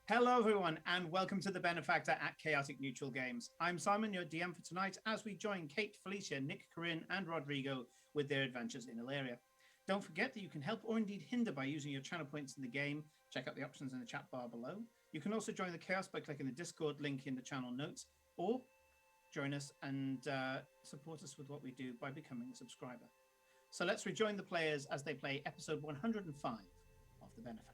Hello, everyone, and welcome to the Benefactor at Chaotic Neutral Games. I'm Simon, your DM for tonight, as we join Kate, Felicia, Nick, Corinne, and Rodrigo with their adventures in Illyria. Don't forget that you can help or indeed hinder by using your channel points in the game. Check out the options in the chat bar below. You can also join the chaos by clicking the Discord link in the channel notes, or join us and support us with what we do by becoming a subscriber. So let's rejoin the players as they play episode 105 of the Benefactor.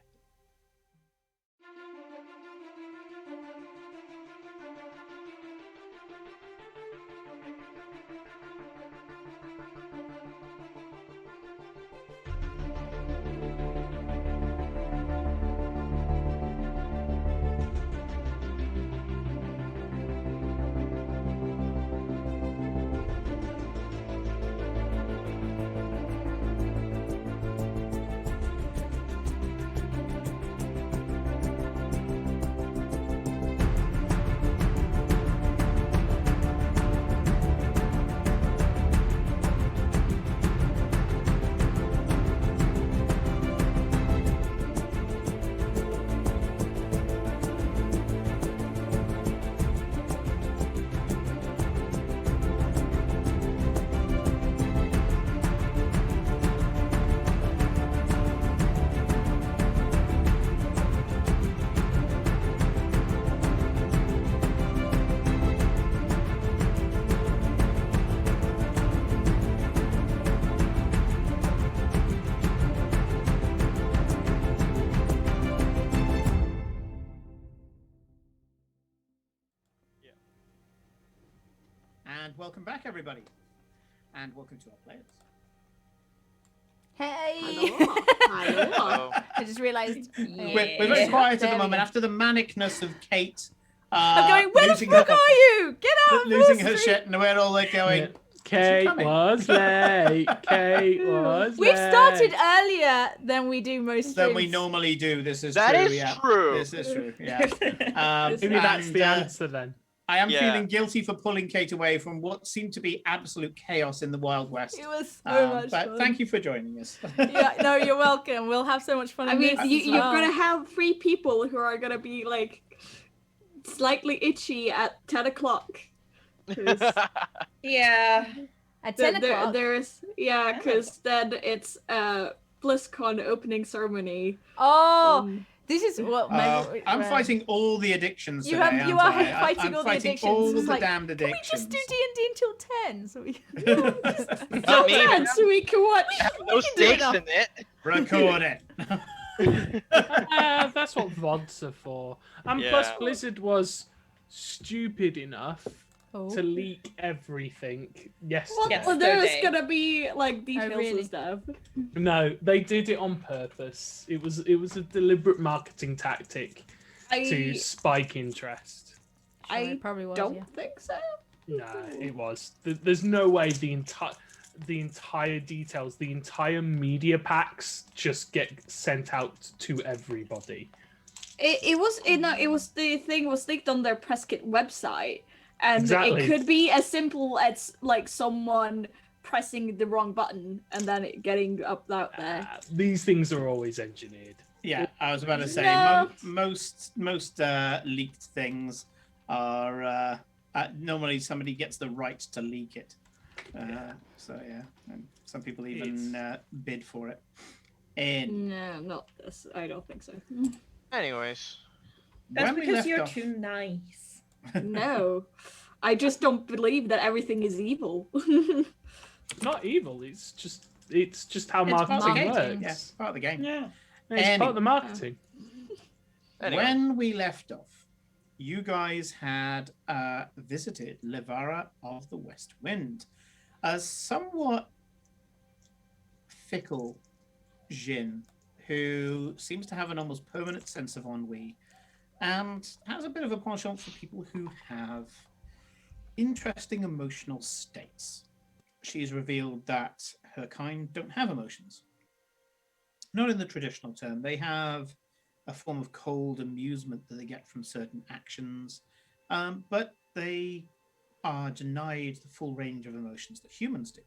And welcome back, everybody. And welcome to our players. Hey! Hello. I just realised. We're very quiet at the moment after the manicness of Kate. I'm going, where the fuck are you? Get out! Losing her shit, and we're all like going. Yeah. Kate was late. Kate was We've late. started earlier than we do most Than we streams. normally do. This is That true. is Yeah. true. This is true. Yeah. Maybe that's and, the answer then. I am Yeah. feeling guilty for pulling Kate away from what seemed to be absolute chaos in the Wild West. It was so much but fun. thank you for joining us. Yeah, no, you're welcome. We'll have so much fun. I mean, this you're as well. gonna have 3 people who are gonna be like slightly itchy at 10 o'clock. Yeah. At 10 o'clock. There's because then it's BlizzCon opening ceremony. Oh, this is what I'm fighting all the addictions You today. have- you aren't are I? fighting I'm all the fighting addictions. all It's the like, damned Can we addictions. just do D&D until 10? So we... Not me. And so we can watch. No can do stakes enough. in it. Record it. That's what VODs are for. And plus, Yeah. Blizzard was stupid enough Oh. to leak everything yesterday. Well, there's Yesterday. gonna be like details really? and stuff. No, they did it on purpose. It was a deliberate marketing tactic to I spike interest. I probably was, don't yeah. think so. No, it was. There's no way the entire details, the entire media packs just get sent out to everybody. It was the thing was leaked on their press kit website, and Exactly. it could be as simple as like someone pressing the wrong button and then it getting up out there. These things are always engineered. Yeah, I was about to say No. most leaked things are normally somebody gets the right to leak it. So yeah, and some people even bid for it. And No, not this. I don't think so. Anyways. That's when we because left you're off- too nice. No, I just don't believe that everything is evil. Not evil. It's just how It's part of the marketing game. works. Yeah, it's part of the game. Yeah. It's part of the marketing. Anyway. When we left off, you guys had visited Livara of the West Wind, a somewhat fickle Jinn who seems to have an almost permanent sense of ennui and has a bit of a penchant for people who have interesting emotional states. She's revealed that her kind don't have emotions. Not in the traditional term. They have a form of cold amusement that they get from certain actions, but they are denied the full range of emotions that humans do.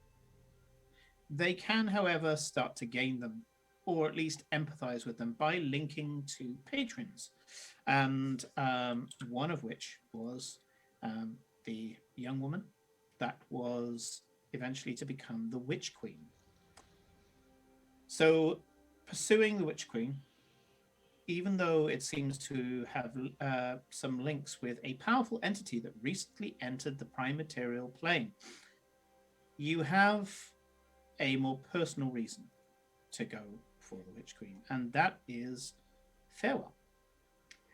They can, however, start to gain them, or at least empathize with them by linking to patrons and one of which was the young woman that was eventually to become the Witch Queen. So, pursuing the Witch Queen, even though it seems to have some links with a powerful entity that recently entered the prime material plane, you have a more personal reason to go for the Witch Queen, and that is farewell.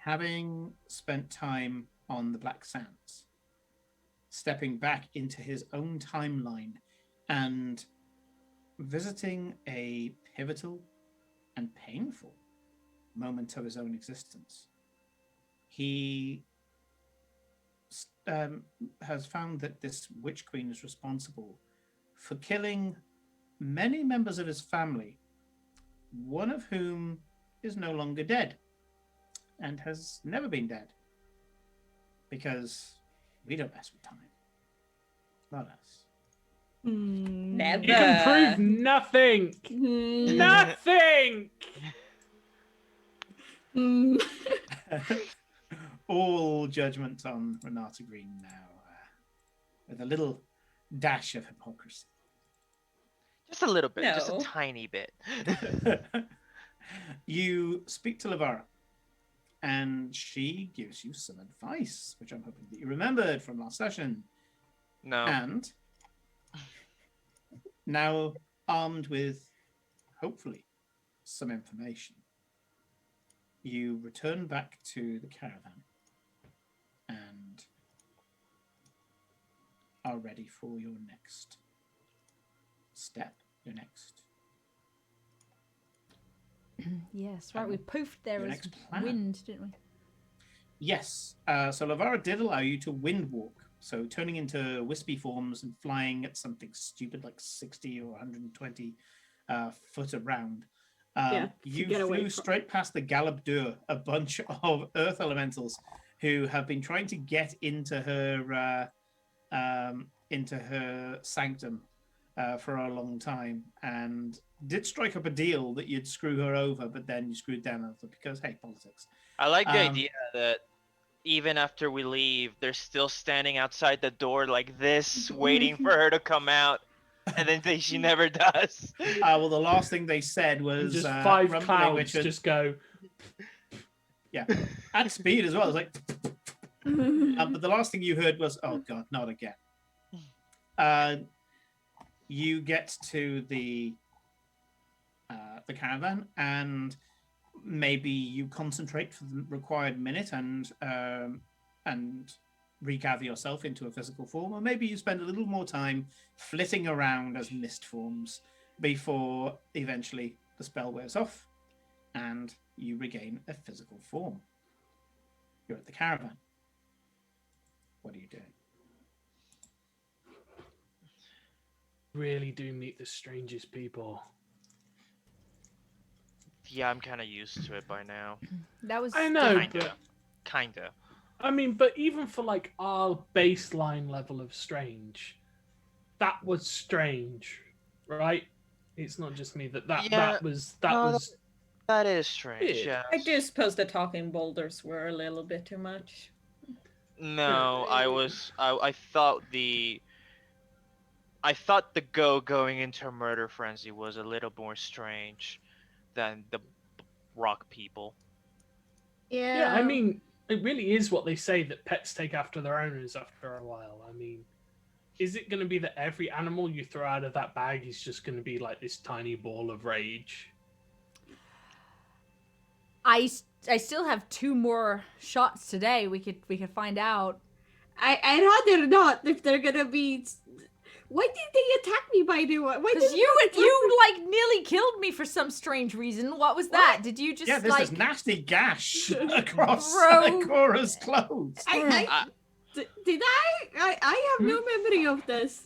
Having spent time on the Black Sands, stepping back into his own timeline and visiting a pivotal and painful moment of his own existence, he has found that this Witch Queen is responsible for killing many members of his family, one of whom is no longer dead and has never been dead, because we don't mess with time. Not us. Never. You can prove nothing. Nothing. All judgment on Renata Green now, with a little dash of hypocrisy. Just a little bit, just a No. tiny bit. You speak to Lavara, and she gives you some advice, which I'm hoping that you remembered from last session. No. And now, armed with, hopefully, some information, you return back to the caravan and are ready for your next step, your next... Yes, right. We poofed there Your as next plan. wind, didn't we? Yes. So Lavara did allow you to wind walk. So turning into wispy forms and flying at something stupid like 60 or 120 foot around. You get away flew from- straight past the Galab Dur, a bunch of earth elementals who have been trying to get into her sanctum for a long time, and did strike up a deal that you'd screw her over, but then you screwed them over because, hey, politics. I like the idea that even after we leave, they're still standing outside the door like this, waiting for her to come out, and then she never does. Well, the last thing they said was Just five rumbling, clouds which had- just go. yeah, at speed as well. It was like, but the last thing you heard was, "Oh God, not again." You get to the caravan, and maybe you concentrate for the required minute and regather yourself into a physical form, or maybe you spend a little more time flitting around as mist forms before eventually the spell wears off and you regain a physical form. You're at the caravan. What are you doing? Really do meet the strangest people. Yeah, I'm kind of used to it by now. That was. I know, Kinda. but Kinda. I mean, but even for like our baseline level of strange, that was strange, right? It's not just me that Yeah, that was That is strange. Yeah. Yeah. I do suppose the talking boulders were a little bit too much. No, I thought the going into a murder frenzy was a little more strange than the rock people. Yeah, I mean, it really is what they say that pets take after their owners after a while. I mean, is it going to be that every animal you throw out of that bag is just going to be like this tiny ball of rage? I still have 2 more shots today. We could find out. I'd rather not if they're gonna be. Why did they attack me by the way? Why Because did you like nearly killed me for some strange reason. What was that? Did you just Yeah, there's like this nasty gash across Bro. Cora's clothes. Did I have no memory of this.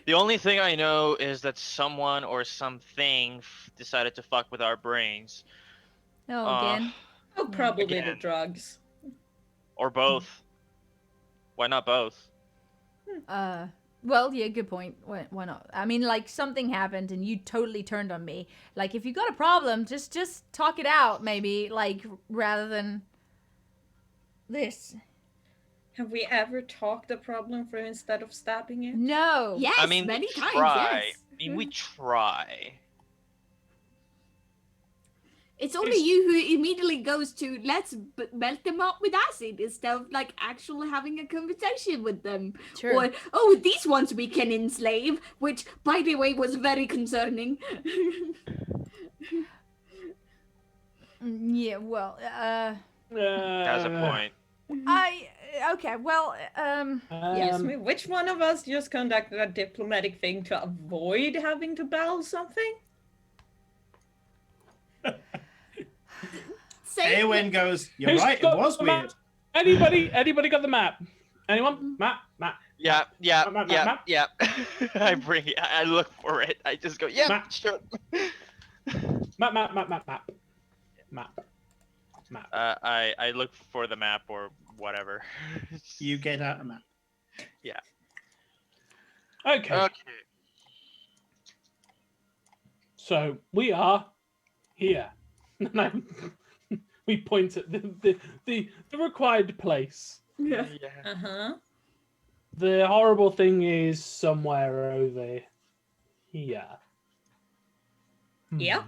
The only thing I know is that someone or something decided to fuck with our brains, Oh, again? Oh, probably the Again. drugs. or both. Why not both? Well, yeah, good point. Why not? I mean, like, something happened and you totally turned on me. Like, if you got a problem, just talk it out, maybe. Like, rather than... this. Have we ever talked the problem through instead of stabbing it? No. Yes, I mean, many we times. try. Yes. I mean, we try. It's only you who immediately goes to let's melt them up with acid instead of like actually having a conversation with them. True. Or oh, these ones we can enslave, which by the way was very concerning. Yeah, well, That's a point. okay, well, Excuse me, which one of us just conducted a diplomatic thing to avoid having to battle something? Eowyn goes, "You're Who's right. It got was the map? weird." Anybody got the map? Anyone? Map. Yeah. Map. I bring it. I look for it. I just go, yeah, Map. sure. Map. I look for the map or whatever. You get out a map. Yeah. Okay. So we are here. We point at the required place. Yeah. Uh-huh. The horrible thing is somewhere over here. Yeah.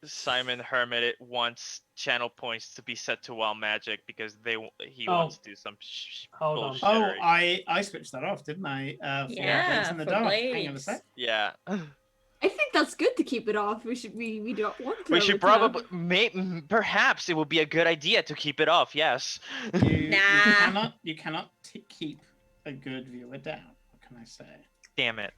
Simon Hermit wants channel points to be set to wild magic because he Oh. wants to do some Hold on. bullshit. Oh, I switched that off, didn't I? For Yeah, Blades in the for Dark. Hang on a Blades. sec. Yeah. I think that's good to keep it off. We don't want to. We should probably, perhaps it would be a good idea to keep it off. Yes. You Nah. cannot keep a good viewer down. What can I say? Damn it.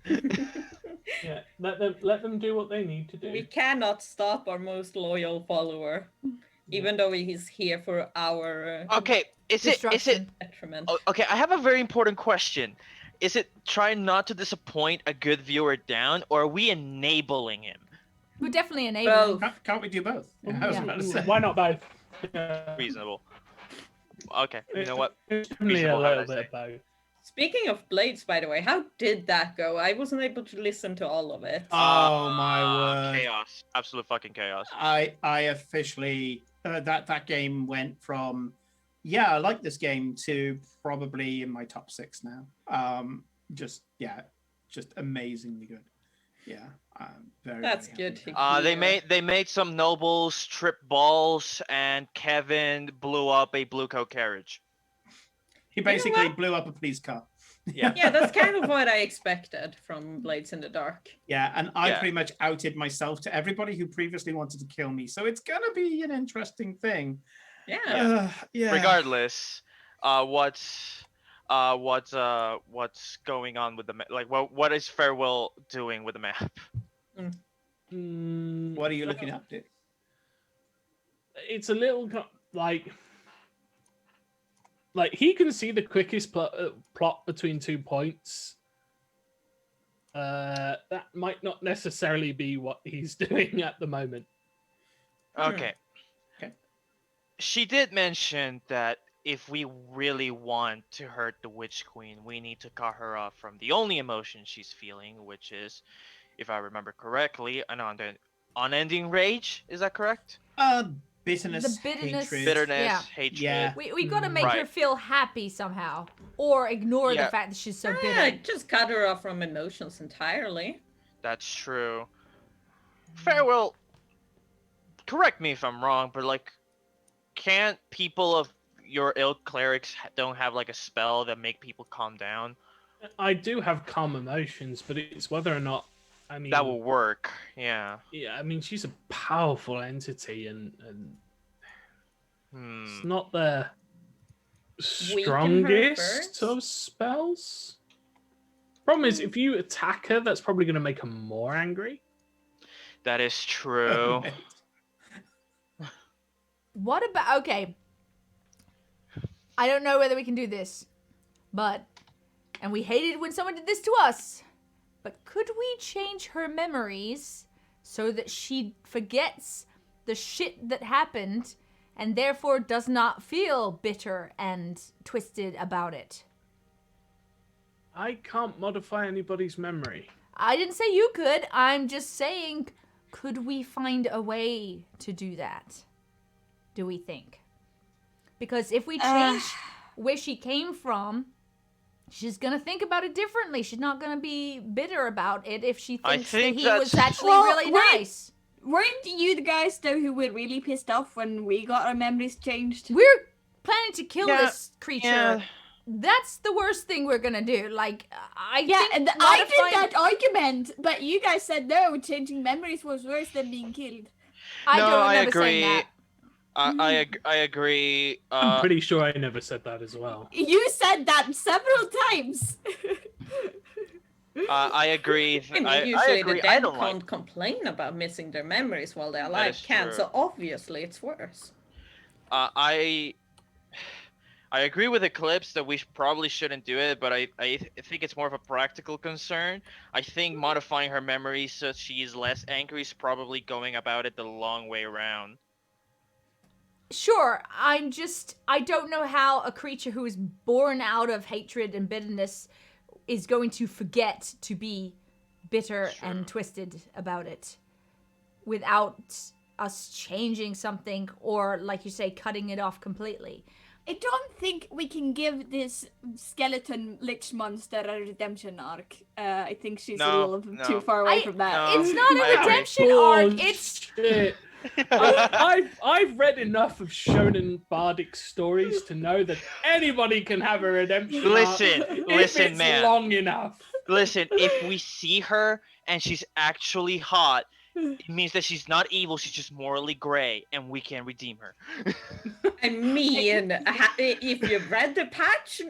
Yeah, let them do what they need to do. We cannot stop our most loyal follower, even though he's here for our Okay, is it detriment. okay, I have a very important question. Is it try not to disappoint a good viewer down, or are we enabling him? we're definitely enabling. Both. Can't we do both? I was about to say. Why not both? Reasonable. Okay, you know what? It's definitely a Reasonable, how little would I bit of both. Speaking of Blades, by the way, how did that go? I wasn't able to listen to all of it. Oh my word! Chaos. Absolute fucking chaos. I officially that game went from I like this game to probably in my top 6 now. Just amazingly good. Yeah, very. That's very good happy. to hear. They made some nobles strip balls, and Kevin blew up a blue coat carriage. He basically what? blew up a police car. Yeah. Yeah, that's kind of what I expected from Blades in the Dark. Yeah, and I Yeah. pretty much outed myself to everybody who previously wanted to kill me. So it's gonna be an interesting thing. Yeah. Yeah. Regardless, what's going on with the map? Like, what is Farewell doing with the map? What are you looking up to? It's a little like he can see the quickest plot between 2 points. That might not necessarily be what he's doing at the moment. Okay. Okay. She did mention that if we really want to hurt the Witch Queen, we need to cut her off from the only emotion she's feeling, which is, if I remember correctly, an unending rage. Is that correct? Bitterness, The bitterness- hatred. Bitterness, Yeah. hatred. Yeah. We gotta make her Right. feel happy somehow, or ignore Yeah. the fact that she's so Yeah, bitter. just cut her off from emotions entirely. That's true. Farewell. Correct me if I'm wrong, but like, can't people of your ilk clerics don't have like a spell that make people calm down? I do have calm emotions, but it's whether or not. I mean, That will work. Yeah. Yeah, I mean, she's a powerful entity, and it's not the Weaken her strongest first? of spells. Problem is, if you attack her, that's probably going to make her more angry. That is true. What about okay? I don't know whether we can do this, but and we hated when someone did this to us. But could we change her memories so that she forgets the shit that happened and therefore does not feel bitter and twisted about it? I can't modify anybody's memory. I didn't say you could. I'm just saying, could we find a way to do that? Do we think? Because if we change where she came from, she's gonna think about it differently. She's not gonna be bitter about it if she thinks that think he was that's- actually Well, really wait. nice. Weren't you the guys though who were really pissed off when we got our memories changed? We're planning to kill Yeah, this creature. yeah. That's the worst thing we're gonna do. Like, I Yeah, think and I modifying- did that argument, but you guys said no, changing memories was worse than being killed. I No, don't I remember saying agree. that. I agree. I'm pretty sure I never said that as well. You said that several times. I agree. I Usually agree. the I dead don't can't like. complain about missing their memories while they're That alive, is can, true. so obviously it's worse. I agree with Eclipse that we probably shouldn't do it, but I think it's more of a practical concern. I think modifying her memories so she is less angry is probably going about it the long way around. Sure, I don't know how a creature who is born out of hatred and bitterness is going to forget to be bitter and twisted about it without us changing something or, like you say, cutting it off completely. I don't think we can give this skeleton lich monster a redemption arc. I think she's a No, little no. too far away I- from that. No. It's not I a agree. redemption arc, it's... Bullshit. I've read enough of shonen bardic stories to know that anybody can have a redemption arc Listen, if listen, it's man. long enough. Listen, if we see her and she's actually hot, it means that she's not evil, she's just morally gray, and we can redeem her. I mean, if you've read the patch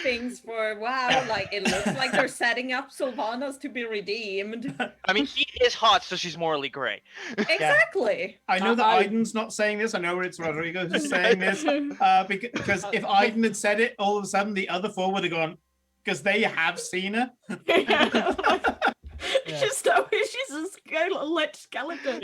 things for a while, like it looks like they're setting up Sylvanas to be redeemed. I mean, she is hot, so she's morally gray. Exactly. I know that I- Aiden's not saying this. I know it's Rodrigo who's saying this. Because if Aiden had said it, all of a sudden the other four would have gone, because they have seen her. Just always she's a lich skeleton.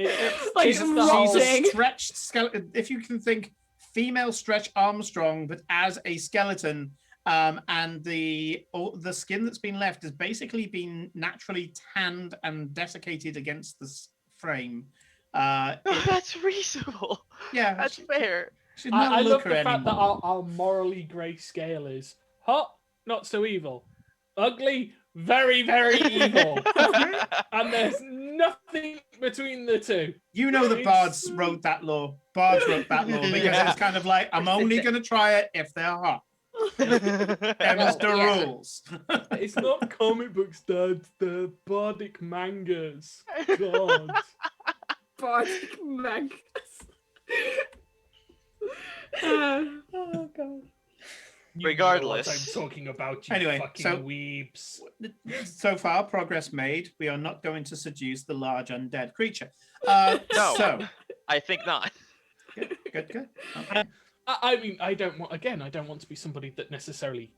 Like She's She's rotting. a stretched skeleton. If you can think female Stretch Armstrong, but as a skeleton, and the skin that's been left has basically been naturally tanned and desiccated against the frame. That's reasonable. Yeah, That's fair. she's not I a love looker the fact that anymore. our morally grey scale is hot, not so evil. Ugly, very, very evil. And there's nothing between the two. You know the It's- bards wrote that law. Bards wrote that law because Yeah. it's kind of like, I'm only going to try it if they're hot. Them's the yeah. rules. It's not comic books, Dad. They're bardic mangas. God. Bardic mangas. Oh god. You Regardless. know what I'm talking about, you Anyway, fucking so- weebs. So far, progress made. We are not going to seduce the large undead creature. No. So, I think not. good. I mean, I don't want to be somebody that necessarily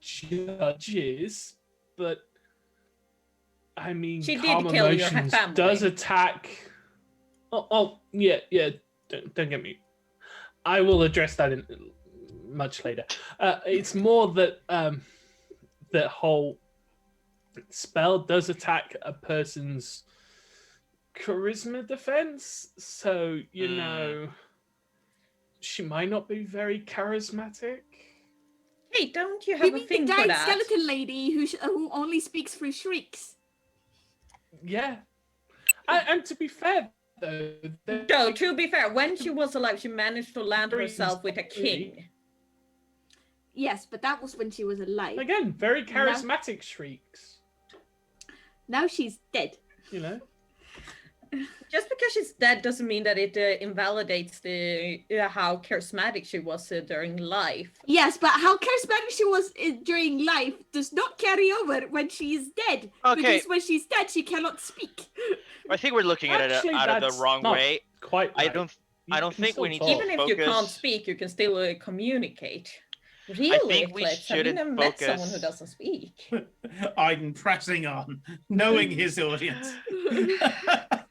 judges, but I mean, She did calm kill your emotions family. does attack. Yeah. Don't get me. I will address that in much later. It's more that that whole spell does attack a person's charisma defense, so you know she might not be very charismatic. Hey, don't you You have a mean the thing for giant that? skeleton lady who only speaks through shrieks? Yeah, and to be fair though, No, to be fair, when she was alive, she managed to land herself with a king. Yes, but that was when she was alive. again, very charismatic shrieks. Now she's dead. You know, Just because she's dead doesn't mean that it invalidates the how charismatic she was during life. Yes, but how charismatic she was during life does not carry over when she is dead. Okay. Because when she's dead, she cannot speak. I think we're looking at it Actually, out of that's the wrong not way. quite. I right. don't You can think we still need talk. to Even if you can't focus- speak, you can still communicate. Really, think we Eclipse? Have you shouldn't never met someone who focus- doesn't speak? Aiden pressing on, knowing his audience.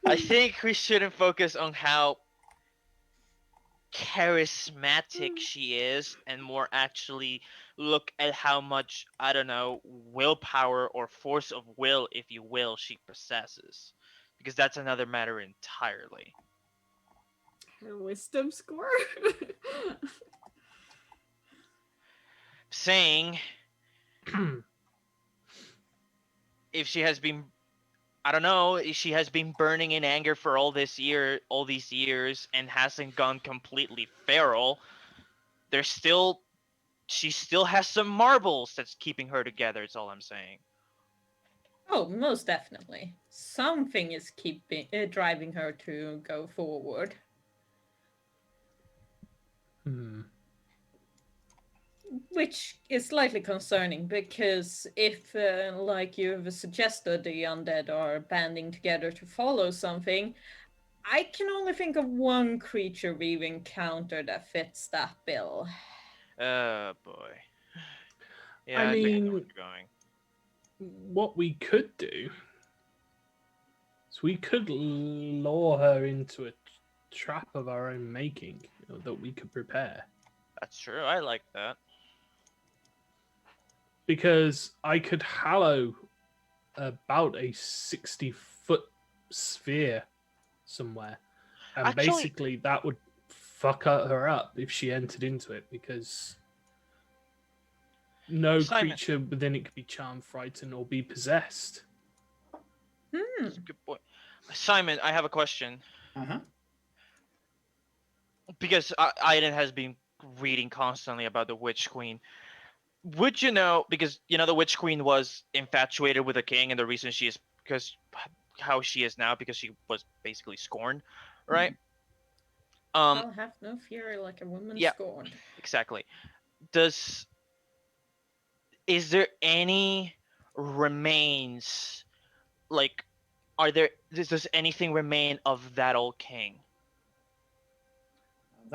I think we shouldn't focus on how charismatic she is and more actually look at how much, I don't know, willpower or force of will, if you will, she possesses. Because that's another matter entirely. Her wisdom score? Saying if she has been, I don't know, if she has been burning in anger for all these years and hasn't gone completely feral, she still has some marbles that's keeping her together. It's all I'm saying. Oh, most definitely. Something is driving her to go forward. Which is slightly concerning because if, like you've suggested, the undead are banding together to follow something, I can only think of one creature we've encountered that fits that bill. Oh boy. Yeah, I I think I know mean, where you're going. what we could do is we could lure her into a trap of our own making, that we could prepare. That's true. I like that. Because I could hallow about a 60-foot sphere somewhere. And Actually- basically that would fuck her up if she entered into it, because no Simon. creature within it could be charmed, frightened, or be possessed. That's a good point. Simon, I have a question. Uh-huh. Because Aiden has been reading constantly about the Witch Queen. Would you know, because the Witch Queen was infatuated with the king, and the reason she is because how she is now, because she was basically scorned, right? I'll have no fury like a woman yeah. scorned. Exactly. Is there any remains, like, does anything remain of that old king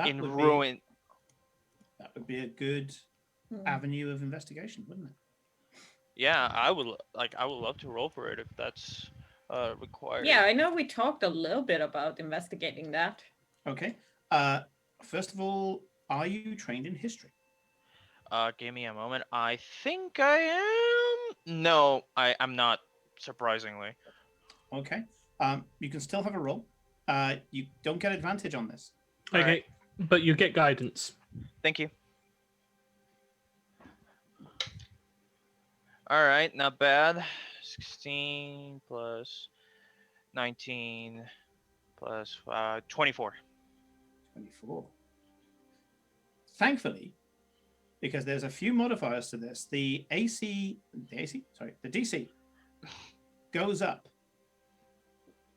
in ruin? That would be a good avenue of investigation, wouldn't it? Yeah, I would love to roll for it if that's required. Yeah, I know we talked a little bit about investigating that. Okay. First of all, are you trained in history? Give me a moment. I think I am. No, I'm not, surprisingly. Okay. You can still have a roll. You don't get advantage on this. Okay, Alright. but you get guidance. Thank you. All right, not bad. 16 plus 19 plus 24. 24. Thankfully, because there's a few modifiers to this, the DC goes up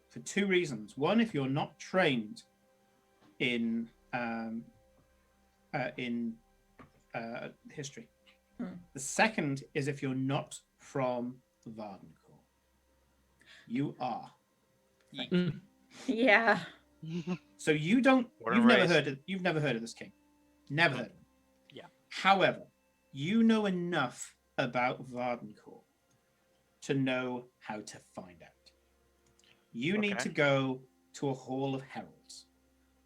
for two reasons. One, if you're not trained in history. The second is if you're not from Vardencourt. You are. Yeah. So you've never heard of this king. Never heard of him. Yeah. However, you know enough about Vardencourt to know how to find out. You need to go to a Hall of Heralds.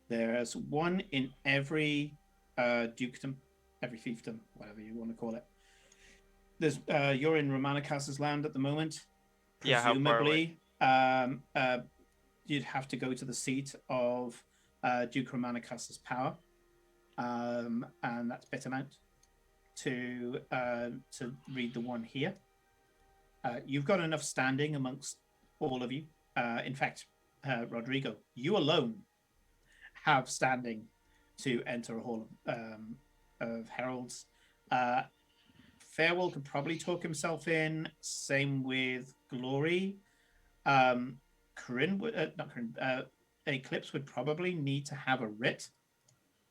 There's one in every dukedom, every fiefdom, whatever you want to call it. There's you're in Romanicas's land at the moment. Yeah, how far away? Presumably, you'd have to go to the seat of Duke Romanicas's power, and that's Bittermount, to read the one here. You've got enough standing amongst all of you. In fact, Rodrigo, you alone have standing to enter a hall of heralds. Farewell could probably talk himself in. Same with Glory. Eclipse would probably need to have a writ,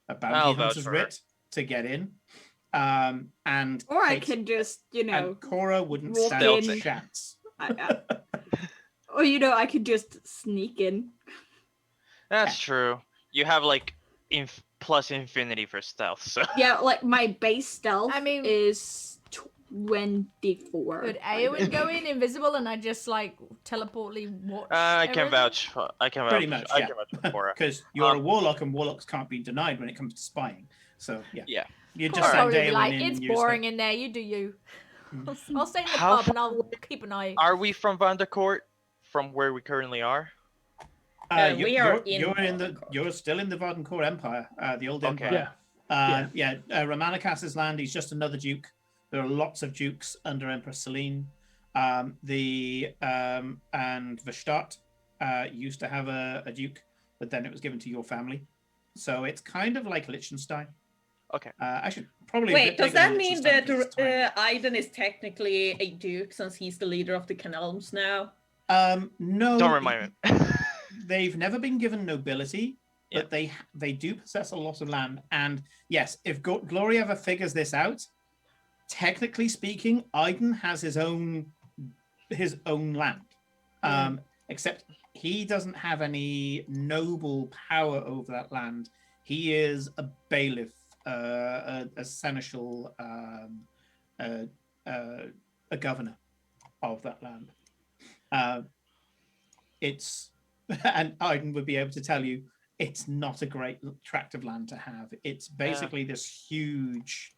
a bounty hunter's writ, to get in. And or I can just, and Cora wouldn't walk stand in. a chance. Or I could just sneak in. That's true. You have like plus infinity for stealth, so Yeah, like my base stealth is 24. Could Eowyn go in invisible and I just like teleportly watch? I can everything? vouch. I can vouch. Pretty much, I yeah. can vouch for Cora. Because you're a warlock, and warlocks can't be denied when it comes to spying. So yeah, Yeah. you Cool, just send probably be Daewin like, in it's and use boring her. in there. You do you. I'll stay in the How pub and far I'll keep an eye. Are we from Vandercourt? From where we currently are? We are in Vardencourt. You're still in the Vardencourt Empire, the old Okay. empire. Yeah. Romanicas's land. He's just another duke. There are lots of dukes under Empress Celine. And Verstadt used to have a duke, but then it was given to your family. So it's kind of like Liechtenstein. Okay. Actually, probably. a Wait, bit does bigger than that mean Liechtenstein that because it's tiny. Aiden is technically a duke since he's the leader of the Canelms now? No. Don't remind me. They've never been given nobility, but they do possess a lot of land. And yes, if Glory ever figures this out, technically speaking, Aiden has his own land. Except he doesn't have any noble power over that land. He is a bailiff, a seneschal, a governor of that land. And Aiden would be able to tell you it's not a great tract of land to have. It's basically this huge,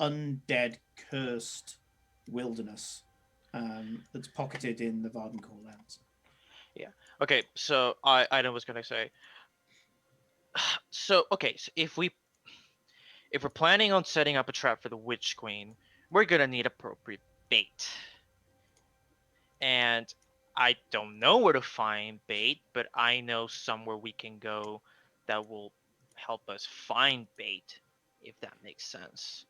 undead, cursed wilderness that's pocketed in the Vardencourt lands. Yeah. Okay. So Aiden was gonna say. So if we're planning on setting up a trap for the Witch Queen, we're gonna need appropriate bait. And I don't know where to find bait, but I know somewhere we can go that will help us find bait, if that makes sense.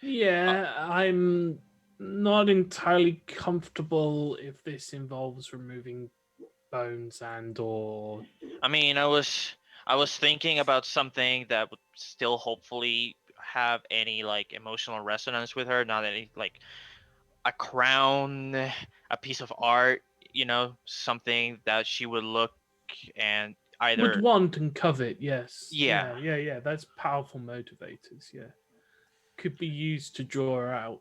Yeah, I'm not entirely comfortable if this involves removing bones or. I mean, I was thinking about something that would still hopefully have any like emotional resonance with her, not any like a crown, a piece of art, something that she would look and either would want and covet. Yes. Yeah. Yeah. That's powerful motivators. Yeah, could be used to draw her out.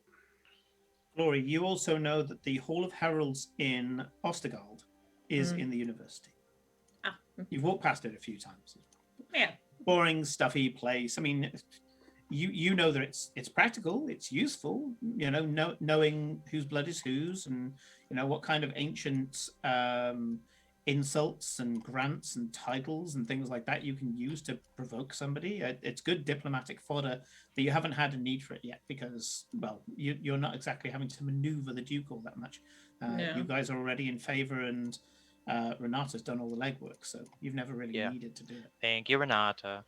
Glory, you also know that the Hall of Heralds in Ostergald is in the university. You've walked past it a few times. Yeah. Boring, stuffy place. I mean, you know that it's practical, it's useful. Knowing whose blood is whose, and what kind of ancient insults and grants and titles and things like that you can use to provoke somebody. It's good diplomatic fodder, but you haven't had a need for it yet because, well, you're not exactly having to maneuver the Duke all that much. You guys are already in favor, and Renata's done all the legwork, so you've never really needed to do it. Thank you, Renata.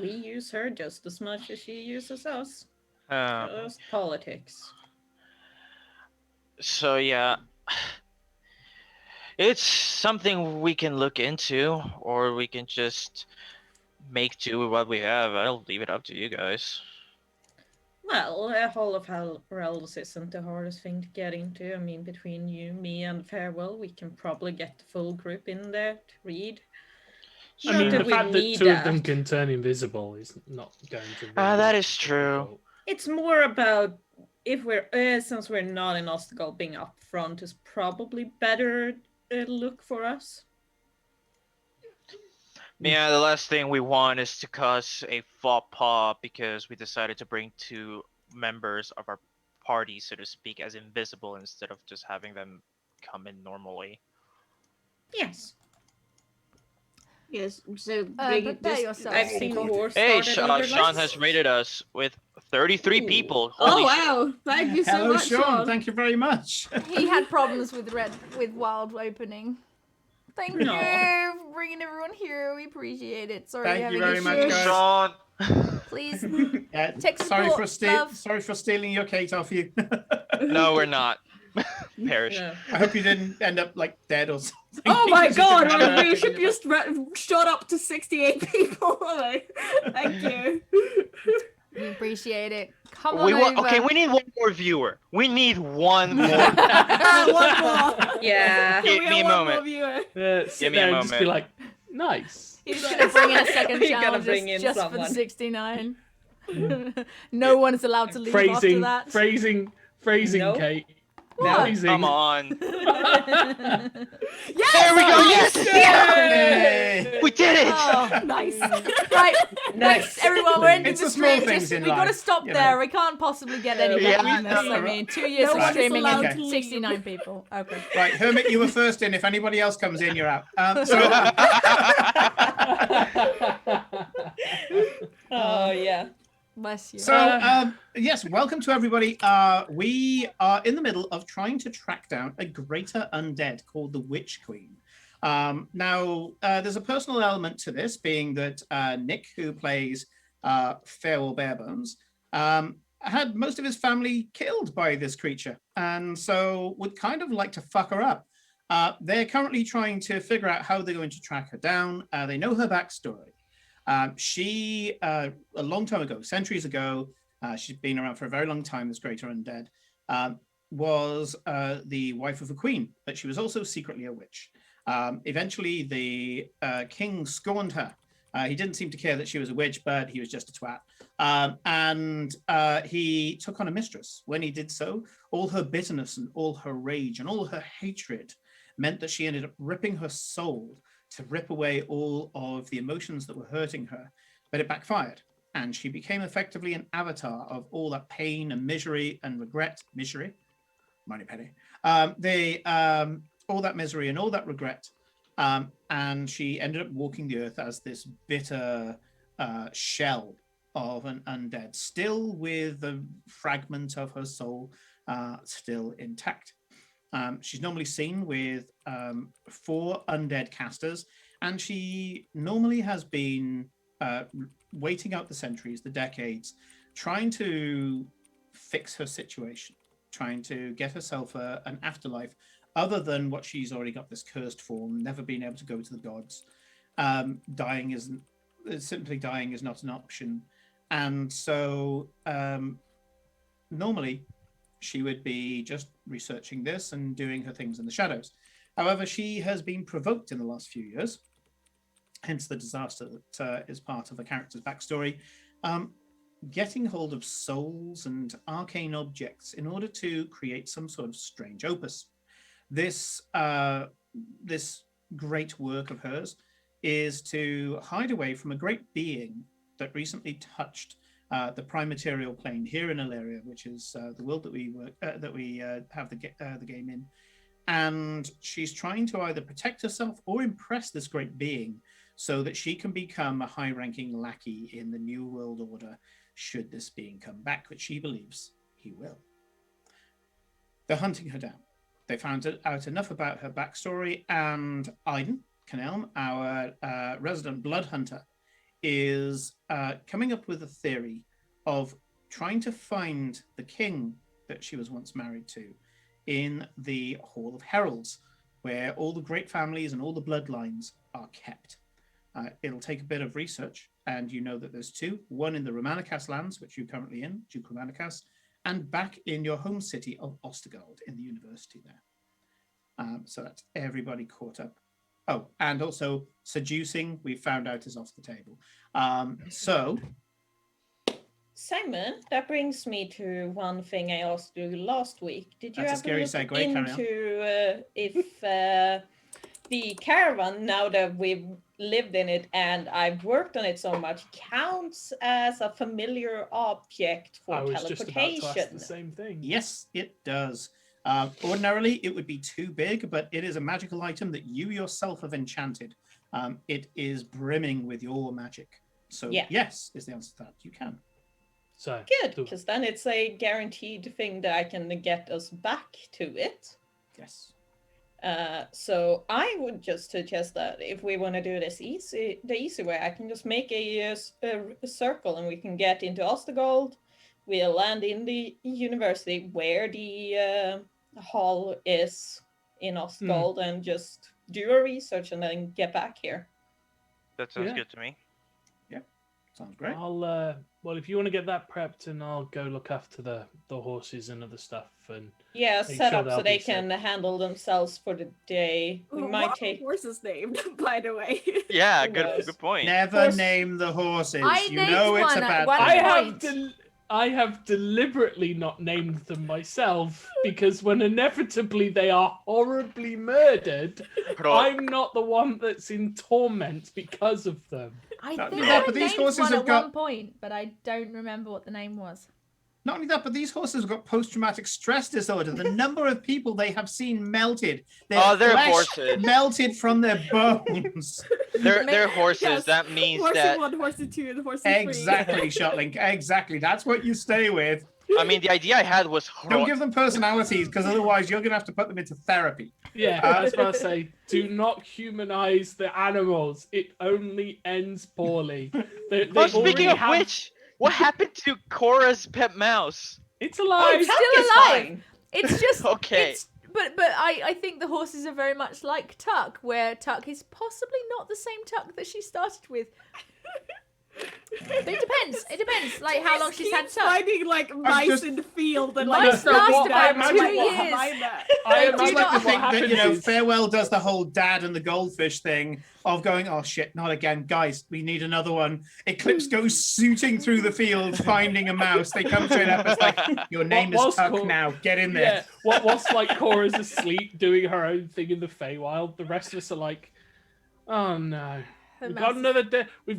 We use her just as much as she uses us. Um, Just politics. So yeah, it's something we can look into, or we can just make do with what we have. I'll leave it up to you guys. Well, a Hall of Heralds isn't the hardest thing to get into. I mean, between you, me, and Farewell, we can probably get the full group in there to read. I mean, the fact that two of them can turn invisible is not going to. That is true. It's more about if since we're not in Ostergald, being up front is probably better look for us. Yeah, the last thing we want is to cause a faux pas because we decided to bring two members of our party, so to speak, as invisible instead of just having them come in normally. Yes. Yes, so prepare yourself. I've seen wars. Hey, Sean has rated us with 33 people. Oh wow! Thank you so Hello, much, Sean. Thank you very much. He had problems with Wild opening. Thank you for bringing everyone here. We appreciate it. Sorry, Thank you very issues. much, guys. Sean. Please Yeah, take sorry support, sorry for stealing your Kate off you. No, we're not. Perish. Yeah. I hope you didn't end up like dead or something. Oh my Because you god, didn't our have a- viewership just shot up to 68 people. Thank you. we appreciate it. Come on We over. okay, we need one more viewer. We need one more. One more. Yeah. Give me a moment. Sit Give me a there and just be moment. like, nice. He's gonna bring in a second We gotta challenge bring in just for the someone. 69. No one is allowed to leave after Phrasing, that. phrasing, Nope. Kate. What? Amazing. Come on. Yes! There we go. Yes. Yay! We did it. Oh. Nice. Right, Nice. thanks everyone. We're ending It's the the small stream. things Just, in we gotta life, stop you know. there. We can't possibly get any Yeah, better than this. no. I mean, 2 years No of one is streaming allowed and to leave. 69 people. Okay. Right, Hermit, you were first in. If anybody else comes in, you're out. Oh yeah. Bless you. Yes, welcome to everybody. We are in the middle of trying to track down a greater undead called the Witch Queen. Now, there's a personal element to this, being that Nick, who plays Farewell Barebones, had most of his family killed by this creature, and so would kind of like to fuck her up. They're currently trying to figure out how they're going to track her down. They know her backstory. She, a long time ago, centuries ago, she's been around for a very long time, this greater undead, was the wife of a queen, but she was also secretly a witch. Eventually, the king scorned her. He didn't seem to care that she was a witch, but he was just a twat. And he took on a mistress. When he did so, all her bitterness and all her rage and all her hatred meant that she ended up ripping her soul to rip away all of the emotions that were hurting her. But it backfired, and she became effectively an avatar of all that pain and misery and regret. Misery? Money penny. All that misery and all that regret. And she ended up walking the earth as this bitter shell of an undead, still with a fragment of her soul still intact. She's normally seen with 4 undead casters, and she normally has been waiting out the centuries, the decades, trying to fix her situation, trying to get herself an afterlife other than what she's already got, this cursed form, never being able to go to the gods. Simply dying is not an option. And so normally she would be just researching this and doing her things in the shadows. However, she has been provoked in the last few years, hence the disaster that is part of the character's backstory, getting hold of souls and arcane objects in order to create some sort of strange opus. This great work of hers is to hide away from a great being that recently touched the prime material plane here in Illyria, which is the world that we have the game in. And she's trying to either protect herself or impress this great being so that she can become a high-ranking lackey in the New World Order should this being come back, which she believes he will. They're hunting her down. They found out enough about her backstory, and Aiden Canelm, our resident blood hunter, is coming up with a theory of trying to find the king that she was once married to in the Hall of Heralds, where all the great families and all the bloodlines are kept. It'll take a bit of research, and you know that there's 2, one in the Romanicas lands, which you're currently in, Duke Romanicas, and back in your home city of Ostergold in the university there. So that's everybody caught up. Oh, and also seducing, we found out, is off the table. Simon, that brings me to one thing I asked you last week. Did you That's a ever scary look segue, carry on. into if the caravan, now that we've lived in it and I've worked on it so much, counts as a familiar object for I was just about to ask teleportation? the same thing. Yes, it does. Ordinarily, it would be too big, but it is a magical item that you yourself have enchanted. It is brimming with your magic. So Yeah. yes, is the answer to that. You can. So Good, because then it's a guaranteed thing that I can get us back to it. Yes. So I would just suggest that if we want to do this the easy way, I can just make a circle and we can get into Ostergold. We'll land in the university where the hall is in Ostergold and just do a research and then get back here. That sounds Yeah. good to me. Sounds great. Well, if you want to get that prepped, and I'll go look after the horses and other stuff. And Yeah, Make set sure up so they'll they be can handle themselves for the day. We What might are take. horses named, by the way? Yeah, Who good knows? good point. Never Horse- name the horses. I you named know it's one a at bad one thing. I have point. to. I have deliberately not named them myself because when inevitably they are horribly murdered, I'm not the one that's in torment because of them. I Not think only that, I but these named horses one have at got- one point, but I don't remember what the name was. Not only that, but these horses have got post-traumatic stress disorder. The number of people they have seen melted, their they're flesh horses. melted from their bones. They're horses. Yes. That means Horse that. 1, horse 2, and horse 3. Exactly, Shotlink. Exactly. That's what you stay with. I mean, the idea I had was. Don't give them personalities, because otherwise you're going to have to put them into therapy. Yeah, I was about to say, do not humanize the animals. It only ends poorly. They Oh, speaking already of have- which, what happened to Cora's pet mouse? It's alive. It's Tuck still is alive. fine. It's just Okay. But I think the horses are very much like Tuck, where Tuck is possibly not the same Tuck that she started with. But it depends. It depends, like how long she's had Keeps Tuck. finding like mice just- in the field and Mice like last what about I 2 imagine years. behind that. I They do imagine not I what think that, happens is Farewell does the whole dad and the goldfish thing of going, oh shit, not again. Guys, we need another one. Eclipse goes shooting through the field, finding a mouse. They come straight up. It's like, your name is What's Tuck called- now. Get in yeah. there. Whilst like Cora's asleep doing her own thing in the Feywild, the rest of us are like, oh no. Her We've mouse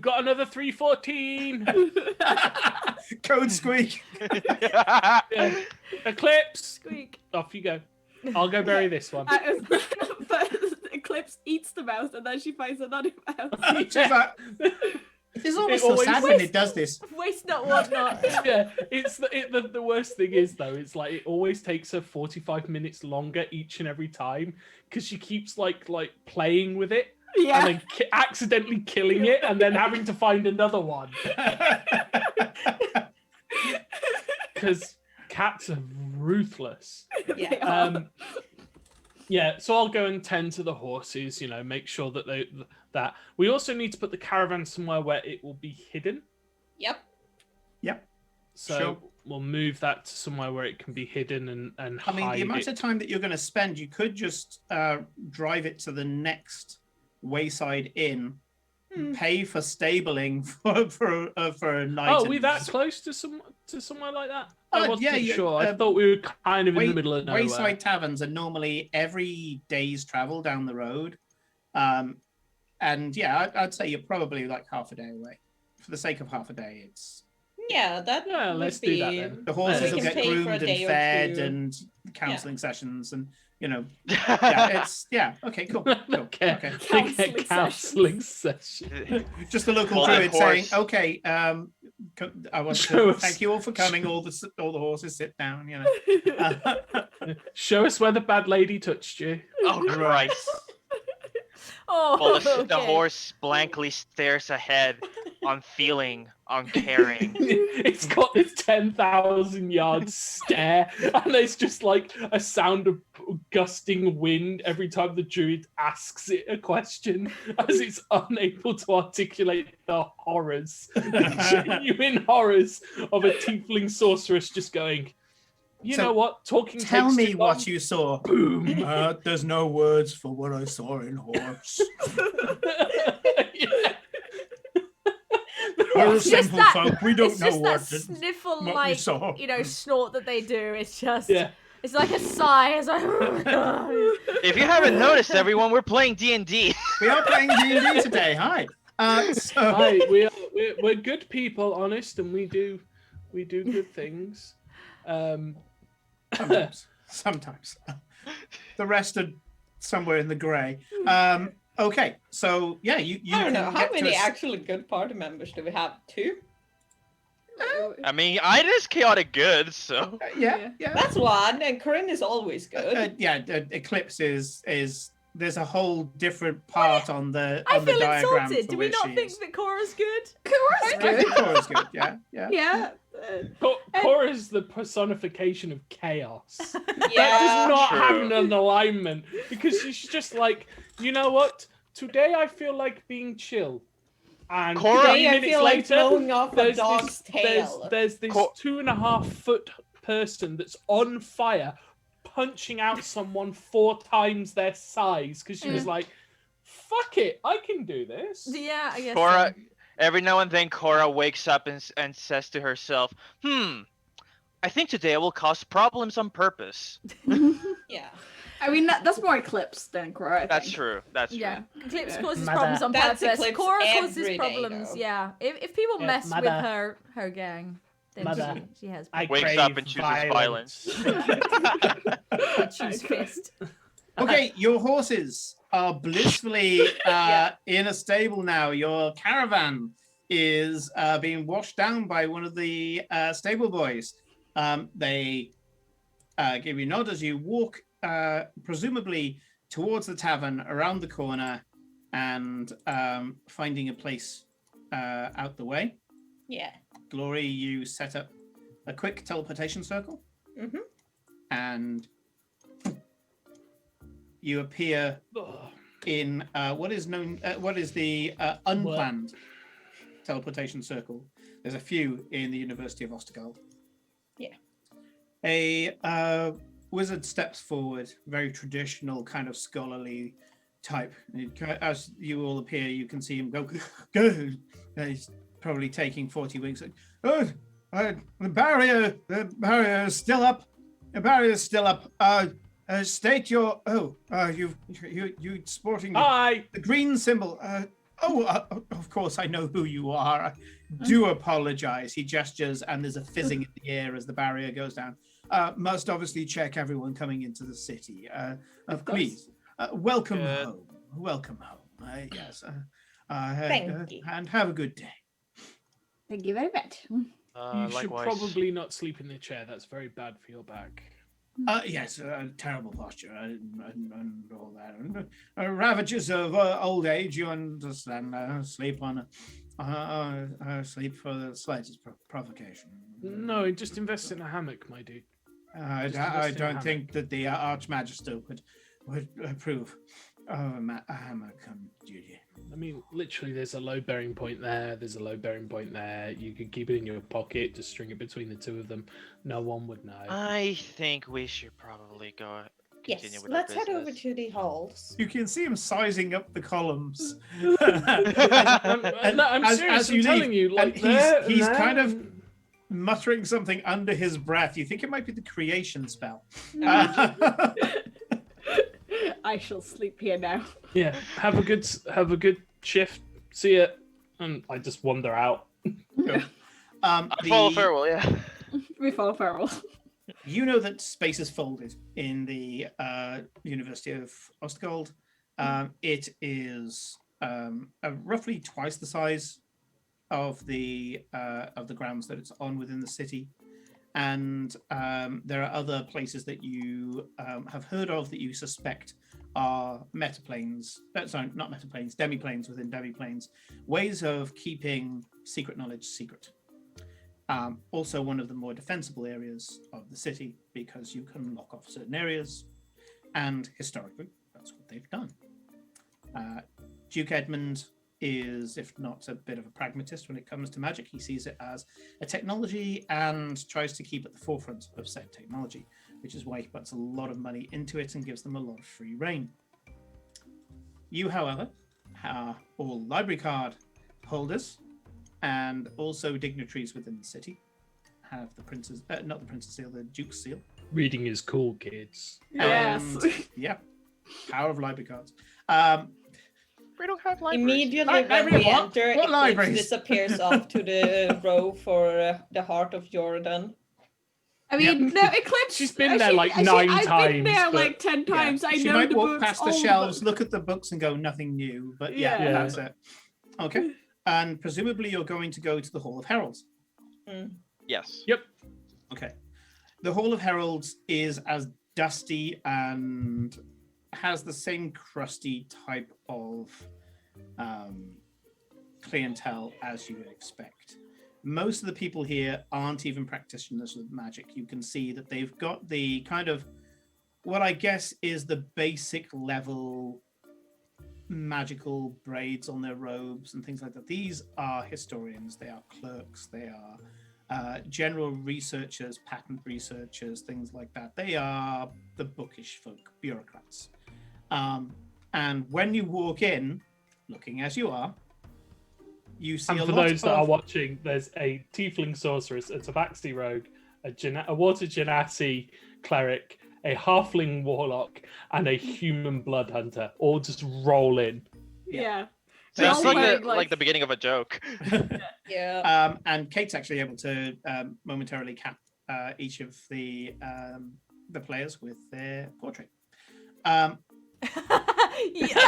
got another 314. Code squeak. Yeah. Eclipse, Squeak. off you go. I'll go bury this one. But Eclipse eats the mouse and then she finds another mouse. She's like, it's always It so always- sad when it does this. Waste not, want not. Yeah, it's the worst thing is though, it's like it always takes her 45 minutes longer each and every time because she keeps like playing with it Yeah. and then accidentally killing it and then having to find another one because cats are ruthless. Yeah. Yeah, so I'll go and tend to the horses, make sure that that we also need to put the caravan somewhere where it will be hidden. Yep. Yep. So Sure. we'll move that to somewhere where it can be hidden and I mean, hide the amount it. of time that you're going to spend, you could just drive it to the next wayside inn, pay for stabling for a night. Oh, are and we that close to somewhere like that? I Uh, wasn't yeah, yeah, sure. I thought we were kind of in the middle of nowhere. Wayside taverns are normally every day's travel down the road. And yeah, I'd say you're probably like half a day away. For the sake of half a day, it's Yeah, that Yeah, would let's be... do that then. the horses We will can get pay for a groomed and day or fed two. and counseling sessions and yeah, it's okay, cool. Okay. Okay. They get Counselling counselling session. Just the local Well, that druid saying, horse- "Okay, I want Show to us. thank you all for coming. All the horses sit down." Show us where the bad lady touched you. Oh Christ! Oh, Well, the okay. horse blankly stares ahead, unfeeling, uncaring. It's got this 10,000 yard stare, and there's just like a sound of gusting wind every time the druid asks it a question, as it's unable to articulate the horrors, the genuine horrors of a tiefling sorceress just going, you So, know what? Talking Tell takes me too what long." you saw. Boom. There's no words for what I saw in horse. Yeah. We're It's just simple that- folk. We don't It's know just that what sniffle, what we like, saw. snort that they do. It's just, Yeah. it's like a sigh. It's like, If you haven't noticed, everyone, we're playing D&D. We are playing D&D today. Hi. So Hi, we're good people, honest, and we do good things. sometimes. The rest are somewhere in the grey. Okay, so yeah, you I don't know. can How get to many a- actually good party members do we have? 2? I mean, Ida is chaotic good, so. Yeah. That's one, and Corinne is always good. Eclipse is there's a whole different part on the I the feel diagram insulted. for Do we which not she think is. that Cora's good? I think Cora's good. Yeah. Yeah. Cora's the personification of chaos. That Yeah. does not True. have an alignment because she's just like, you know what? Today I feel like being chill. And Cora- 3 Today I minutes feel like later, blowing off a there's dog's tail. There's this Co- 2.5 foot person that's on fire, punching out someone 4 times their size because she was like, "Fuck it, I can do this." Yeah, I guess. Cora, so. Every now and then, Cora wakes up and says to herself, I think today I will cause problems on purpose. Yeah. I mean, that's more Eclipse than Cora, I That's think. true. That's true. Yeah, Eclipse Yeah. causes Mother. problems on That's purpose. Eclipse Cora causes every day, problems. though. Yeah, if people Yeah, mess with Mother. her gang, then Mother. she has I problems. Wakes up crave and chooses violence. I choose Okay. fist. Okay, your horses are blissfully in a stable now. Your caravan is being washed down by one of the stable boys. They give you a nod as you walk, presumably towards the tavern around the corner and finding a place out the way. Yeah. Glory, you set up a quick teleportation circle Mhm. and you appear in what is the unplanned teleportation circle. There's a few in the University of Ostergold. Yeah. A wizard steps forward, very traditional kind of scholarly type. As you all appear, you can see him go. He's probably taking 40 winks. The barrier is still up. The barrier is still up. State your you sporting Hi. the green symbol. Of course I know who you are. I do apologize. He gestures, and there's a fizzing in the air as the barrier goes down. Must obviously check everyone coming into the city. Please, welcome Good. home. Welcome home. Yes. Thank you. And have a good day. Thank you very much. You should Likewise. probably not sleep in the chair. That's very bad for your back. Yes, terrible posture and all that. Ravages of old age, you understand. Sleep on sleep for the slightest provocation. No, just invest in a hammock, my dude. I don't think that the Archmagister would approve of a hammock on duty. I mean, literally, there's a low bearing point there. There's a low bearing point there. You could keep it in your pocket, just string it between the two of them. No one would know. I think we should probably go continue Yes. with Let's our head over business. to the halls. You can see him sizing up the columns. I'm serious. I'm telling you, like he's kind of muttering something under his breath. You think it might be the creation spell. I shall sleep here now. Yeah. Have a good shift. See ya. And I just wander out. I follow farewell, yeah. We follow Feral. You know that space is folded in the University of Ostgold. It is roughly twice the size of the grounds that it's on within the city, and there are other places that you have heard of that you suspect are metaplanes. Sorry, not metaplanes, demiplanes within demiplanes. Ways of keeping secret knowledge secret. Also one of the more defensible areas of the city because you can lock off certain areas, and historically that's what they've done. Duke Edmund is, if not a bit of a pragmatist when it comes to magic, he sees it as a technology and tries to keep at the forefront of said technology, which is why he puts a lot of money into it and gives them a lot of free reign. You, however, are all library card holders and also dignitaries within the city. Have the prince's, not the prince's seal, the duke's seal. Reading is cool, kids. Yes. And, yeah, power of library cards. We don't have libraries. Immediately Library when we what? enter, What Eclipse libraries? disappears off to the row for the heart of Jordan. I mean, no, Eclipse. She's been there like 9 I've times. been there but- like 10 times. I she know might the walk books, past the all shelves, books. look at the books, and go nothing new. But yeah, Yeah. that's it. Okay, and presumably you're going to go to the Hall of Heralds. Yes. Yep. Okay, the Hall of Heralds is as dusty and has the same crusty type of clientele as you would expect. Most of the people here aren't even practitioners of magic. You can see that they've got the kind of what I guess is the basic level magical braids on their robes and things like that. These are historians, they are clerks, they are general researchers, patent researchers, things like that. They are the bookish folk, bureaucrats. And when you walk in, looking as you are, You see And a for lot those that are of watching, there's a tiefling sorceress, a tabaxi rogue, a water genasi cleric, a halfling warlock, and a human blood hunter, all just roll in. Yeah. Sounds all like wearing, like the beginning of a joke. Yeah. and Kate's actually able to momentarily cap each of the players with their portrait. He says,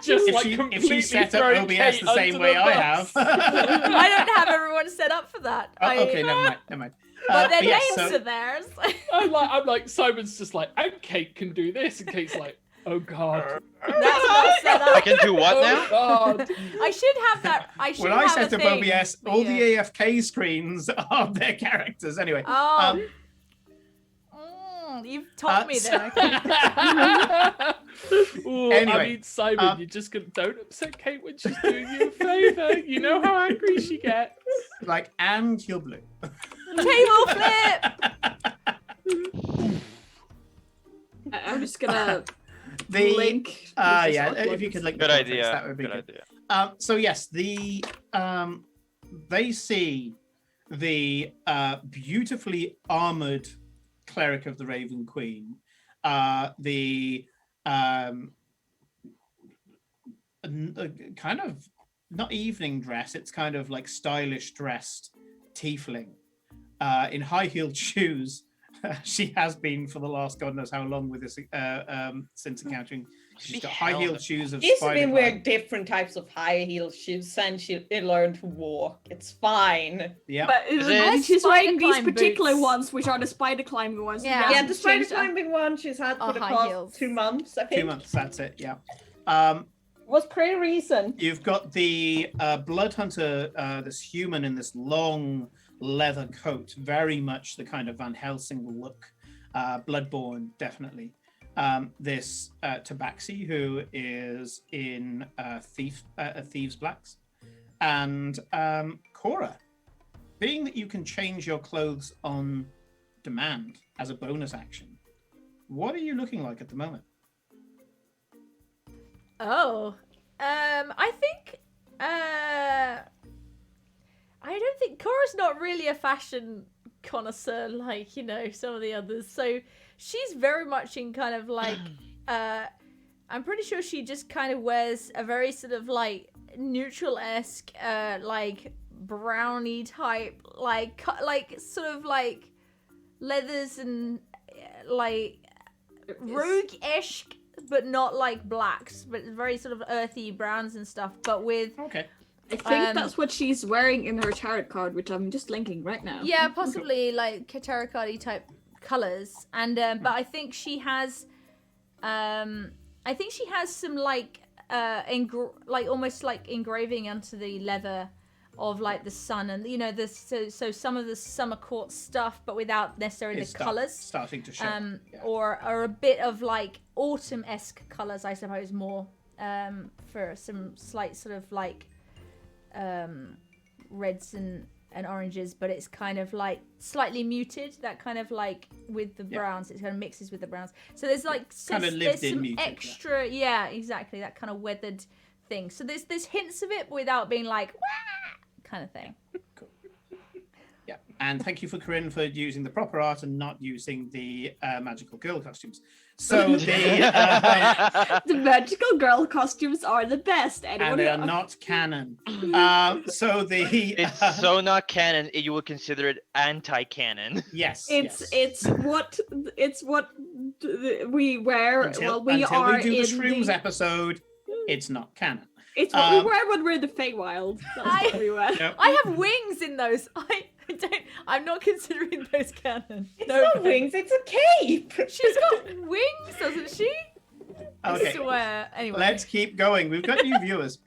just If like she completely set up throwing OBS Kate the same under way the I bus. have. I don't have everyone set up for that. Okay, never mind. But their yes, names so- are theirs. I'm like, Simon's just like, and Kate can do this, and Kate's like, oh god. That's not set I up. can do what Oh now? god. I should have that. I should when I have set a up thing OBS, for all you. the AFK screens are their characters. Anyway, Oh. You've taught me there. Okay. Ooh, Anyway, I mean, Simon, you're just gonna don't upset Kate when she's doing you a favor. You know how angry she gets. like, and you're blue. Table flip. I'm just gonna The link. yeah, if you could link the Good portraits, idea. that would be Good good. idea. So yes, they see the beautifully armored cleric of the Raven Queen, the kind of not evening dress, it's kind of like stylish dressed tiefling in high-heeled shoes. She has been for the last God knows how long with this since encountering. She's got high-heeled shoes of She's spider been climb. wearing different types of high heel shoes since she learned to walk. It's fine. Yeah. But it- she's wearing these Spider climb particular boots. ones, which are the spider climbing ones. Yeah. Yeah, the spider Changed- climbing one she's had Oh, for the high past heels. 2 months, I think. 2 months, that's it, yeah. Was pretty recent. You've got the blood hunter, this human in this long leather coat, very much the kind of Van Helsing look, bloodborne, definitely. This tabaxi, who is in thieves' blacks, and Cora. Being that you can change your clothes on demand as a bonus action, what are you looking like at the moment? Oh, I think, I don't think Cora's not really a fashion connoisseur like, you know, some of the others. So she's very much in kind of like, I'm pretty sure she just kind of wears a very sort of like neutral-esque, like brownie type, like sort of like leathers and like rogue-ish, but not like blacks, but very sort of earthy browns and stuff, but with Okay. I think that's what she's wearing in her tarot card, which I'm just linking right now. yeah, possibly like tarot-cardy type colors. And but I think she has some like like almost like engraving onto the leather of like the sun, and you know, so some of the summer court stuff, but without necessarily It's the colors. starting to show. Yeah. Or a bit of like autumn-esque colors, I suppose, more for some slight sort of like reds and oranges, but it's kind of like slightly muted, that kind of like with the browns, it kind of mixes with the browns. So there's like Kind of there's lived in some muted, extra, yeah, exactly, that kind of weathered thing. So there's hints of it, but without being like wah! Kind of thing. Cool. Yeah, and thank you for Corinne for using the proper art and not using the magical girl costumes. So the The magical girl costumes are the best. and Anyone they are who- not canon. So the It's so not canon, you would consider it anti-canon. yes, It's yes. it's what we wear. Until we we are do the in shrooms the, episode, it's not canon. It's what we wear when we're in the Feywild. That's what we wear. Yep. I have wings in those. I'm not considering those canon. It's No not offense. wings, it's a cape. She's got wings, doesn't she? I Okay, swear. Anyway. let's keep going. We've got new viewers.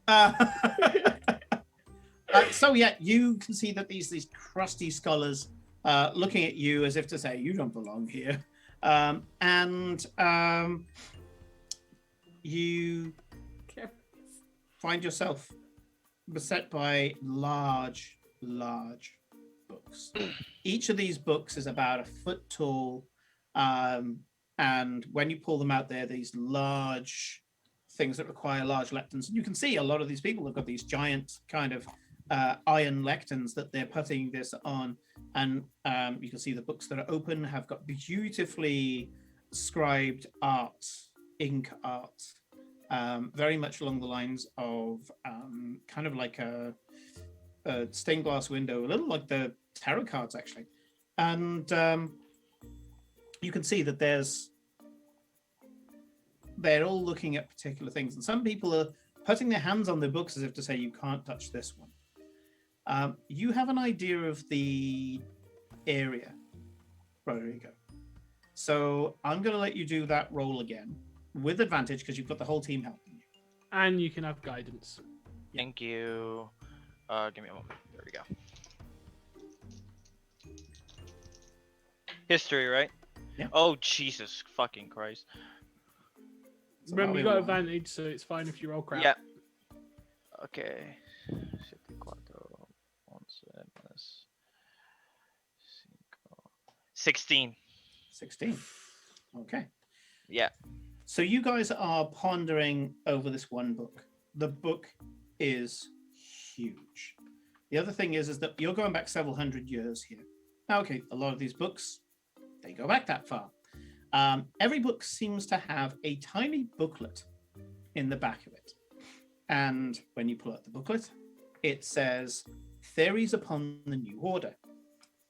So yeah, you can see that these crusty scholars looking at you as if to say, you don't belong here. And you find yourself beset by large books. Each of these books is about 1 foot tall, and when you pull them out, they're these large, things that require large lecterns. And you can see a lot of these people have got these giant kind of iron lecterns that they're putting this on. And you can see the books that are open have got beautifully scribed art, ink art, very much along the lines of kind of like a stained glass window, a little like the tarot cards, actually. And you can see that they're all looking at particular things. And some people are putting their hands on their books as if to say, you can't touch this one. You have an idea of the area, Rodrigo. So I'm going to let you do that roll again with advantage because you've got the whole team helping you. And you can have guidance. Thank you. Give me a moment. There we go. History, right? Yeah. Oh, Jesus fucking Christ. So Remember, you got one. advantage, so it's fine if you roll crap. Yeah. Okay. 16. 16. Okay. Yeah. So you guys are pondering over this one book. The book is huge. The other thing is that you're going back several hundred years here. Now, okay, a lot of these books, they go back that far. Every book seems to have a tiny booklet in the back of it. And when you pull out the booklet, it says Theories Upon the New Order.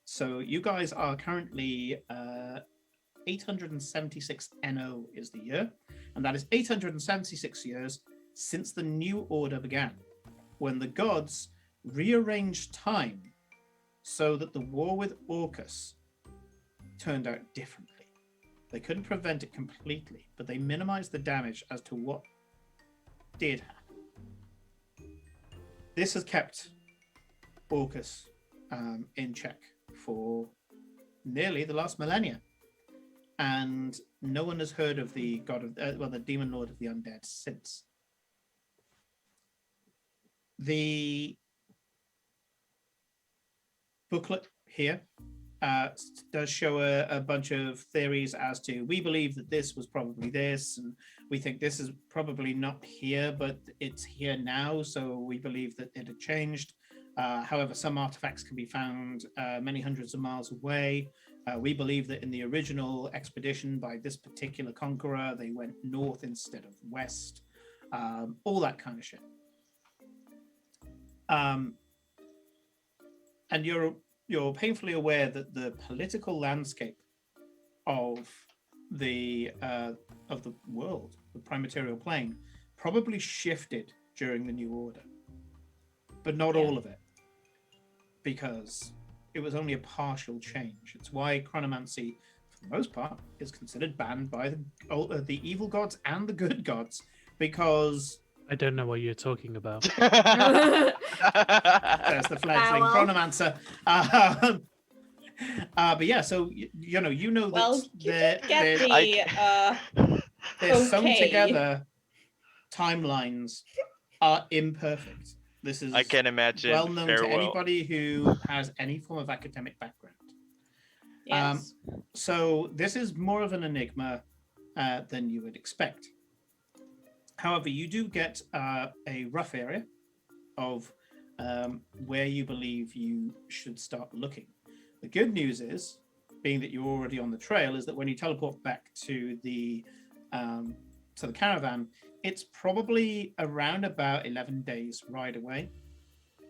So you guys are currently 876 NO is the year. And that is 876 years since the New Order began, when the gods rearranged time so that the war with Orcus turned out differently. They couldn't prevent it completely, but they minimized the damage as to what did happen. This has kept Orcus in check for nearly the last millennia, and no one has heard of the god of the demon lord of the undead since. The booklet here does show a bunch of theories as to, we believe that this was probably this, and we think this is probably not here, but it's here now, so we believe that it had changed. However, some artifacts can be found many hundreds of miles away. We believe that in the original expedition by this particular conqueror, they went north instead of west. All that kind of shit. And you're painfully aware that the political landscape of the world, the prime material plane, probably shifted during the New Order, but not all of it, because it was only a partial change. It's why chronomancy, for the most part, is considered banned by the evil gods and the good gods, because I don't know what you're talking about. there's the fledgling chronomancer. But yeah, so you know Well, that you did get the they're sewn okay. together. Timelines are imperfect. This is I can imagine well known very to well. anybody who has any form of academic background. Yes. So this is more of an enigma than you would expect. However, you do get a rough area of where you believe you should start looking. The good news is, being that you're already on the trail, is that when you teleport back to the caravan, it's probably around about 11 days ride away,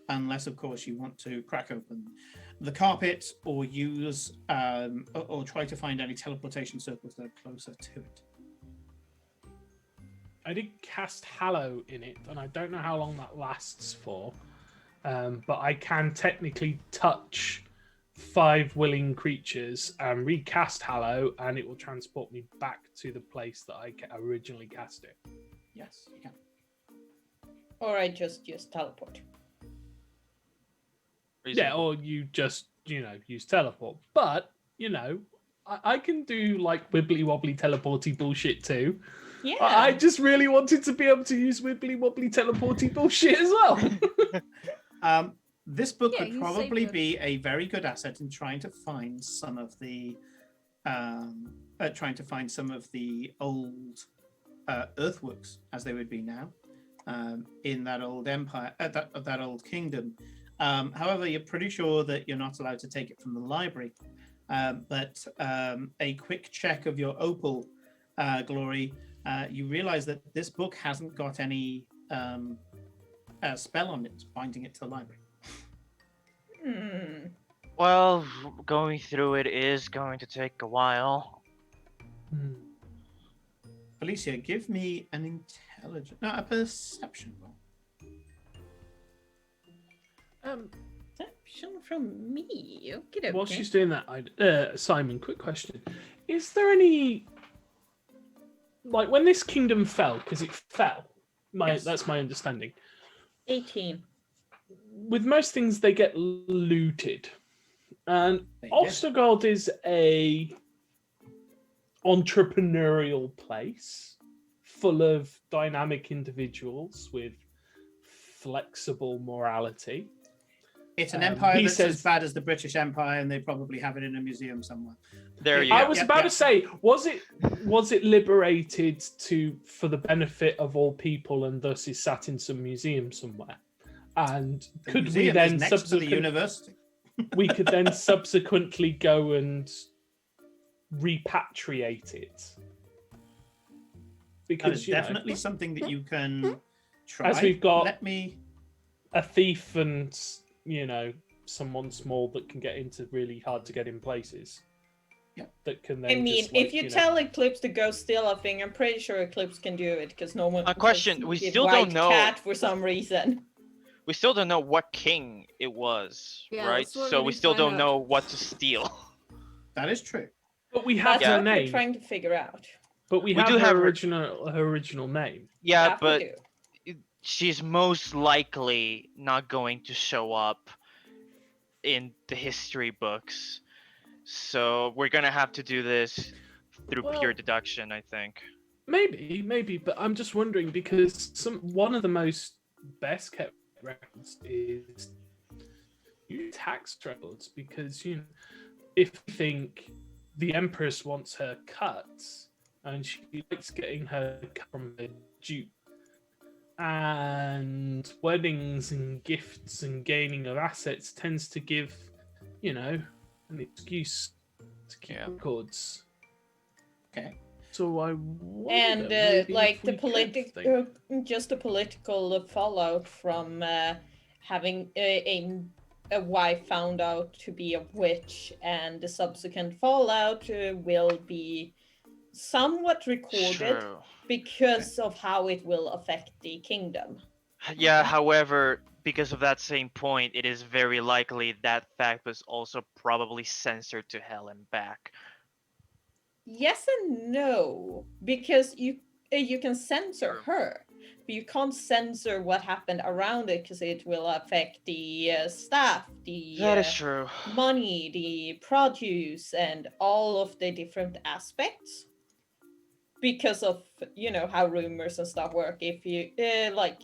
unless, of course, you want to crack open the carpet or use or try to find any teleportation circles that are closer to it. I did cast Hallow in it, and I don't know how long that lasts for, but I can technically touch 5 willing creatures and recast Hallow, and it will transport me back to the place that I originally cast it. Yes, you can. Or I just use teleport. Yeah, or you just, use teleport. But, I can do, like, wibbly-wobbly teleporty bullshit, too. Yeah. I just really wanted to be able to use wibbly-wobbly teleporty bullshit as well. This book Yeah, would you probably saved be a very good asset in trying to find some of the old earthworks, as they would be now, in that old empire, that old kingdom. However, you're pretty sure that you're not allowed to take it from the library. But a quick check of your opal, Glory, you realize that this book hasn't got any spell on it binding it to the library. Well, going through it is going to take a while. Felicia, give me an a perception roll. Perception from me. Okay. While she's doing that, Simon, quick question: is there any, like, when this kingdom fell, because it fell? Yes. That's my understanding. 18. With most things, they get looted, and They did. Ostergold is a entrepreneurial place full of dynamic individuals with flexible morality. It's an empire he that's says- as bad as the British Empire, and they probably have it in a museum somewhere. There you I go. was about to say, was it liberated for the benefit of all people, and thus is sat in some museum somewhere? And The could we museum is then next to the university? we could then subsequently go and repatriate it? That Because is definitely something that you can try. As we've got- Let me. a thief and someone small that can get into really hard to get in places. Yeah. That can then. I mean, just, if you tell Eclipse to go steal a thing, I'm pretty sure Eclipse can do it because no one. A question, does we give still white don't know- Cat for some reason. We still don't know what king it was, Yeah, right? that's what So we we still find don't out. know what to steal. That is true. But we have That's her what we're name. trying to figure out. But we We have do her have her- original name. Yeah, That we but do. she's most likely not going to show up in the history books. So we're gonna have to do this through Well- pure deduction, I think. Maybe, but I'm just wondering because one of the most best kept records is tax records, because if you think the Empress wants her cuts and she likes getting her cut from the Duke, and weddings and gifts and gaining of assets tends to give an excuse to keep Yeah. records. Okay. So I wonder And maybe like if the we could political, think- just the political fallout from having a wife found out to be a witch, and the subsequent fallout will be somewhat recorded True. because of how it will affect the kingdom. Yeah, however, because of that same point, it is very likely that fact was also probably censored to hell and back. Yes and no, because you can censor her, but you can't censor what happened around it because it will affect the staff, the That is true. money, the produce, and all of the different aspects. Because of how rumors and stuff work. If you like,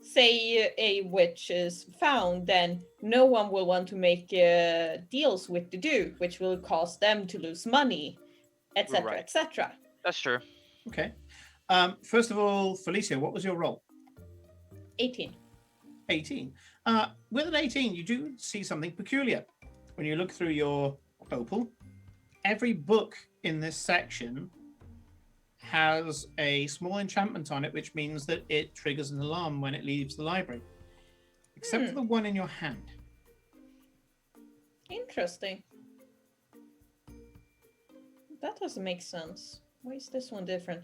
say a witch is found, then no one will want to make deals with the Duke, which will cause them to lose money, etc., Right. etc. That's true. Okay. First of all, Felicia, what was your roll? 18. 18. With an 18, you do see something peculiar. When you look through your opal, every book in this section has a small enchantment on it, which means that it triggers an alarm when it leaves the library. Except for the one in your hand. Interesting. That doesn't make sense. Why is this one different?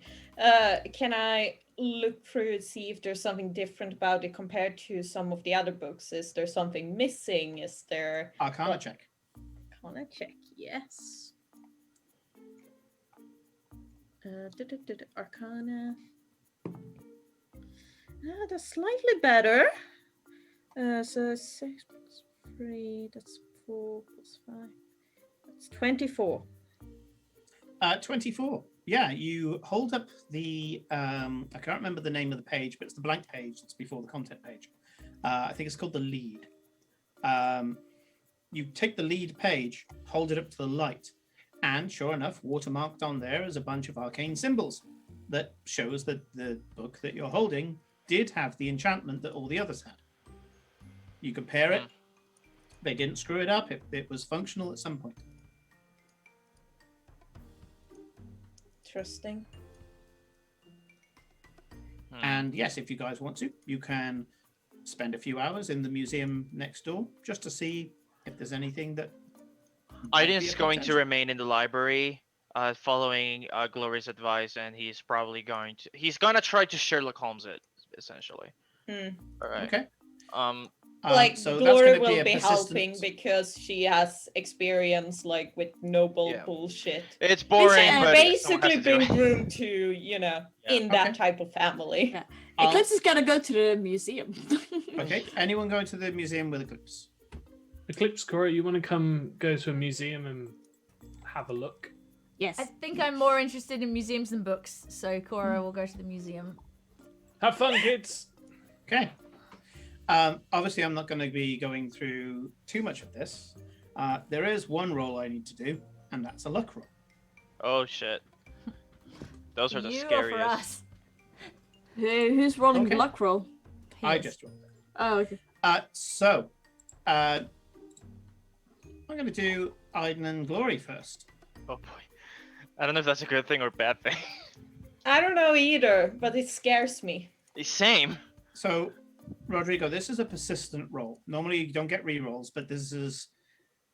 Can I look through and see if there's something different about it compared to some of the other books? Is there something missing? Is there... Arcana What? check. Arcana check, yes. Arcana. That's slightly better. So 6 plus 3, that's 4 plus 5. That's 24. 24. Yeah, you hold up the I can't remember the name of the page, but it's the blank page that's before the content page. I think it's called the lead. You take the lead page, hold it up to the light, and sure enough, watermarked on there is a bunch of arcane symbols. that shows that the book that you're holding did have the enchantment that all the others had. You compare it, they didn't screw it up, it was functional at some point. Interesting. And yes, if you guys want to, you can spend a few hours in the museum next door just to see if there's anything that... Aiden's going to remain in the library, following Glory's advice, and he's probably he's gonna try to Sherlock Holmes it, essentially. All right. Okay. Like so Glory that's will be be helping persistence. because she has experience like with noble Yeah. bullshit. It's boring, She's but basically someone has to been do it. groomed to, you know, in that Okay. type of family. Yeah. I'll- Eclipse is gonna go to the museum. Okay, anyone going to the museum with Eclipse? Eclipse, Cora, you want to come go to a museum and have a look? Yes. I think I'm more interested in museums than books, so Cora will go to the museum. Have fun, kids. Okay. Obviously, I'm not going to be going through too much of this. There is one roll I need to do, and that's a luck roll. Oh shit. Those are the You scariest. or for us? Who's rolling the Okay. luck roll? I Yes. just rolled it. Oh, okay. So, I'm going to do Aiden and Glory first. Oh boy. I don't know if that's a good thing or a bad thing. I don't know either, but it scares me. Same. So, Rodrigo, this is a persistent roll. Normally, you don't get re-rolls, but this is...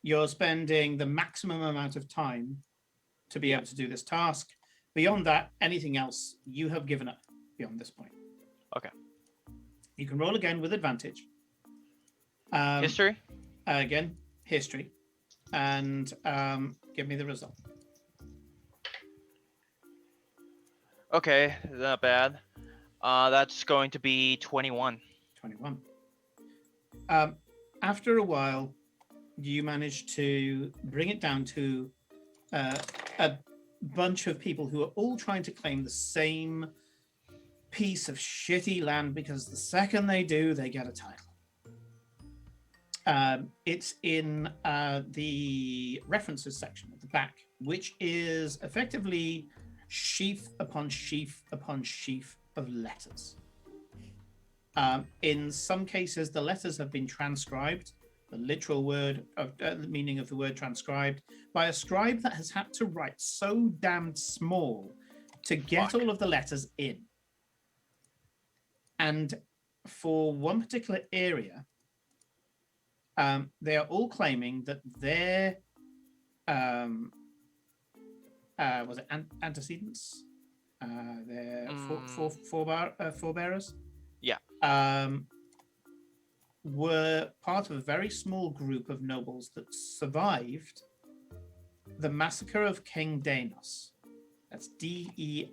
You're spending the maximum amount of time to be able to do this task. Beyond that, anything else you have given up beyond this point. Okay. You can roll again with advantage. History? Again, history. And give me the result. Okay, not bad. That's going to be 21. 21. After a while, you manage to bring it down to a bunch of people who are all trying to claim the same piece of shitty land because the second they do, they get a title. It's in the references section at the back, which is effectively sheaf upon sheaf upon sheaf of letters. In some cases, the letters have been transcribed, the literal word of the meaning of the word transcribed, by a scribe that has had to write so damned small to get all of the letters in. And for one particular area, they are all claiming that their was it antecedents? Their forebearers? Yeah. Were part of a very small group of nobles that survived the massacre of King Danos. That's Deinos.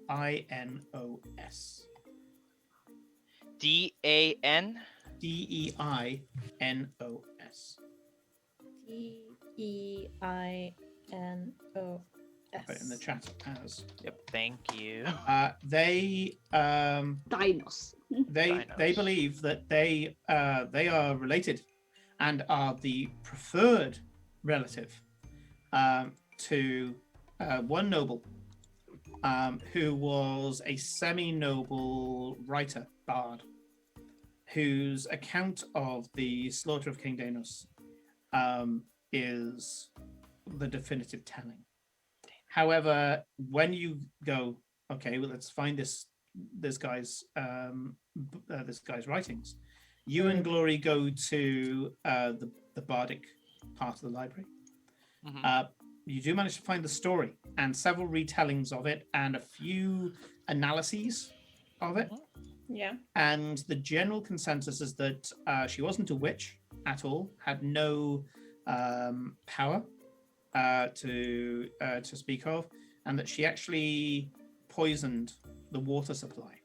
D-A-N? Deinos. Deinos. Put it in the chat as. Yep, thank you. They Dinos. they believe that they are related and are the preferred relative to one noble who was a semi-noble writer, bard, whose account of the slaughter of King Danos is the definitive telling. However, when you go, okay, well, let's find this guy's writings, you and Glory go to the bardic part of the library. Mhm. You do manage to find the story and several retellings of it and a few analyses of it. Yeah. And the general consensus is that she wasn't a witch at all, had no power to speak of, and that she actually poisoned the water supply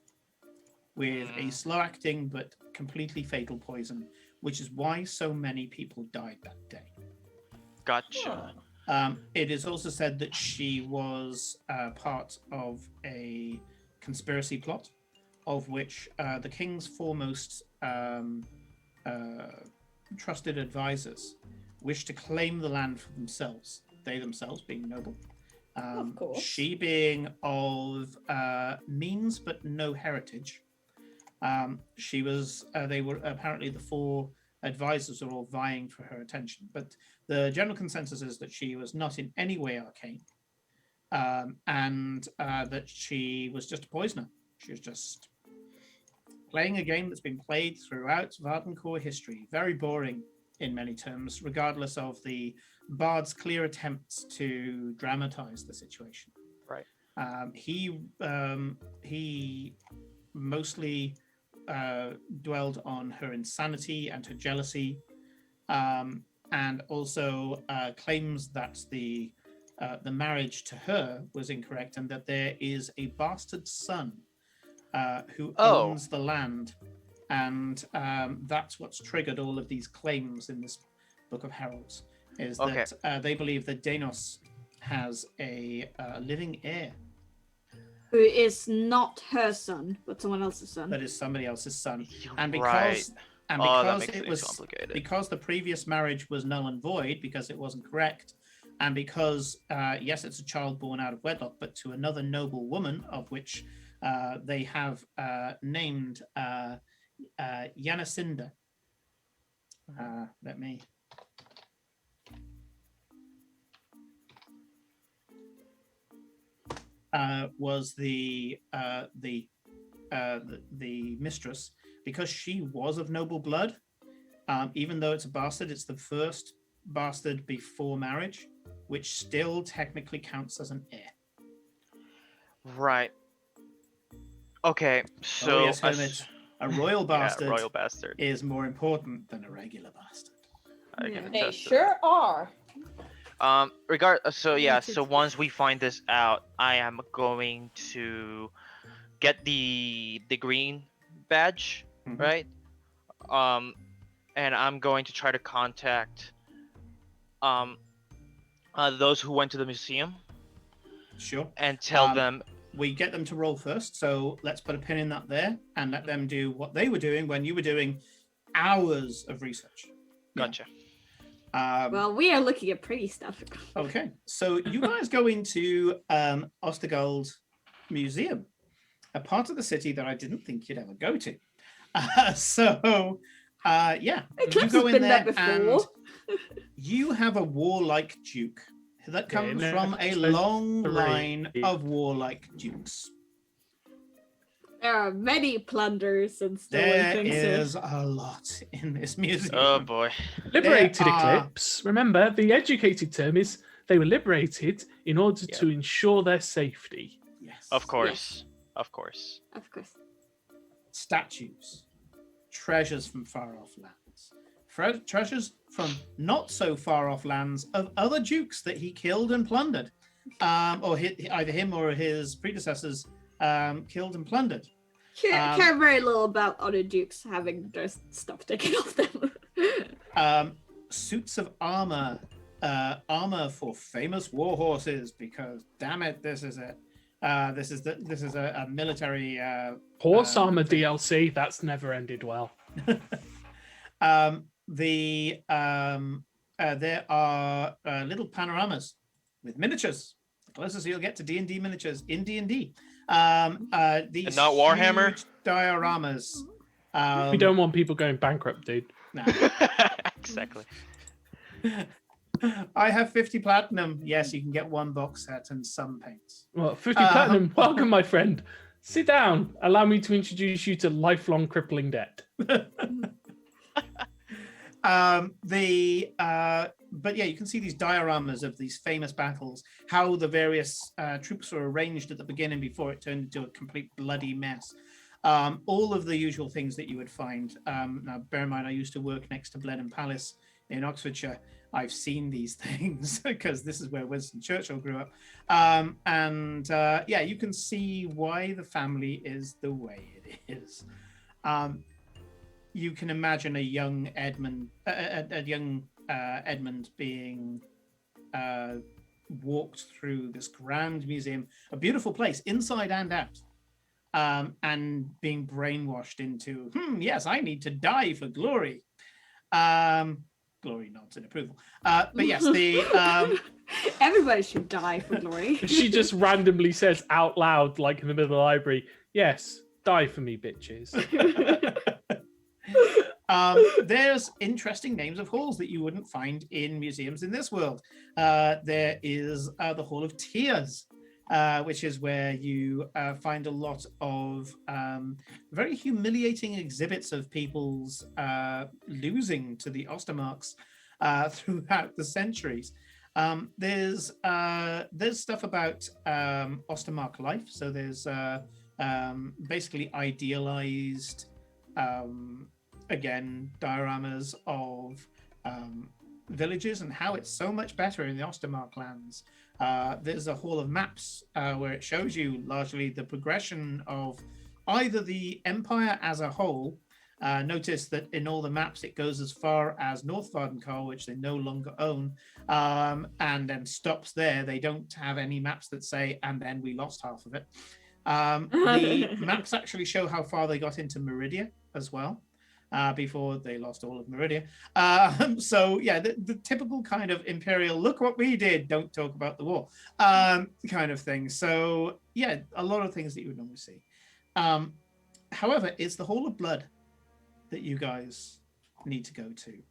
with a slow-acting but completely fatal poison, which is why so many people died that day. Gotcha. It is also said that she was part of a conspiracy plot, of which the king's foremost trusted advisors wished to claim the land for themselves, they themselves being noble, Of course. She being of means but no heritage. She was. They were apparently the four advisors are all vying for her attention, but the general consensus is that she was not in any way arcane, and that she was just a poisoner. She was just playing a game that's been played throughout Vardencore history. Very boring in many terms, regardless of the bard's clear attempts to dramatize the situation. Right. He mostly dwelled on her insanity and her jealousy, and also claims that the marriage to her was incorrect and that there is a bastard son who owns the land, and that's what's triggered all of these claims in this Book of Heralds. Is that they believe that Danos has a living heir Who is not her son, but someone else's son. that is somebody else's son, and Right. because that makes it things was complicated. because the previous marriage was null and void because it wasn't correct, and because yes, it's a child born out of wedlock, but to another noble woman, of which they have named Yanacinda. Let me. Was the mistress, because she was of noble blood. Even though it's a bastard, it's the first bastard before marriage, which still technically counts as an heir. Right. Okay, so yes, Hermit, a royal bastard, royal bastard. is more important than a regular bastard. I can They attest to sure are. that. So Noted. once we find this out, I am going to get the green badge, Mhm. right? And I'm going to try to contact those who went to the museum Sure. and tell them. We get them to roll first, so let's put a pin in that there and let them do what they were doing when you were doing hours of research. Gotcha. Well, we are looking at pretty stuff. Okay, so you guys go into Ostergold Museum, a part of the city that I didn't think you'd ever go to. Yeah, Eclipse you go has in been there there and before. you have a warlike duke that comes no, from a so long three. line of warlike dukes. There are many plunders and stolen There things here. is a lot in this museum. Oh boy. Liberated There are- Eclipse. Remember, the educated term is they were liberated in order to ensure their safety. Yes. Of course. Of course. Of course. Statues, treasures from far off lands, treasures from not so far off lands of other dukes that he killed and plundered, or either him or his predecessors killed and plundered. Care very little about other dukes having their stuff taken off them. Suits of armor, armor for famous war horses, because damn it, this is a military Horse armor DLC, that's never ended well. there are little panoramas with miniatures. The closest you'll get to D&D miniatures in D&D. These And not Warhammer? huge dioramas. We don't want people going bankrupt, dude. No. Exactly. I have 50 platinum. Yes, you can get one box set and some paints. Well, 50 platinum. Welcome, my friend. Sit down. Allow me to introduce you to lifelong crippling debt. But yeah, you can see these dioramas of these famous battles, how the various troops were arranged at the beginning before it turned into a complete bloody mess. All of the usual things that you would find. Now, bear in mind, I used to work next to Blenheim Palace in Oxfordshire. I've seen these things because this is where Winston Churchill grew up. Yeah, you can see why the family is the way it is. You can imagine a young Edmund, Edmund being walked through this grand museum, a beautiful place inside and out, and being brainwashed into, yes, I need to die for glory. Glory nods in approval. But yes, the Everybody should die for Glory. She just randomly says out loud, like in the middle of the library, "Yes, die for me, bitches." there's interesting names of halls that you wouldn't find in museums in this world. There is the Hall of Tears, which is where you find a lot of very humiliating exhibits of people's losing to the Ostermarks throughout the centuries. There's stuff about Ostermark life. So there's basically idealized, again, dioramas of villages and how it's so much better in the Ostermark lands. There's a hall of maps where it shows you largely the progression of either the empire as a whole. Notice that in all the maps it goes as far as North Vardenkar, which they no longer own, and then stops there. They don't have any maps that say, and then we lost half of it. The maps actually show how far they got into Meridia as well, before they lost all of Meridia. So yeah, the typical kind of imperial, look what we did, don't talk about the war, kind of thing. So yeah, a lot of things that you would normally see. However, it's the Hall of Blood that you guys need to go to.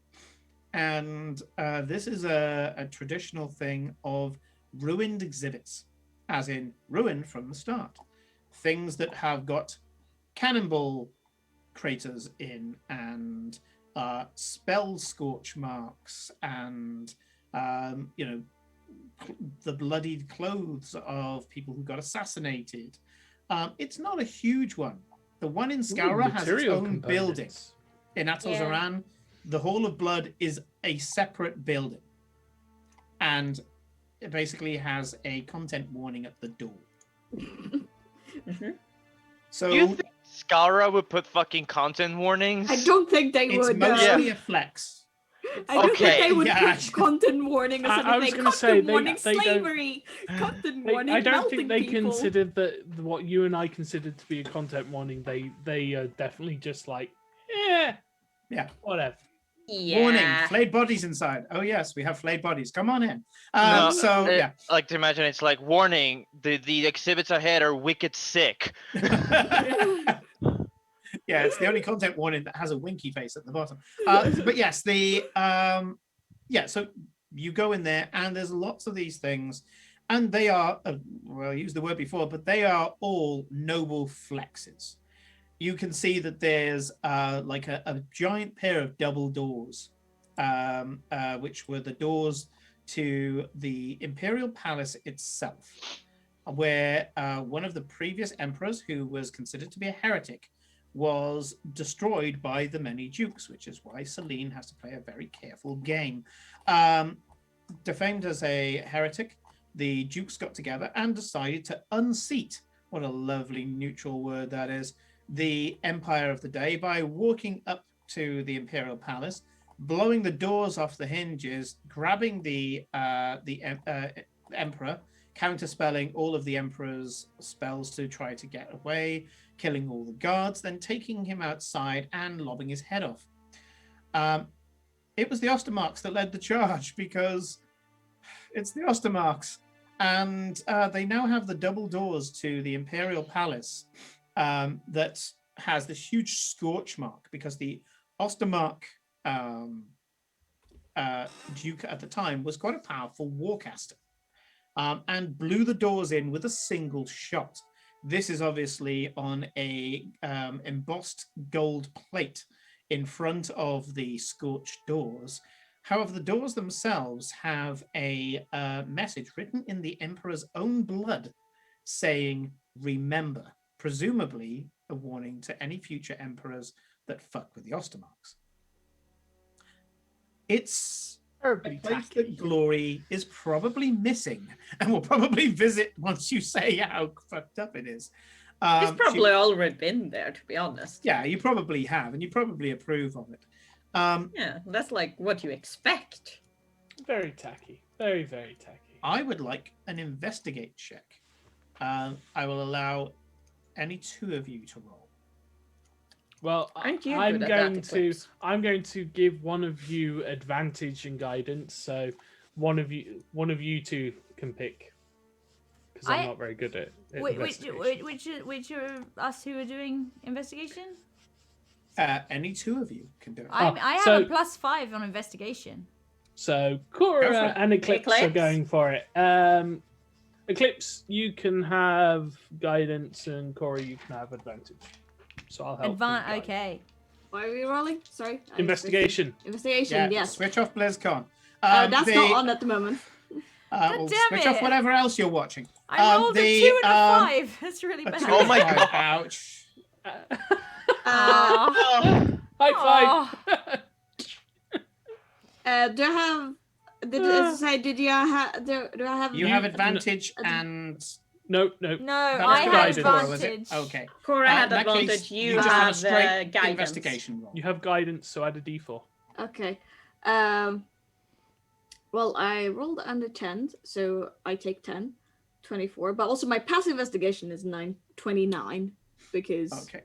And this is a traditional thing of ruined exhibits, as in ruined from the start. Things that have got cannonball craters in, and spell scorch marks, and the bloodied clothes of people who got assassinated. It's not a huge one. The one in Scaura has its own building. In Atos Aran, the Hall of Blood is a separate building, and it basically has a content warning at the door. So Do you think Scaura would put fucking content warnings? I don't think they it's would. mostly a flex. I don't think they would Yeah. put content warning or I something. was They gonna say, content they warning don't- slavery. Content warning I don't melting think they people. considered that what you and I considered to be a content warning. They are definitely just like, yeah, whatever. Yeah. Warning, flayed bodies inside. Oh yes, we have flayed bodies. Come on in. No, So yeah. Like to imagine it's like warning, the exhibits ahead are wicked sick. Yeah, it's the only content warning that has a winky face at the bottom. But yes, so you go in there and there's lots of these things, and they are, well, I used the word before, but they are all noble flexes. You can see that there's like a giant pair of double doors, which were the doors to the Imperial Palace itself, where one of the previous emperors, who was considered to be a heretic, was destroyed by the many dukes, which is why Celine has to play a very careful game. Defamed as a heretic, the dukes got together and decided to unseat, what a lovely neutral word that is, the Empire of the Day by walking up to the Imperial Palace, blowing the doors off the hinges, grabbing the Emperor, counterspelling all of the Emperor's spells to try to get away, killing all the guards, then taking him outside and lobbing his head off. It was the Ostermarks that led the charge, because it's the Ostermarks. And they now have the double doors to the Imperial Palace that has this huge scorch mark, because the Ostermark Duke at the time was quite a powerful warcaster, and blew the doors in with a single shot. This is obviously on a embossed gold plate in front of the scorched doors. However, the doors themselves have a message written in the Emperor's own blood saying, "Remember," presumably a warning to any future emperors that fuck with the Ostermarks. It's a place that Glory is probably missing, and will probably visit once you say how fucked up it is. It's probably already been there, to be honest. Yeah, you probably have, and you probably approve of it. Yeah, that's like what you expect. Very tacky. Very, very tacky. I would like an investigate check. I will allow any two of you to roll. Well, Aren't you I'm good at that, I'm Eclipse? going to give one of you advantage and guidance. So one of you two can pick because I'm not very good at investigation. Which are us who are doing investigation? Any two of you can do it. I have a +5 on investigation. So Go for Cora it. and Eclipse are Eclipse? going for it. Eclipse, you can have guidance, and Cora, you can have advantage. So I'll help. Okay. Why are we rolling? Sorry. Investigation. Investigation, Yeah, yes. switch off BlizzCon. That's not on at the moment. Well, damn switch off it. whatever else you're watching. I rolled a 2 and a 5. That's really A bad. 2 Oh and a my 5. God. Ouch. Aw. High five. Do I have? As I say, do I have? You have advantage and No. No, that I was had guidance. Cora, was it? advantage. Okay. Cora In had that advantage. case, you just have a have straight guidance. investigation roll. You have guidance, so add a d4. Okay. Well, I rolled under 10, so I take 10, 24. But also my passive investigation is 29 because. Okay.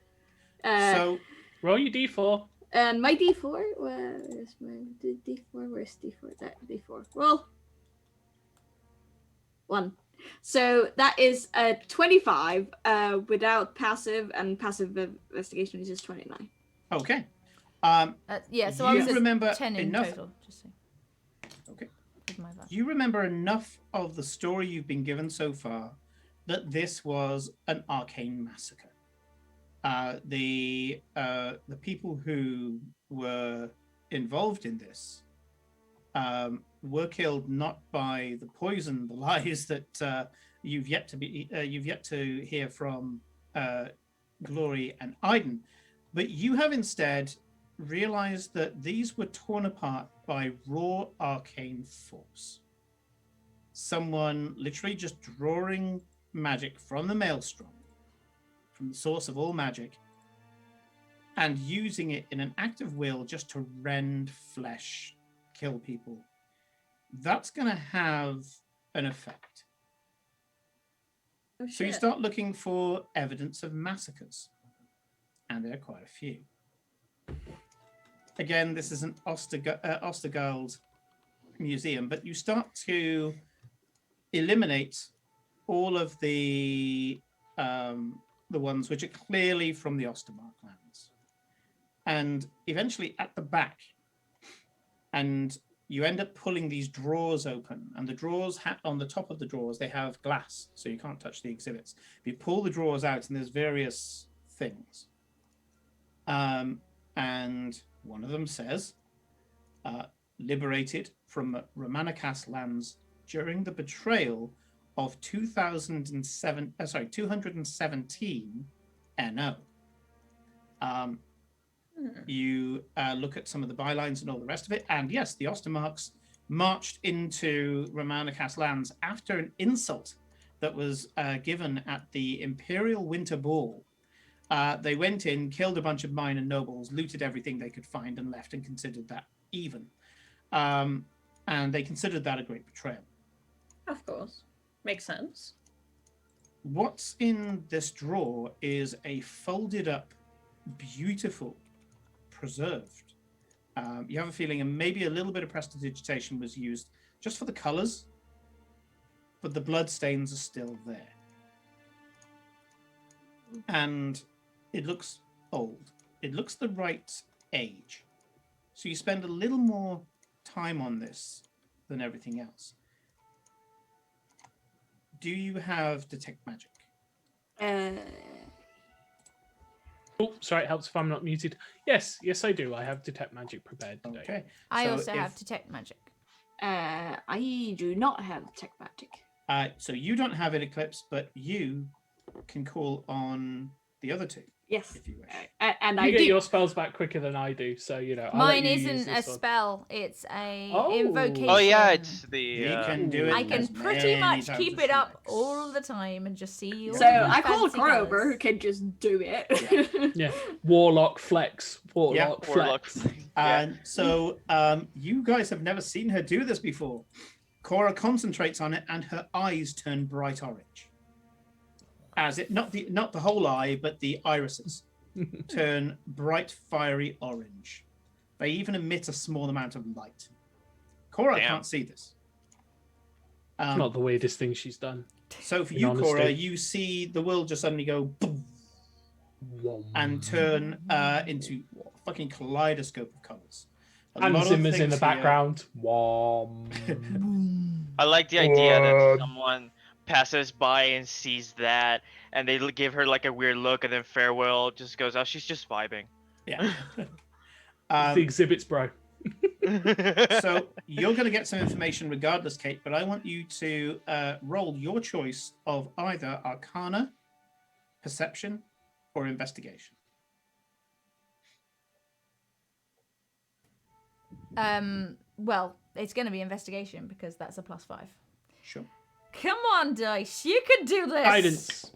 Uh, So Roll your d4. And my D4, where is my D4? Where's D4? That D4. Well, 1. So that is a 25 without passive, and passive investigation is just 29. okay. Yeah, so I You was at remember 10 in enough- total. Just saying. Okay. With my advantage. You remember enough of the story you've been given so far that this was an arcane massacre. The people who were involved in this were killed not by the poison, the lies that you've yet to hear from Glory and Aiden, but you have instead realized that these were torn apart by raw arcane force. Someone literally just drawing magic from the maelstrom, from the source of all magic, and using it in an act of will just to rend flesh, kill people. That's going to have an effect. Oh, So you shit. start looking for evidence of massacres, and there are quite a few. Again, this is an Ostergald museum, but you start to eliminate all of the ones which are clearly from the Ostermark lands. And eventually at the back, and you end up pulling these drawers open, and the drawers on the top of the drawers, they have glass, so you can't touch the exhibits. You pull the drawers out, and there's various things. And one of them says, liberated from Romanikas lands during the betrayal of 217 NO. You look at some of the bylines and all the rest of it, and yes, the Ostermarks marched into Romanikas lands after an insult that was given at the Imperial Winter Ball. They went in, killed a bunch of minor nobles, looted everything they could find, and left, and considered that even. And they considered that a great betrayal. Of course. Makes sense. What's in this drawer is a folded up, beautiful, preserved. You have a feeling, and maybe a little bit of prestidigitation was used just for the colors, but the blood stains are still there. And it looks old. It looks the right age. So you spend a little more time on this than everything else. Do you have detect magic? Oh, sorry, it helps if I'm not muted. Yes, I do. I have detect magic prepared today. Okay. I So also if- have detect magic. I do not have tech magic. So you don't have an eclipse, but you can call on the other two Yes. if you wish. And You I get do. your spells back quicker than I do, so I'll let Mine you use isn't a this one. spell. It's a Oh. invocation. Oh yeah, it's the. You can do it. I can as pretty many much times keep as it you up like. all the time and just see all So the I call fancy Cora over, colours. who can just do it. Yeah, Warlock flex. Warlock Warlock. flex. Yeah. So you guys have never seen her do this before. Cora concentrates on it, and her eyes turn bright orange. As it not the whole eye, but the irises. turn bright fiery orange. They even emit a small amount of light. Cora Damn. can't see this. It's not the weirdest thing she's done. So for in you, honesty. Cora, you see the world just suddenly go boom, and turn into a fucking kaleidoscope of colors. Hans Zimmer's in the here- background. Wom. I like the idea that someone passes by and sees that, and they give her like a weird look, and then Farewell just goes, "Oh, she's just vibing." Yeah. The exhibits, bro. So you're going to get some information regardless, Kate, but I want you to roll your choice of either Arcana, Perception, or Investigation. Well, it's going to be investigation because that's a +5. Sure. Come on, dice. You can do this. Guidance.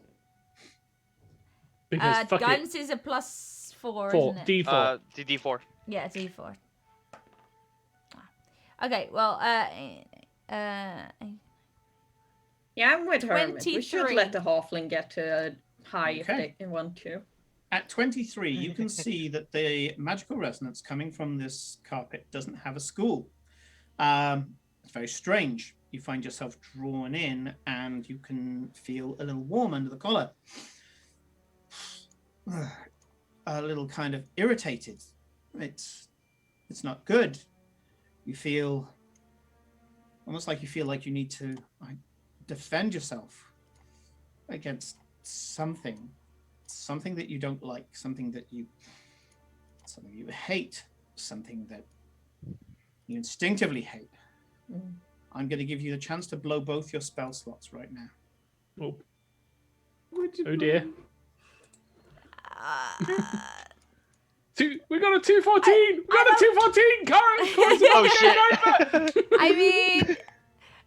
Because fuck guidance it. is a +4, 4, isn't it? D4. D4. Yeah, D4. Okay, well, Yeah, I'm with Hermit. We should 23. let the halfling get to a high if Okay. they want to. At 23, you can see that the magical resonance coming from this carpet doesn't have a school. It's very strange. You find yourself drawn in and you can feel a little warm under the collar. A little kind of irritated. It's not good. You feel almost like you need to defend yourself against something that you don't like, something you hate, something that you instinctively hate. I'm going to give you the chance to blow both your spell slots right now. Oh, oh dear. We got a 214. We got a 214. Oh shit! I mean,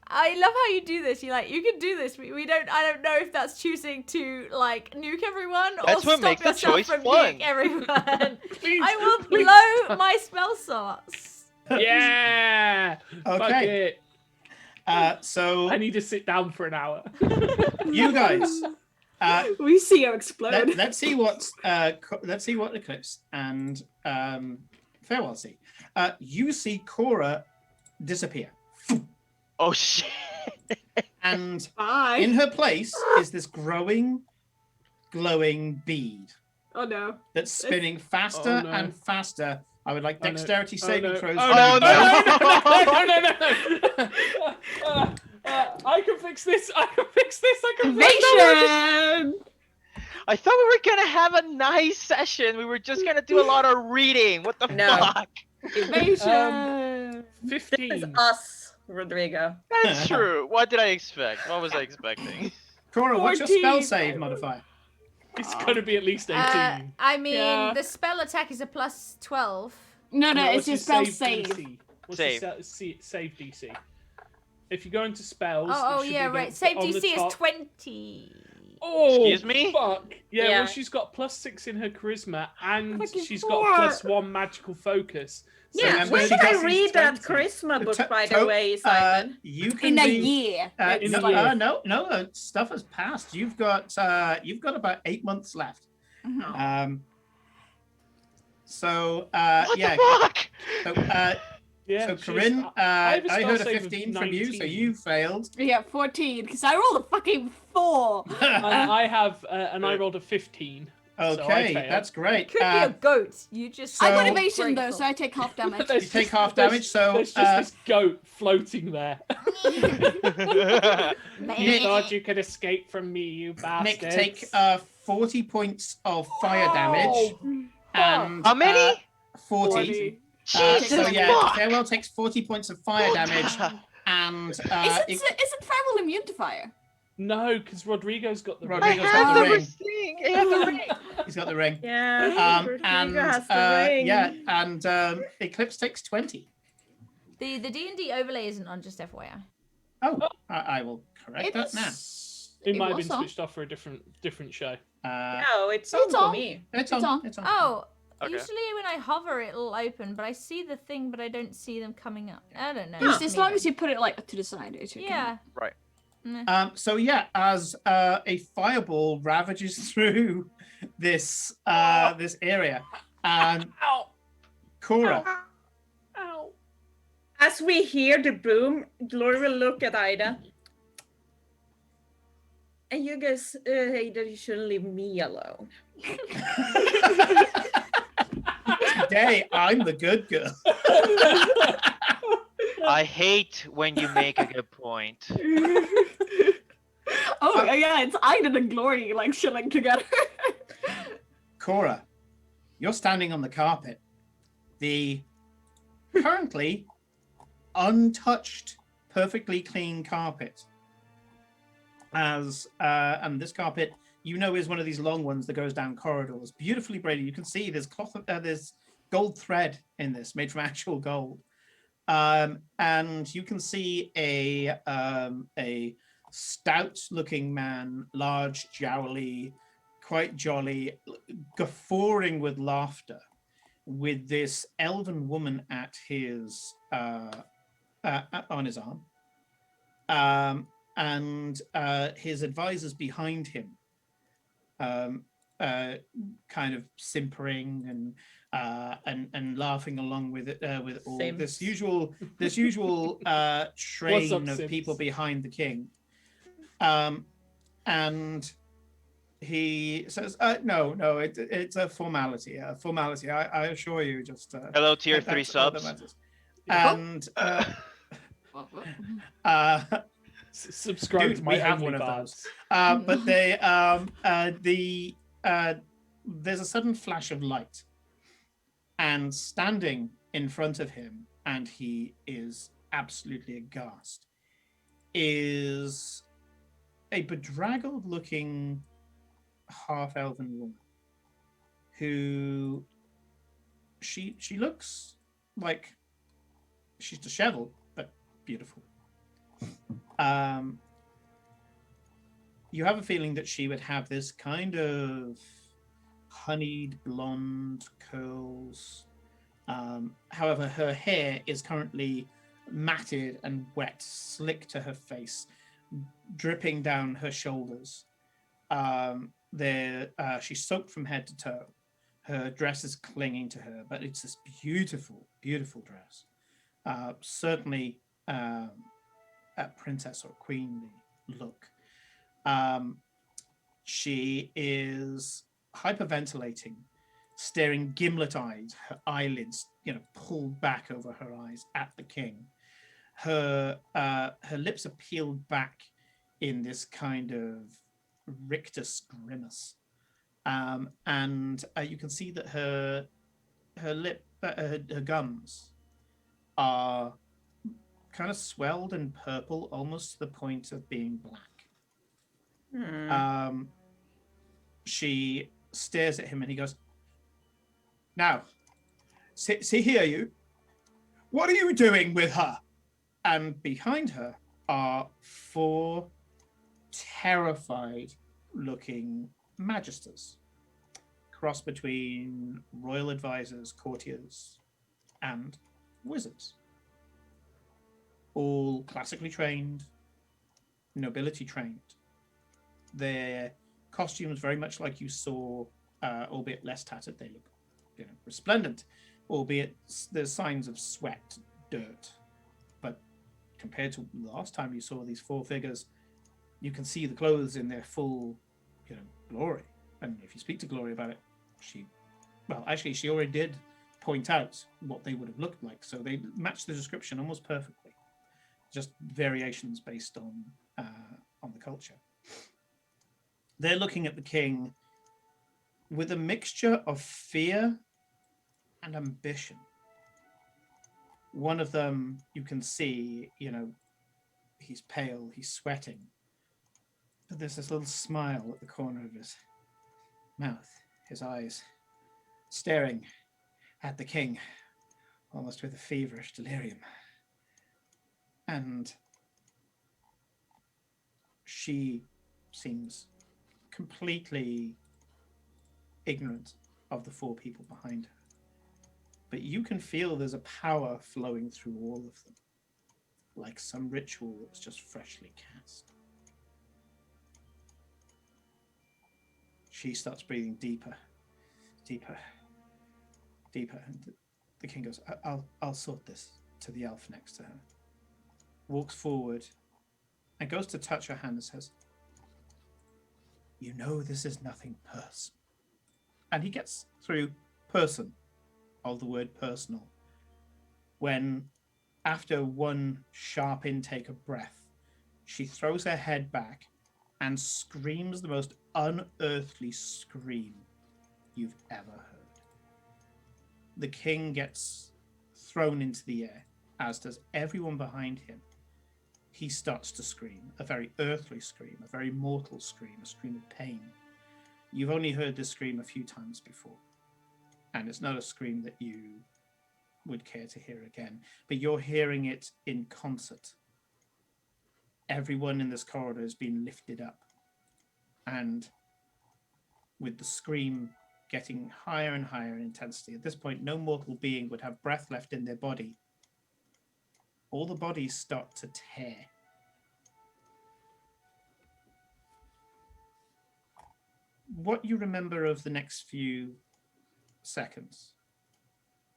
I love how you do this. You can do this. We don't. I don't know if that's choosing to like nuke everyone That's or what stop makes the yourself choice from fun. nuke everyone. Please, I will please. blow my spell slots. Yeah. Fuck Okay. it. So I need to sit down for an hour. you guys, We see her explode. let's see what Eclipse and Farewell see. You see Cora disappear, Oh shit! and Bye. in her place is this glowing bead Oh no. that's spinning faster Oh, no. and faster. I would like Oh, no. dexterity Oh, saving no. throws. Oh, Oh, no, no. no. I can fix this. I can fix this. Evasion! I thought we were gonna have a nice session. We were just gonna do a lot of reading. What the No. fuck? Evasion! 15. It's us, Rodrigo. That's true. What did I expect? What was I expecting? Cora, what's your spell 14. save modifier? It's gonna be at least 18. I mean, Yeah. the spell attack is a +12. No, What's it's your spell save. DC? What's Save. your save DC? If you go into spells, Oh, it should yeah, be right. Save on the DC top. is 20. Oh, Excuse me? Fuck. Yeah, Yeah. well, she's got +6 in her charisma, and Fucking she's four. got +1 magical focus. So Yeah, remember, where she did I got read that 20. charisma book, To- by to- the way, Simon? You can In a be, year. In a year. no, stuff has passed. You've got about 8 months left. Mhm. So What yeah. the fuck? So, Yeah. so she's- Corinne, I have a I spell heard a save of 15 from you, so 19. you failed. Yeah, 14, because I rolled a fucking 4. and I have, and I rolled a 15. so I Okay, failed. that's great. Could be a goat. You just. I got So- evasion though, so I take half damage. There's You take just- half there's- damage, so, there's just this goat floating there. Nick, You thought you could escape from me, you Nick, bastards. take 40 points of fire damage. Oh, And How many? 40. 40. Jesus So yeah, fuck! Farewell takes 40 points of fire damage, and Isn't Farewell immune to fire? No, because Rodrigo's got the I Rodrigo's got have the the ring. ring. I have the ring. he's got the ring. Yeah, And Rodrigo has the ring. yeah, and Eclipse takes 20. the D&D overlay isn't on, just FYI. Oh, I will correct that now. It It might have was been on. switched off for a different show. No, it's It's on for on. me. It's It's on. on. It's on. Oh, Okay. usually when I hover, it'll open, but I see the thing, but I don't see them coming up. I don't know. Just it's as me long then. as you put it like to the side. It should come Yeah. up. Right. Meh. So yeah, as a fireball ravages through this this area. And Ow! Cora, Ow! As we hear the boom, Glory will look at Ida. And you guys say that you shouldn't leave me alone. today I'm the good girl. I hate when you make a good point. Oh yeah, it's Ida and Glory like chilling together. Cora, you're standing on the carpet. The currently untouched, perfectly clean carpet. And this carpet, is one of these long ones that goes down corridors, beautifully braided. You can see there's there's gold thread in this, made from actual gold. And you can see a stout-looking man, large, jowly, quite jolly, guffawing with laughter, with this elven woman at his on his arm, and his advisors behind him, kind of simpering and laughing along with it, with all this usual train of people behind the king. And he says, no, it's a formality. I assure you. Just hello, tier 3 subs. And subscribe to my we have one of those. But there's a sudden flash of light, and standing in front of him, and he is absolutely aghast, is a bedraggled-looking half-elven woman who she looks like she's disheveled but beautiful. You have a feeling that she would have this kind of honeyed blonde curls. However, her hair is currently matted and wet, slick to her face, dripping down her shoulders. She's soaked from head to toe. Her dress is clinging to her, but it's this beautiful, beautiful dress. Certainly a princess or queenly look. She is hyperventilating, staring gimlet-eyed, her eyelids, pulled back over her eyes at the king. Her lips are peeled back in this kind of rictus grimace, and you can see that her gums are kind of swelled and purple, almost to the point of being black. She stares at him and he goes, "Now, see here, you. What are you doing with her?" And behind her are 4 terrified-looking magisters, cross between royal advisors, courtiers, and wizards. All classically trained, nobility trained. Their costumes very much like you saw, albeit less tattered. They look, resplendent, albeit there's signs of sweat, dirt. But compared to last time you saw these 4 figures, you can see the clothes in their full, glory. And if you speak to Glory about it, she already did point out what they would have looked like. So they match the description almost perfectly. Just variations based on the culture. They're looking at the king with a mixture of fear and ambition. One of them, you can see, he's pale, he's sweating, but there's this little smile at the corner of his mouth, his eyes staring at the king, almost with a feverish delirium. And she seems completely ignorant of the 4 people behind her. But you can feel there's a power flowing through all of them, like some ritual that was just freshly cast. She starts breathing deeper, deeper, deeper. And the king goes, I'll sort this, to the elf next to her. Walks forward and goes to touch her hand and says, you know this is nothing personal. And he gets through person of the word personal when, after one sharp intake of breath, she throws her head back and screams the most unearthly scream you've ever heard. The king gets thrown into the air, as does everyone behind him. He starts to scream, a very earthly scream, a very mortal scream, a scream of pain. You've only heard this scream a few times before, and it's not a scream that you would care to hear again, but you're hearing it in concert. Everyone in this corridor has been lifted up, and with the scream getting higher and higher in intensity, at this point, no mortal being would have breath left in their body. All the bodies start to tear. What you remember of the next few seconds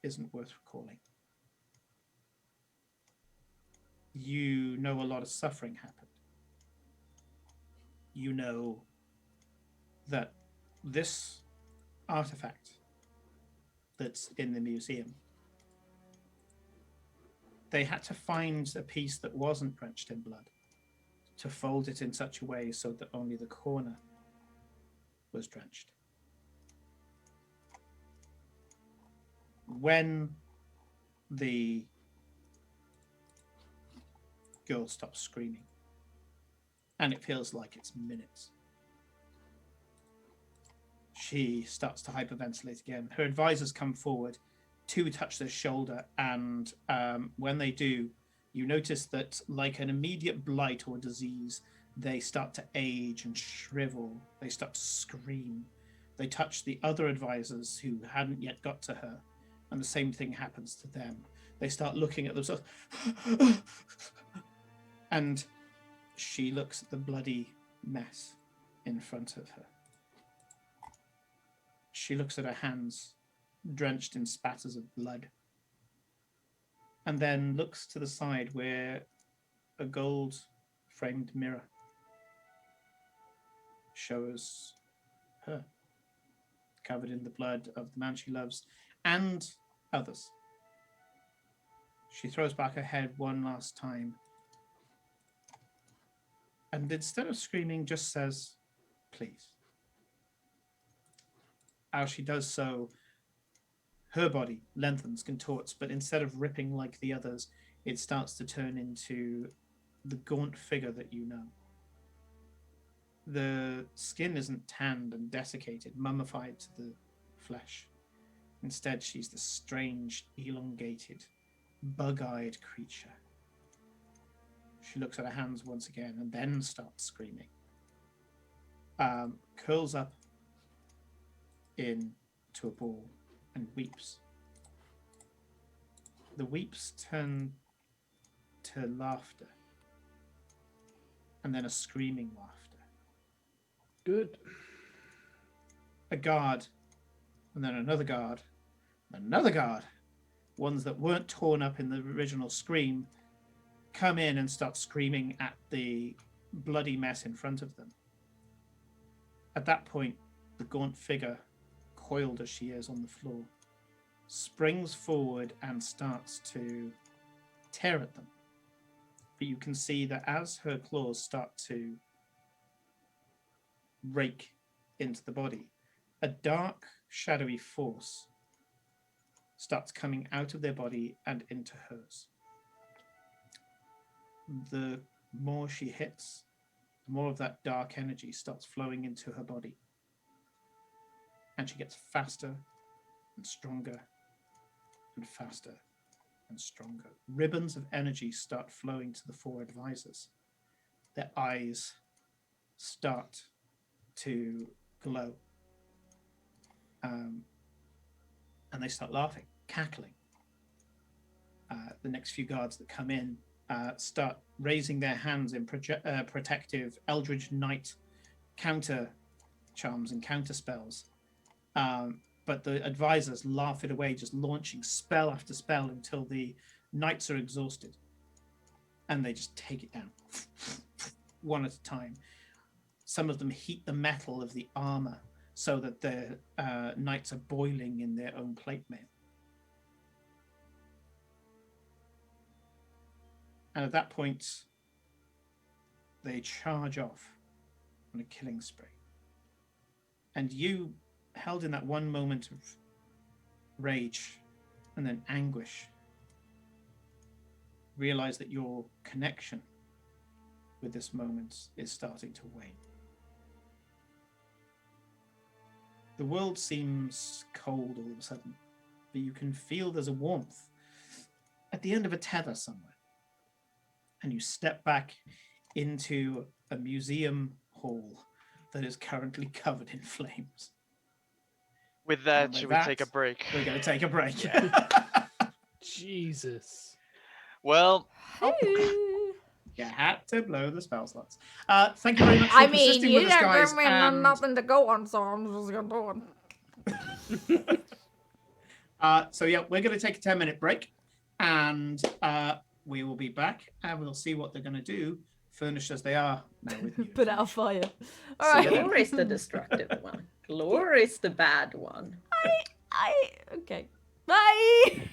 isn't worth recalling. You know a lot of suffering happened. You know that this artifact that's in the museum, they had to find a piece that wasn't drenched in blood to fold it in such a way so that only the corner was drenched. When the girl stops screaming, and it feels like it's minutes, she starts to hyperventilate again. Her advisors come forward to touch their shoulder, and when they do, you notice that, like an immediate blight or disease, they start to age and shrivel. They start to scream. They touch the other advisors who hadn't yet got to her, and the same thing happens to them. They start looking at themselves. And she looks at the bloody mess in front of her. She looks at her hands, drenched in spatters of blood, and then looks to the side where a gold-framed mirror shows her, covered in the blood of the man she loves and others. She throws back her head one last time, and instead of screaming, just says, please. As she does so, her body lengthens, contorts, but instead of ripping like the others, it starts to turn into the gaunt figure that you know. The skin isn't tanned and desiccated, mummified to the flesh. Instead, she's this strange, elongated, bug-eyed creature. She looks at her hands once again and then starts screaming. Curls up into a ball and weeps. The weeps turn to laughter, and then a screaming laughter. Good. A guard, and then another guard, another guard, ones that weren't torn up in the original scream, come in and start screaming at the bloody mess in front of them. At that point, the gaunt figure, coiled as she is on the floor, springs forward and starts to tear at them. But you can see that as her claws start to rake into the body, a dark, shadowy force starts coming out of their body and into hers. The more she hits, the more of that dark energy starts flowing into her body. And she gets faster and stronger and faster and stronger. Ribbons of energy start flowing to the four advisors. Their eyes start to glow. And they start laughing, cackling. The next few guards that come in start raising their hands in protective Eldritch Knight counter charms and counter spells. But the advisors laugh it away, just launching spell after spell until the knights are exhausted. And they just take it down, one at a time. Some of them heat the metal of the armor so that the knights are boiling in their own plate mail. And at that point, they charge off on a killing spree. And you, held in that one moment of rage and then anguish, realize that your connection with this moment is starting to wane. The world seems cold all of a sudden, but you can feel there's a warmth at the end of a tether somewhere. And you step back into a museum hall that is currently covered in flames. With that, And with should we take a that, break? We're going to take a break. Jesus. Well, You had to blow the spell slots. Thank you very much for I mean, persisting you with us, didn't guys. give me nothing to go on, so I'm just gonna do it. So yeah, we're going to take a 10-minute break, and we will be back, and we'll see what they're going to do, furnished as they are now with you. Put out fire. All See right. you then. Glor is the destructive one. Glor is the bad one. Okay. Bye.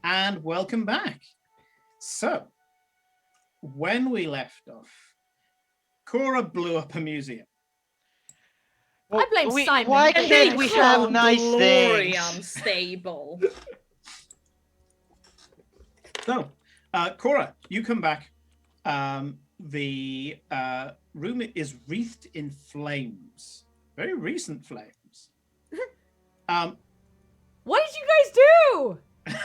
and welcome back. So, when we left off, Cora blew up a museum. I blame Simon. Why They can't did we it. have nice Glory things? unstable. So, Cora, you come back. The room is wreathed in flames. Very recent flames. What did you guys do?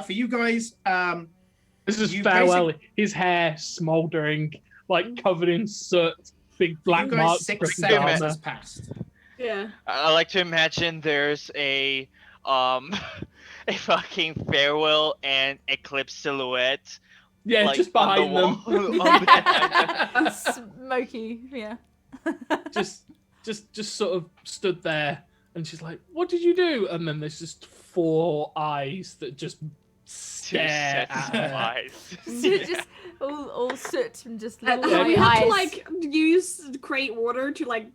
For you guys, This is You farewell. His hair smoldering, like covered in soot, big black you guys marks. 6 dripping seconds down has there. passed. Yeah. I like to imagine there's a a fucking farewell and eclipse silhouette. Yeah, like, just on the behind them. wall- on the- Smoky, yeah. just sort of stood there, and she's like, "What did you do?" And then there's just 4 eyes that just Two stare sets at of her. eyes. Just all soot and just little And we white have to eyes. like use create water to like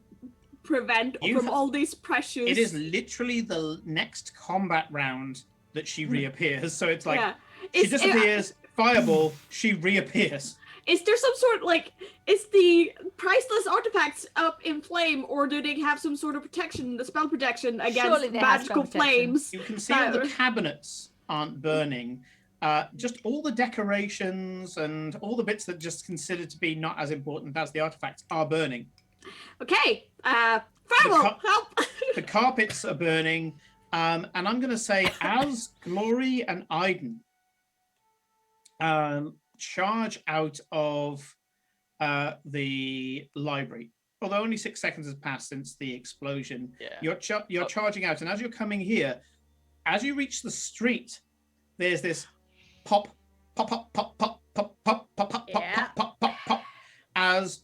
prevent You from have- all these precious. It is literally the next combat round that she reappears. So it's like yeah. she disappears, fireball, she reappears. Is there some sort like is the priceless artifacts up in flame, or do they have some sort of protection, the spell protection against Surely they have magical spell protection. flames? You can see all the No. cabinets aren't burning. Just all the decorations and all the bits that just considered to be not as important as the artifacts are burning. Okay, Farewell, help! The carpets are burning. And I'm going to say, as Glory and Aiden charge out of the library, although only 6 seconds has passed since the explosion, Yeah. you're charging out. And as you're coming here, as you reach the street, there's this pop, pop, pop, pop, pop, pop, pop, pop, pop, Yeah. pop, pop, pop, pop, as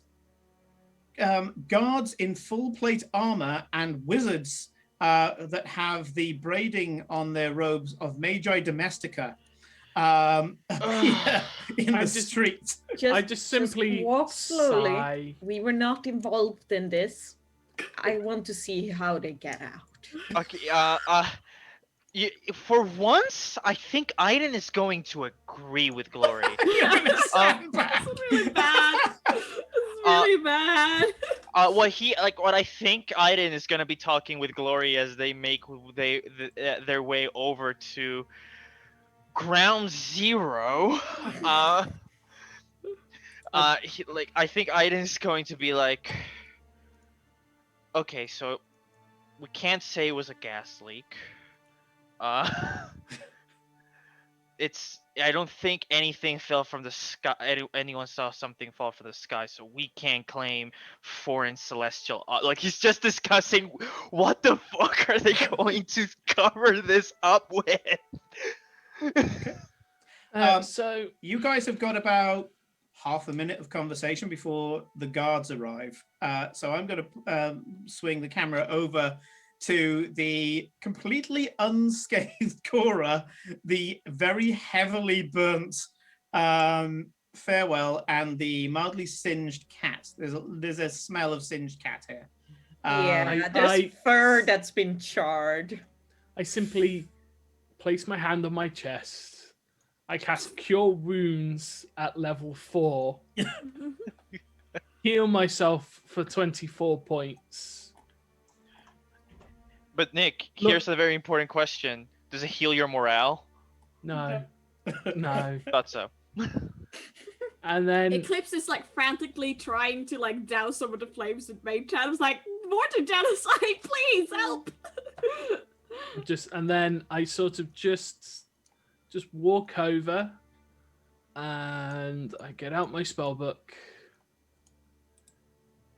guards in full plate armor and wizards that have the braiding on their robes of Magi Domestica appear in the street. I just simply walk slowly. sigh. We were not involved in this. I want to see how they get out. Okay, for once, I think Aiden is going to agree with Glory. You're gonna stand back. It's really bad. It's really bad. What I think Aiden is gonna be talking with Glory as they make their way over to Ground Zero. I think Aiden's going to be like, okay, so we can't say it was a gas leak. I don't think anything fell from the sky. Anyone saw something fall from the sky, so we can't claim foreign celestial. He's just discussing what the fuck are they going to cover this up with. So You guys have got about half a minute of conversation before the guards arrive. So I'm going to swing the camera over to the completely unscathed Cora, the very heavily burnt farewell, and the mildly singed cat. There's a smell of singed cat here. Yeah, there's fur that's been charred. I simply place my hand on my chest. I cast Cure Wounds at level 4. Heal myself for 24 points. But Nick, Look- here's a very important question: does it heal your morale? No. No. Thought so. And then Eclipse is like frantically trying to like douse some of the flames that made Chad's like, more to genocide, please help. and then I sort of just walk over and I get out my spell book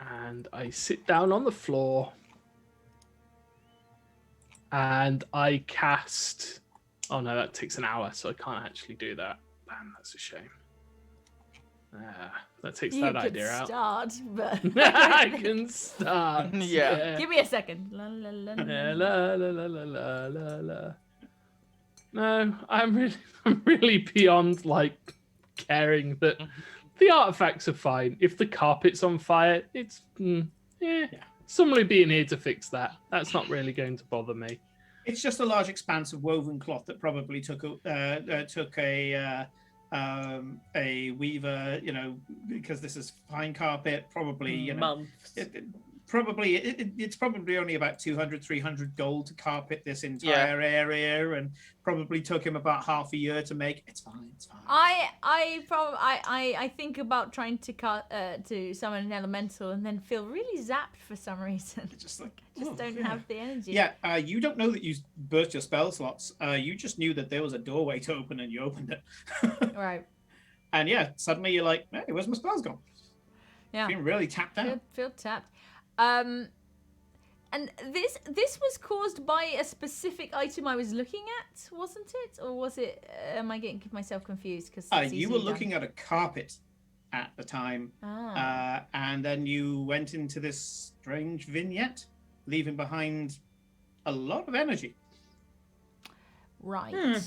and I sit down on the floor and I cast. Oh no, that takes an hour, so I can't actually do that. Damn, that's a shame. That takes You that can idea out. start, but I can start. Yeah. give me a second. La, la, la, La, la. la, la, la, la, la, la. No, I'm really beyond like caring that the artifacts are fine. If the carpet's on fire, it's someone will be in here to fix that. That's not really going to bother me. It's just a large expanse of woven cloth that probably took a weaver, because this is fine carpet, probably, Months. it's probably only about 200-300 gold to carpet this entire area, and probably took him about half a year to make. It's fine. I think about trying to summon an elemental and then feel really zapped for some reason. Just like I just don't have the energy. Yeah, you don't know that you burst your spell slots. You just knew that there was a doorway to open, and you opened it. Right. And yeah, suddenly you're like, hey, where's my spells gone? Yeah. Being really tapped out. Feel tapped. And this was caused by a specific item I was looking at, wasn't it? Or was it? Am I getting myself confused? Because you were looking at a carpet at the time, and then you went into this strange vignette, leaving behind a lot of energy. Right.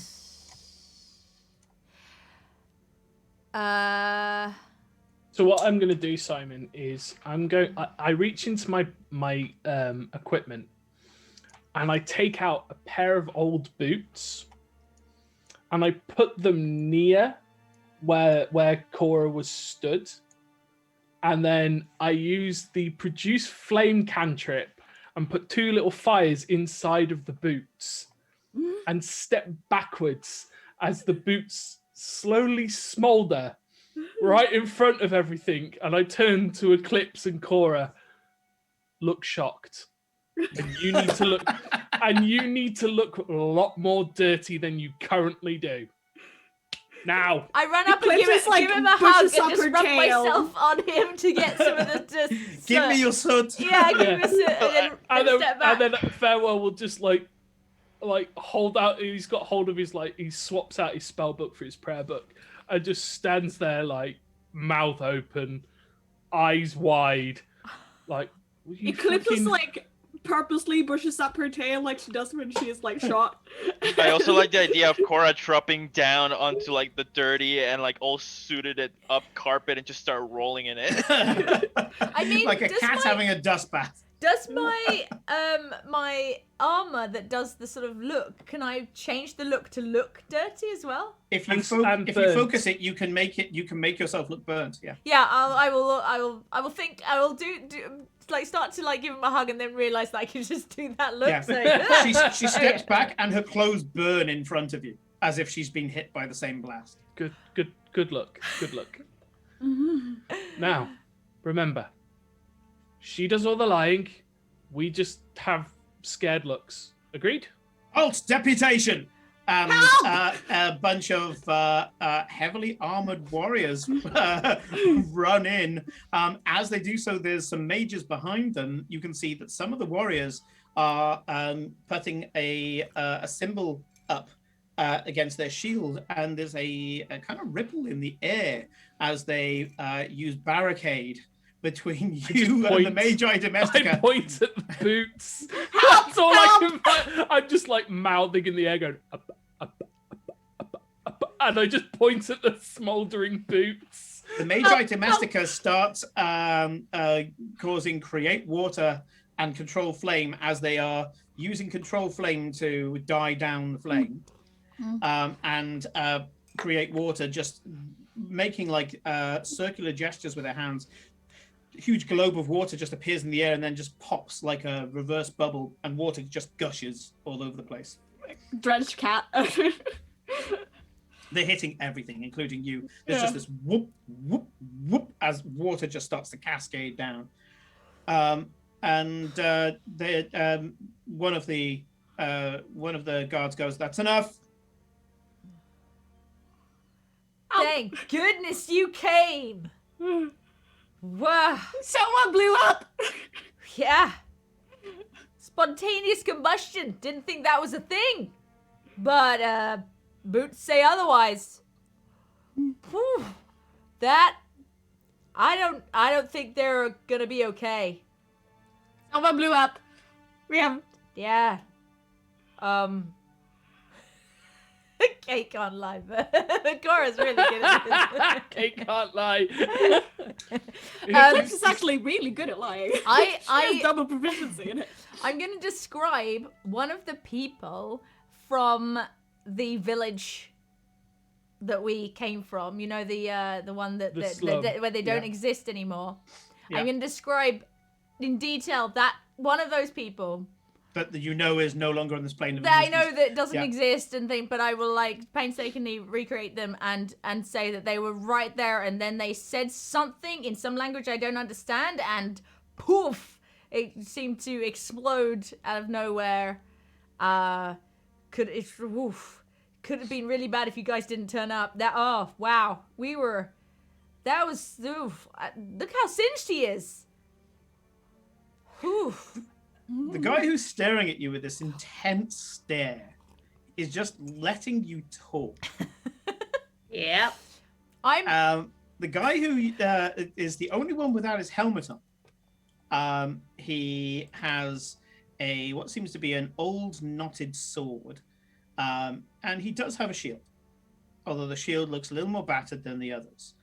So what I'm going to do, Simon, is I reach into my equipment, and I take out a pair of old boots, and I put them near where Cora was stood, and then I use the produce flame cantrip and put 2 little fires inside of the boots, and step backwards as the boots slowly smolder right in front of everything, and I turn to Eclipse and Cora. Look shocked, and you need to look a lot more dirty than you currently do. Now, I run up and Eclipse give him a hug and up just her rub tail. myself on him to get some of the dust. Give me your soot. Yeah, give me a soot, and then step back. and then Farewell will just like hold out. He's got hold of his he swaps out his spell book for his prayer book, and just stands there mouth open, eyes wide, Eclipse is purposely brushes up her tail like she does when she is shocked. I also like the idea of Cora dropping down onto the dirty and all suited up carpet and just start rolling in it. I mean, like a cat having a dust bath. Does my my armor that does the sort of look, can I change the look to look dirty as well? If you focus it, you can make yourself look burnt. Yeah. Yeah, I will start to give him a hug and then realize that I can just do that look. Yeah. So. she steps back and her clothes burn in front of you as if she's been hit by the same blast. Good look. Now, remember, she does all the lying. We just have scared looks. Agreed? Halt deputation! And a bunch of heavily armored warriors run in. As they do so, there's some mages behind them. You can see that some of the warriors are putting a symbol up against their shield, and there's a kind of ripple in the air as they use barricade between you and the Magi Domestica. I point at the boots. That's all I can find. I'm just mouthing in the air going, up, and I just point at the smouldering boots. The Magi Domestica starts causing create water and control flame as they are using control flame to die down the flame. And create water, just making circular gestures with their hands. Huge globe of water just appears in the air and then just pops like a reverse bubble, and water just gushes all over the place. Drenched cat. They're hitting everything, including you. There's just this whoop, whoop, whoop as water just starts to cascade down. And one of the guards goes, "That's enough." Thank goodness you came. Wow. Someone blew up. Yeah. Spontaneous combustion. Didn't think that was a thing. But boots say otherwise. Whew. That I don't think they're gonna be okay. Someone blew up. Yeah. Kate can't lie, but Cora's really good at this. Kate can't lie. Eclipse is actually really good at lying. I- She has double proficiency in it. I'm going to describe one of the people from the village that we came from. You know, the one that, The that slum. where they don't Yeah. exist anymore. Yeah. I'm going to describe in detail that one of those people That you know is no longer on this plane of that I existence. know that doesn't Yeah. exist and think, but I will like painstakingly recreate them and say that they were right there, and then they said something in some language I don't understand, and poof, it seemed to explode out of nowhere. Could have been really bad if you guys didn't turn up. That was look how singed he is. Oof. The guy who's staring at you with this intense stare is just letting you talk. Yep. I'm The guy who is the only one without his helmet on. He has what seems to be an old knotted sword, and he does have a shield, although the shield looks a little more battered than the others.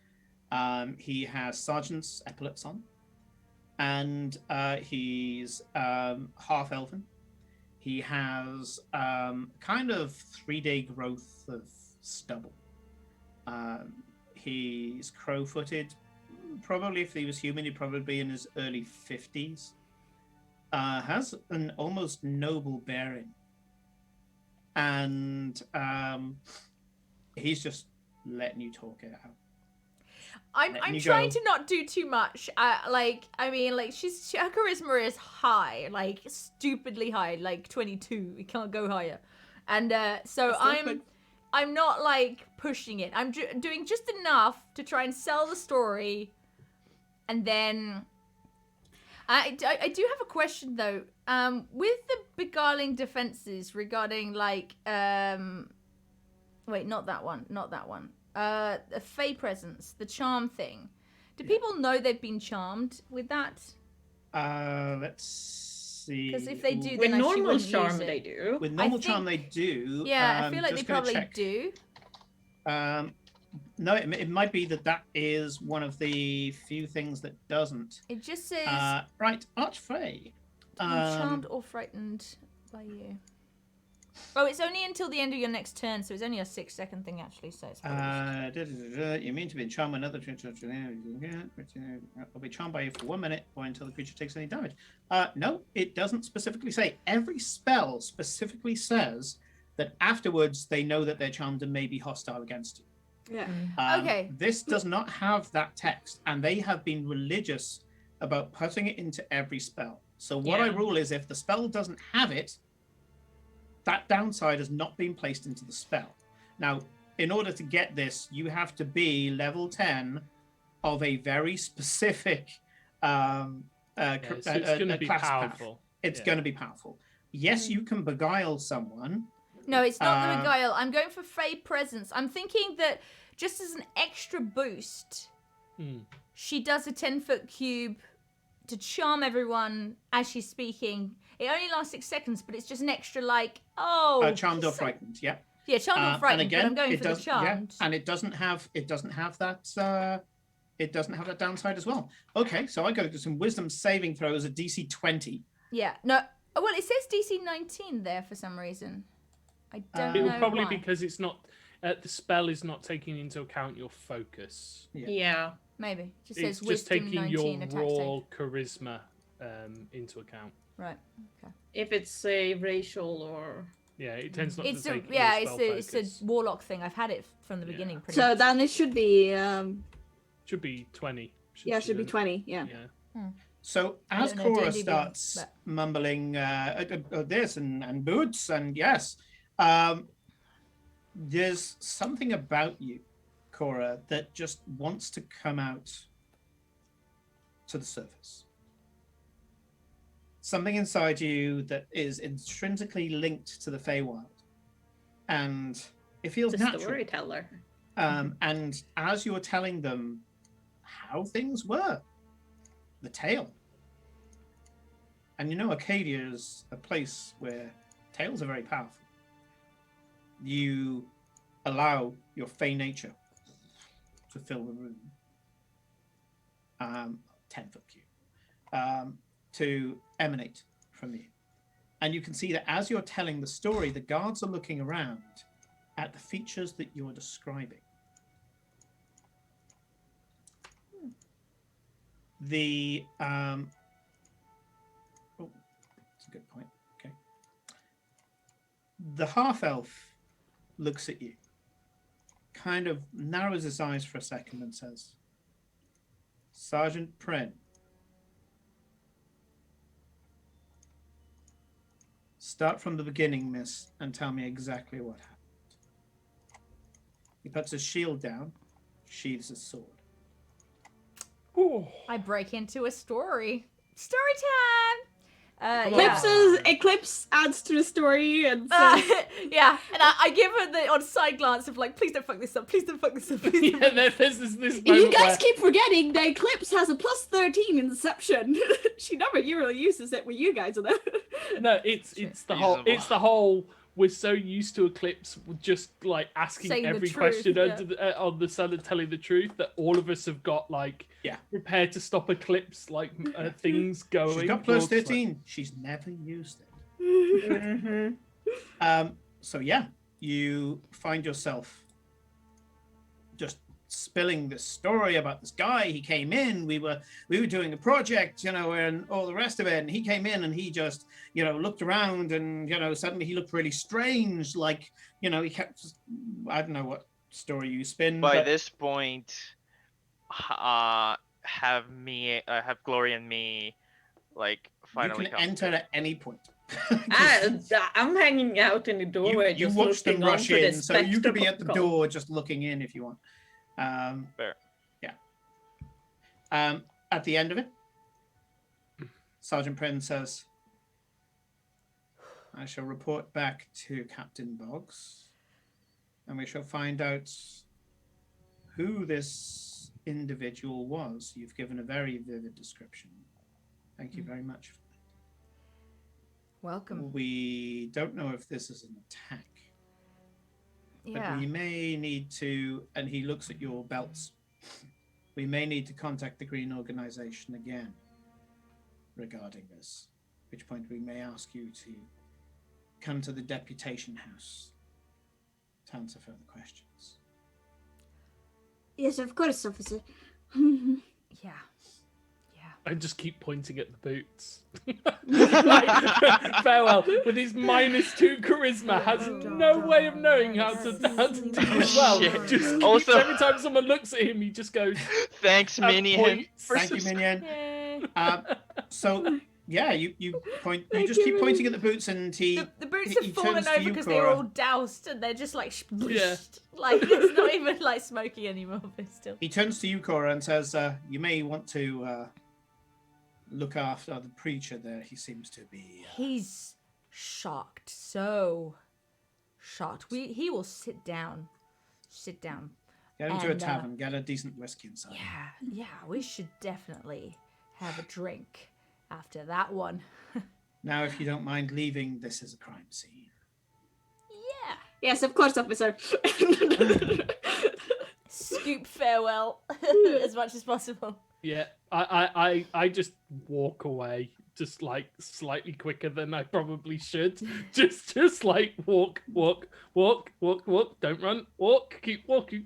He has sergeant's epaulets on, and he's half elven. He has kind of 3-day growth of stubble. He's crow-footed. Probably if he was human, he'd probably be in his early 50s. Has an almost noble bearing. And he's just letting you talk it out. I'm you trying go. to not do too much. Her charisma is high, like stupidly high, like 22. We can't go higher, and so I'm not like pushing it. I'm doing just enough to try and sell the story, and then I do have a question though. With the beguiling defenses regarding like wait, not that one. The Fey presence, the charm thing. Do people know they've been charmed with that? Let's see. Because if they do, With then I normal wouldn't charm, use it. they do. With normal think- charm, they do. Yeah, I feel like they just gonna probably check. do. No, it might be that is one of the few things that doesn't. It just says Right, Archfey. charmed or frightened by you. Oh, it's only until the end of your next turn, so it's only a 6-second thing actually. So it's probably You mean to be charmed by another creature? Will be charmed by you for 1 minute or until the creature takes any damage. No, it doesn't specifically say. Every spell specifically says that afterwards they know that they're charmed and may be hostile against you. Yeah. Okay. This does not have that text, and they have been religious about putting it into every spell. So what I Yeah. rule is if the spell doesn't have it, that downside has not been placed into the spell. Now, in order to get this, you have to be level 10 of a very specific So it's going to be class path. powerful. It's Yeah. going to be powerful. Yes, you can beguile someone. No, it's not the Uh, beguile. I'm going for Fey presence. I'm thinking that just as an extra boost, she does a 10-foot cube to charm everyone as she's speaking. It only lasts 6 seconds, but it's just an extra like, Charmed or frightened, yeah. Yeah, charmed or And frightened, again, but I'm going it for the does, charmed. and it doesn't have that downside as well. Okay, so I go to some wisdom saving throws at DC 20. Yeah, no. Oh, well, it says DC 19 there for some reason. I don't It know will probably why. because it's not. The spell is not taking into account your focus. Yeah. Maybe. It just It's says just wisdom taking 19 your attack raw save. charisma into account. Right. Okay. If it's a racial or Yeah, it tends not It's to a take yeah, your it's spell a focus. warlock thing. I've had it from the Yeah. beginning. Pretty So much. then it should be Should be 20. should be 20. Yeah. Yeah. So as don't know Cora D&D, starts but- mumbling this and boots and yes, there's something about you, Cora, that just wants to come out to the surface. Something inside you that is intrinsically linked to the Feywild, and it feels the natural. storyteller. And as you're telling them how things were, the tale. And you know, Acadia is a place where tales are very powerful. You allow your Fey nature to fill the room. 10-foot cube, to emanate from you. And you can see that as you're telling the story, the guards are looking around at the features that you're describing. The oh, that's a good point. Okay. The half-elf looks at you, kind of narrows his eyes for a second and says, Sergeant Prin, start from the beginning, miss, and tell me exactly what happened. He puts his shield down, sheathes his sword. Ooh. I break into a story. Story time! Eclipse adds to the story and says, yeah, and I give her the on side glance of like, please don't fuck this up, please don't fuck this up, please don't. Yeah, there's this if moment you guys where- keep forgetting, the Eclipse has a plus 13 in deception. She never really uses it with you guys, though. No, it's the whole Reasonable. we're so used to Eclipse just like asking Saying the every truth, question yeah. on the sun and telling the truth that all of us have got like prepared to stop Eclipse like things going. She's got plus towards, like- 13. She's never used it. So yeah, you find yourself just spilling this story about this guy. He came in, we were doing a project, and all the rest of it, and he came in and he just, looked around and, suddenly he looked really strange, like, he kept just, I don't know what story you spin. By but this point, have Glory and me, like, you finally can come. enter at any point. I'm hanging out in the doorway, you just watch them looking on rush for in, this so you could be at the spectacle. door just looking in if you want. Fair. Yeah. At the end of it, Sergeant Prin says, I shall report back to Captain Boggs, and we shall find out who this individual was. You've given a very vivid description. Thank you very much for that. Welcome. We don't know if this is an attack. But Yeah. we may need to, and he looks at your belts, we may need to contact the Green Organization again regarding this, at which point we may ask you to come to the Deputation House to answer further questions. Yes, of course, officer. Yeah. I just keep pointing at the boots. Like, Farewell, with his -2 charisma, has no way of knowing how to do as well. Shit. Just keeps, Also- every time someone looks at him, he just goes. Thanks, Minion. points. Thank you, Minion. Yay. So, yeah, you point, you Thank just you, keep pointing Minion. at the boots, and he The boots he have fallen turns to over you, because they're Cora. all doused and they're just like Yeah. like it's not even like smoky anymore, but still. He turns to you, Cora, and says, you may want to look after the preacher there. He seems to be... He's shocked, so shocked. He will sit down. Sit down. Get him to a And, tavern, get a decent whiskey inside. Yeah, we should definitely have a drink after that one. Now, if you don't mind leaving, this is a crime scene. Yeah. Yes, of course, officer. Scoop farewell as much as possible. Yeah, I just walk away, just like slightly quicker than I probably should. Just like walk. Don't run. Walk. Keep walking.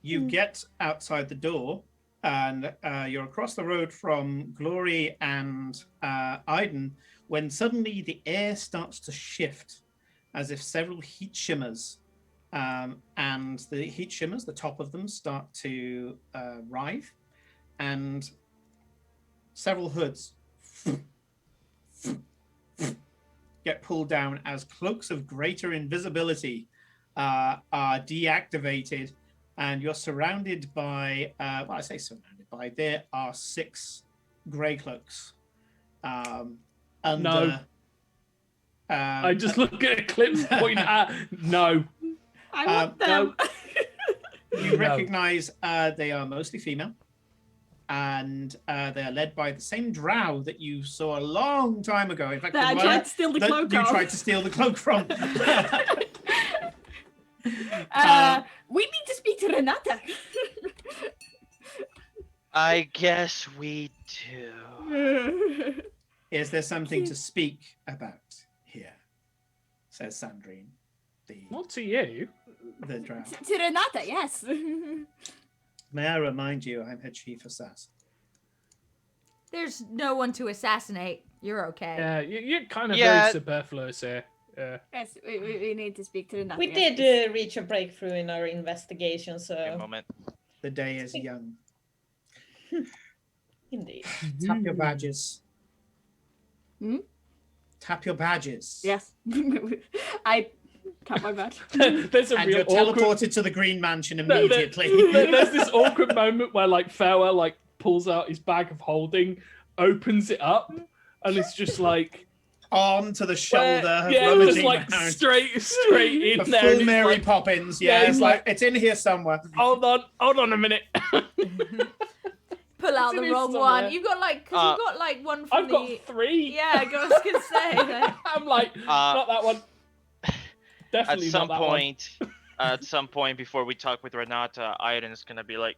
You get outside the door, and you're across the road from Glory and Iden, when suddenly the air starts to shift, as if several heat shimmers, and the heat shimmers, the top of them, start to writhe, and several hoods get pulled down as cloaks of greater invisibility are deactivated, and you're surrounded by, well, I say surrounded by, there are 6 grey cloaks. No. I just look at Eclipse, point at no. I want them. You No. recognize they are mostly female, and they are led by the same drow that you saw a long time ago. In fact, That I the one tried to steal the that cloak you off. tried to steal the cloak from. We need to speak to Renata. I guess we do. Is there something to speak about here? Says Sandrine, Not to you. the drow. To Renata, yes. May I remind you, I'm her chief assassin. There's no one to assassinate. You're okay. Yeah, you're kind of Yeah. very superfluous here. Yeah. Yes, we need to speak to Renata. We yes, did reach a breakthrough in our investigation, A so moment. The day is young. indeed. Tap your badges. Hmm? Tap your badges. Yes. I tap my badge. There's a And real you're awkward... teleported to the Green Mansion there- immediately. There's this awkward moment where like Farewell like pulls out his bag of holding, opens it up, and it's just like On to the shoulder, yeah, rummaging just like around. straight in A there. full and he's Mary like, Poppins. Yeah, Yeah, he's it's like it's in here somewhere. hold on a minute. Pull out It's the in wrong somewhere. one. You got like, cause you got like one from I've got the. 3. Yeah, I was gonna say. Like, I'm like, not that one. At Definitely some not that point, at some point before we talk with Renata, Aiden's gonna be like,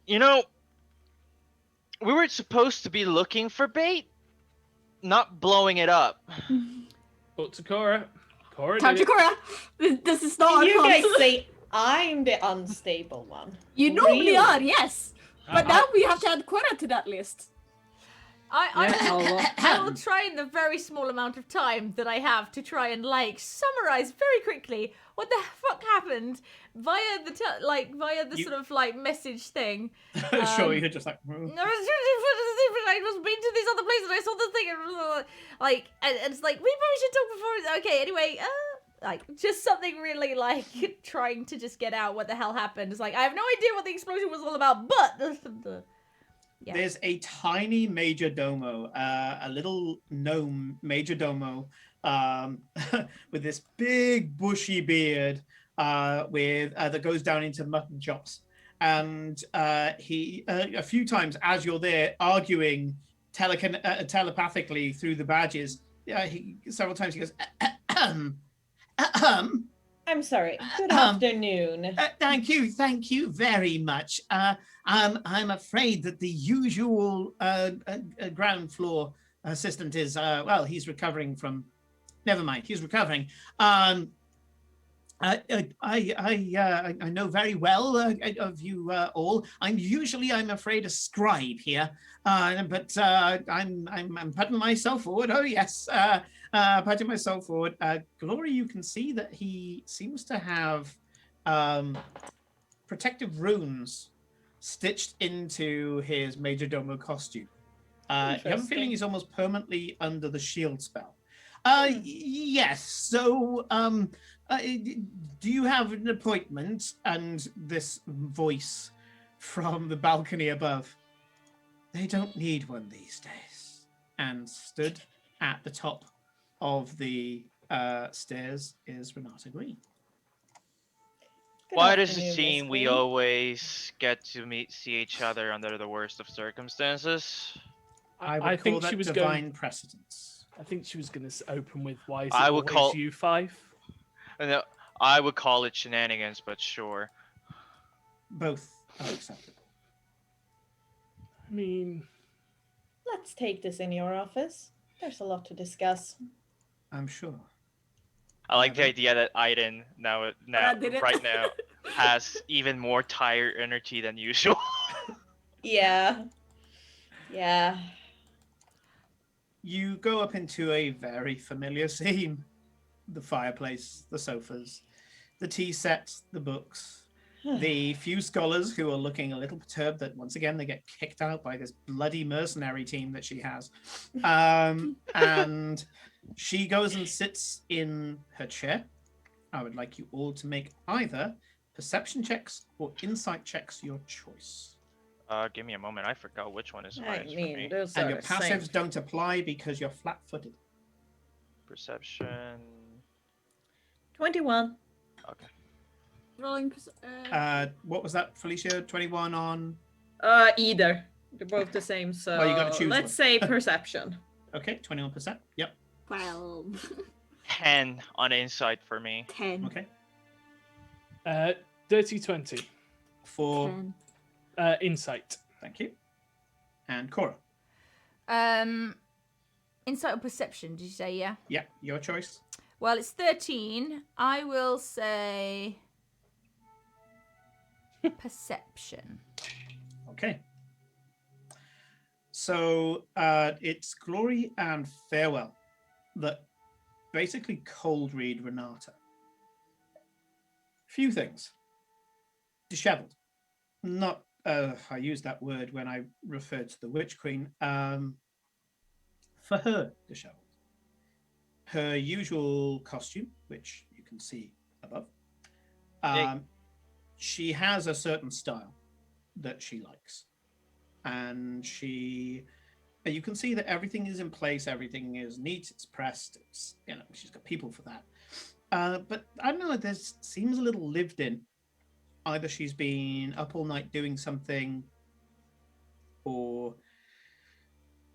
you know, we were supposed to be looking for bait, not blowing it up. one. But to Cora Time did to it. Cora. This is not You our guys fault. say I'm the unstable one. You normally Really? are, yes. But I- now we have to add Cora to that list. I will try in the very small amount of time that I have to try and like summarize very quickly what the fuck happened via the You- sort of like message thing. Sure, you're just like. I was been to this other place and I saw the thing and like and it's like we probably should talk before. Okay, anyway, like just something really like trying to just get out what the hell happened. It's like I have no idea what the explosion was all about, but yeah. There's a tiny major domo, a little gnome major domo, with this big bushy beard, that goes down into mutton chops, and he a few times as you're there arguing telepathically through the badges, he several times he goes, I'm sorry. Good Um, afternoon. thank you very much. I'm afraid that the usual ground floor assistant is well, he's recovering from. Never mind, he's recovering. I know very well of you all. I'm afraid, a scribe here, but I'm putting myself forward. Oh yes, putting myself forward. Glory, you can see that he seems to have protective runes stitched into his majordomo costume. You have a feeling Interesting. he's almost permanently under the shield spell. Yes. So, do you have an appointment? And this voice from the balcony above. They don't need one these days. And stood at the top of the stairs is Renata Green. Good Why does it afternoon, seem Miss we Green. always get to see each other under the worst of circumstances? I would I call think that she was divine going. precedence. I think she was going to open with why is it I would always call- you 5? No, I would call it shenanigans, but sure. Both are acceptable. I mean, Let's take this in your office. There's a lot to discuss. I'm sure. I like the Mhm. idea that Aiden now did it. right now has even more tired energy than usual. Yeah. Yeah. You go up into a very familiar scene. The fireplace, the sofas, the tea set, the books, the few scholars who are looking a little perturbed that once again they get kicked out by this bloody mercenary team that she has. And she goes and sits in her chair. I would like you all to make either perception checks or insight checks, your choice. Give me a moment. I forgot which one is I highest for mean, me. those And are your the same. passives don't apply because you're flat-footed. Perception. 21. Okay. Rolling. What was that, Felicia? 21 on... Either. They're both the same, so Well, you gotta choose let's one. say perception. Okay, 21%. Yep. 12. 10 on insight for me. 10. Okay. dirty 20. For... 10. Insight. Thank you. And Cora. Insight or perception, did you say, yeah? Yeah, your choice. Well, it's 13. I will say perception. Okay. So it's Glory and Farewell that basically cold read Renata. Few things. Disheveled. Not, I used that word when I referred to the Witch Queen. For her, disheveled. Her usual costume, which you can see above. She has a certain style that she likes. And you can see that everything is in place, everything is neat, it's pressed, it's, she's got people for that. But I don't know, there seems a little lived in. Either she's been up all night doing something, or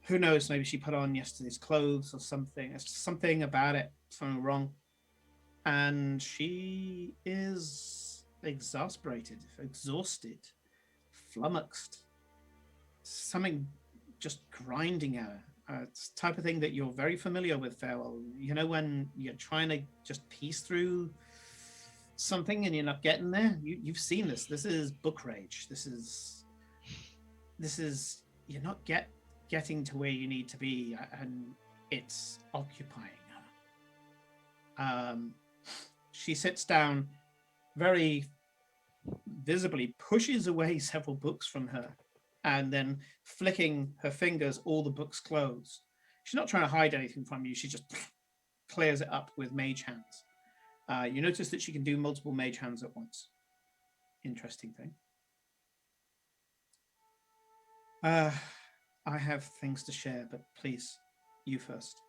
who knows, maybe she put on yesterday's clothes or something. There's something about it, something wrong. And she is exasperated, exhausted, flummoxed. Something just grinding at her. It's the type of thing that you're very familiar with, Farewell. You know, when you're trying to just piece through something and you're not getting there? You've seen this. This is book rage. This is you're not getting to where you need to be, and it's occupying her. She sits down, very visibly pushes away several books from her, and then flicking her fingers, all the books close. She's not trying to hide anything from you. She just clears it up with mage hands. You notice that she can do multiple mage hands at once. Interesting thing. I have things to share, but please, you first.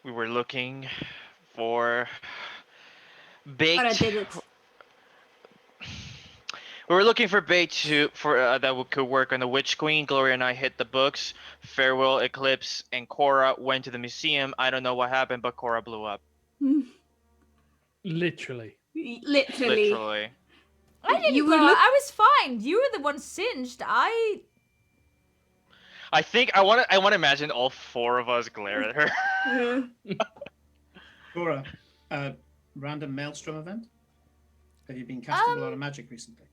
We were looking for bait. But I did it. We were looking for bait that could work on the Witch Queen. Gloria and I hit the books. Farewell, Eclipse, and Cora went to the museum. I don't know what happened, but Cora blew up. Literally. Literally. I didn't blow up. I was fine. You were the one singed. I think I want to imagine all four of us glare at her. Cora, random Maelstrom event? Have you been casting a lot of magic recently?